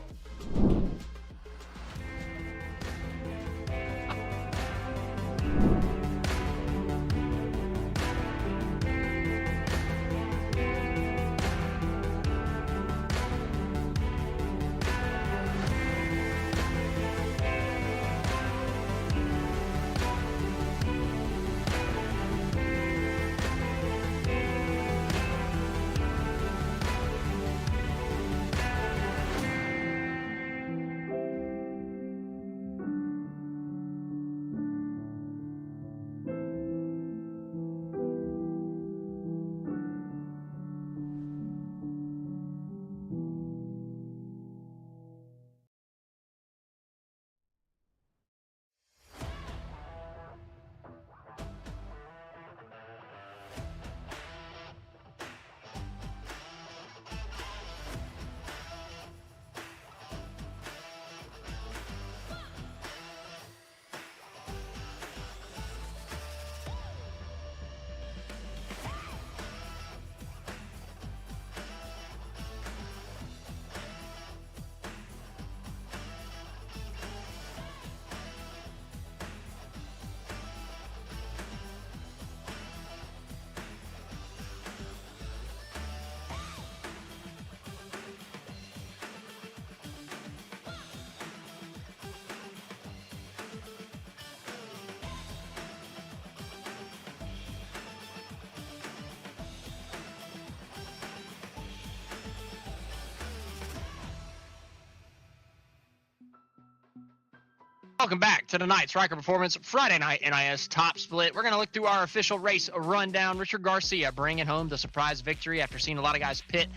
Welcome back to tonight's Ryco Performance Friday Night NiS Top Split. We're going to look through our official race rundown. Richard Garcia bringing home the surprise victory after seeing a lot of guys pit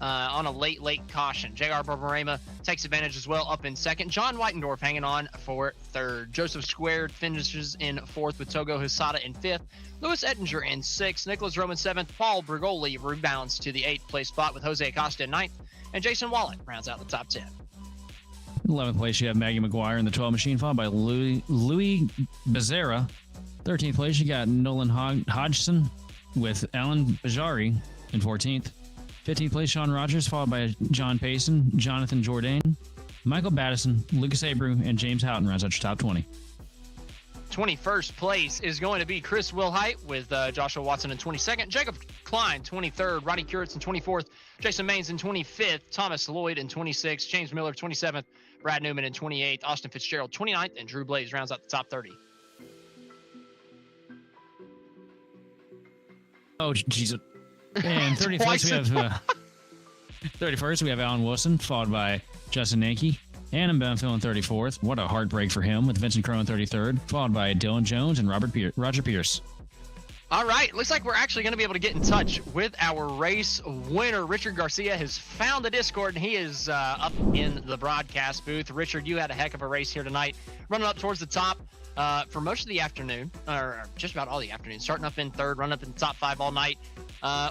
on a late caution. J.R. Barbarema takes advantage as well up in second. John Whitendorf hanging on for third. Joseph Squared finishes in fourth with Togo Hisada in fifth. Lewis Ettinger in sixth. Nicholas Roman seventh. Paul Brigoli rebounds to the 8th place spot with Jose Acosta in ninth. And Jason Wallet rounds out the top 10. 11th place, you have Maggie McGuire in the 12 machine, followed by Louis Becerra. 13th place, you got Nolan Hodgson with Alan Bajari in 14th. 15th place, Sean Rogers, followed by John Payson, Jonathan Jourdain, Michael Battison, Lucas Abreu, and James Houghton rounds out your top 20. 21st place is going to be Chris Wilhite with Joshua Watson in 22nd, Jacob Klein 23rd, Rodney Kuritz in 24th, Jason Maines in 25th, Thomas Lloyd in 26th, James Miller 27th, Brad Newman in 28th, Austin Fitzgerald 29th, and Drew Blaze rounds out the top 30. Oh, Jesus. And 30th place, we have 31st, we have Alan Wilson, followed by Justin Yankee. Adam Benfield in 34th. What a heartbreak for him, with Vincent Crowe in 33rd, followed by Dylan Jones and Roger Pierce. All right, looks like we're actually going to be able to get in touch with our race winner. Richard Garcia has found the Discord, and he is up in the broadcast booth. Richard, you had a heck of a race here tonight, running up towards the top for most of the afternoon, or just about all the afternoon, starting up in third, running up in the top 5 all night.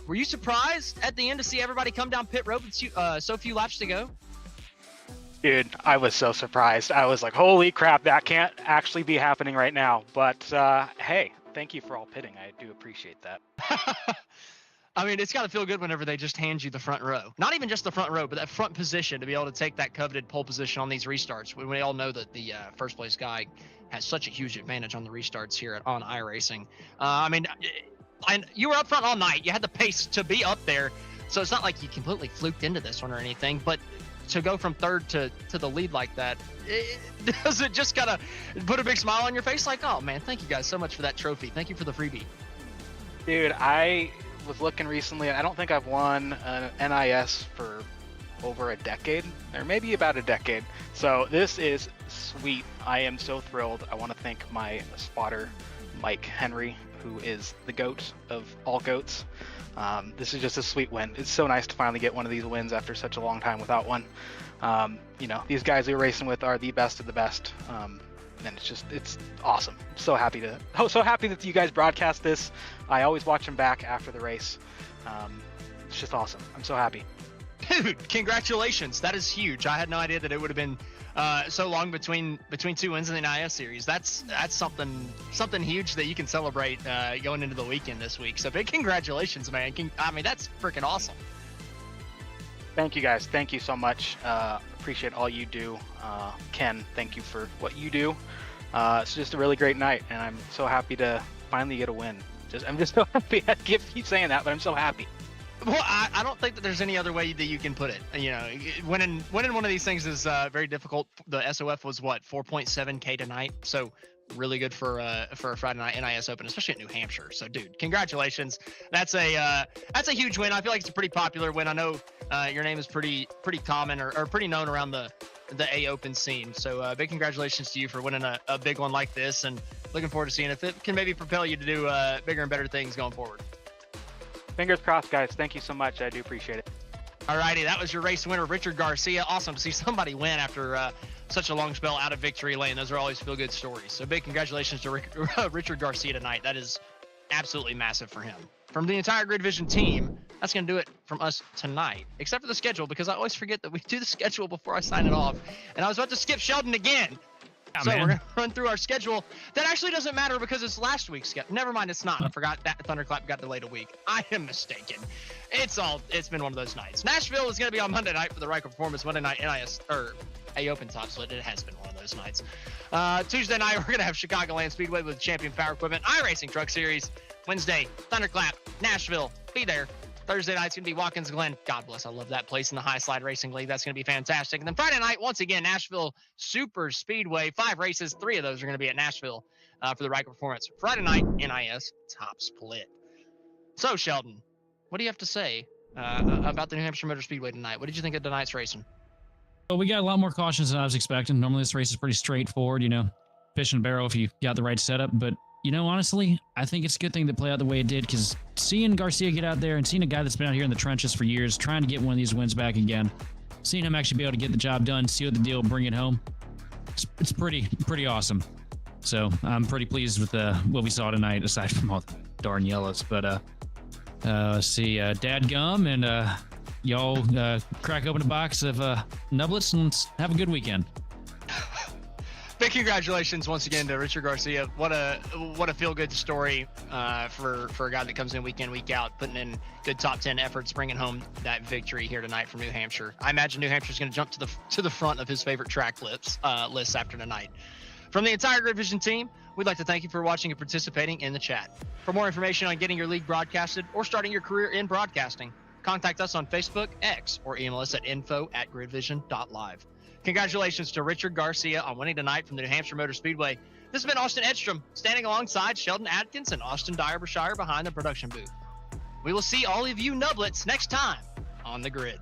Were you surprised at the end to see everybody come down pit road with so few laps to go? Dude, I was so surprised. I was like, holy crap, that can't actually be happening right now. But hey, thank you for all pitting. I do appreciate that. I mean, it's got to feel good whenever they just hand you the front row. Not even just the front row, but that front position to be able to take that coveted pole position on these restarts. We all know that the first place guy has such a huge advantage on the restarts here on iRacing. I mean, you were up front all night. You had the pace to be up there. So it's not like you completely fluked into this one or anything, but to go from third to the lead like that, does it just kind of put a big smile on your face? Like, oh man, thank you guys so much for that trophy. Thank you for the freebie. Dude, I was looking recently, and I don't think I've won an NiS for over a decade, or maybe about a decade. So this is sweet. I am so thrilled. I want to thank my spotter, Mike Henry, who is the GOAT of all GOATs. This is just a sweet win. It's so nice to finally get one of these wins after such a long time without one. You know, these guys we're racing with are the best of the best. And it's awesome. I'm so happy that you guys broadcast this. I always watch them back after the race. It's just awesome. I'm so happy. Dude, congratulations. That is huge. I had no idea that it would have been so long between 2 wins in the NiS series. That's something huge that you can celebrate going into the weekend this week. So big congratulations, man. I mean, that's freaking awesome. Thank you, guys. Thank you so much. Appreciate all you do. Ken, thank you for what you do. It's just a really great night, and I'm so happy to finally get a win. I'm just so happy. I keep saying that, but I'm so happy. Well, I don't think that there's any other way that you can put it. You know, winning one of these things is very difficult. The SOF was what, 4.7K tonight, so really good for a Friday night NiS Open, especially at New Hampshire. So, dude, congratulations. That's a huge win. I feel like it's a pretty popular win. I know your name is pretty common or pretty known around the A Open scene. So, big congratulations to you for winning a big one like this, and looking forward to seeing if it can maybe propel you to do bigger and better things going forward. Fingers crossed, guys. Thank you so much. I do appreciate it. Alrighty, that was your race winner, Richard Garcia. Awesome to see somebody win after such a long spell out of victory lane. Those are always feel-good stories. So big congratulations to Richard Garcia tonight. That is absolutely massive for him. From the entire GridVision team, that's going to do it from us tonight, except for the schedule, because I always forget that we do the schedule before I sign it off. And I was about to skip Sheldon again. So we're going to run through our schedule. That actually doesn't matter because it's last week's schedule. Never mind, it's not. I forgot that Thunderclap got delayed a week. I am mistaken. It's been one of those nights. Nashville is going to be on Monday night for the Ryco Performance. Monday night NiS or A Open top split. It has been one of those nights. Tuesday night we're going to have Chicagoland Speedway with Champion Power Equipment, iRacing Truck Series. Wednesday, Thunderclap, Nashville. Be there. Thursday night's going to be Watkins Glen. God bless. I love that place in the High Slide Racing League. That's going to be fantastic. And then Friday night, once again, Nashville Super Speedway. 5 races. 3 of those are going to be at Nashville for the Ryco Performance. Friday night, NiS top split. So, Sheldon, what do you have to say about the New Hampshire Motor Speedway tonight? What did you think of tonight's racing? Well, we got a lot more cautions than I was expecting. Normally, this race is pretty straightforward, fish and barrel if you got the right setup. But honestly, I think it's a good thing to play out the way it did, because seeing Garcia get out there and seeing a guy that's been out here in the trenches for years, trying to get one of these wins back again, seeing him actually be able to get the job done, seal the deal, bring it home, it's pretty awesome. So I'm pretty pleased with what we saw tonight, aside from all the darn yellows. But let's see, Dadgum and y'all crack open a box of nublets and let's have a good weekend. Big congratulations once again to Richard Garcia. What a feel-good story for a guy that comes in week out, putting in good top 10 efforts, bringing home that victory here tonight from New Hampshire. I imagine New Hampshire's going to jump to the front of his favorite track lists after tonight. From the entire GridVision team, we'd like to thank you for watching and participating in the chat. For more information on getting your league broadcasted or starting your career in broadcasting, contact us on Facebook, X, or email us at info@gridvision.live. Congratulations to Richard Garcia on winning tonight from the New Hampshire Motor Speedway. This has been Austin Edstrom, standing alongside Sheldon Atkins and Austin Derbyshire behind the production booth. We will see all of you nublets next time on the grid.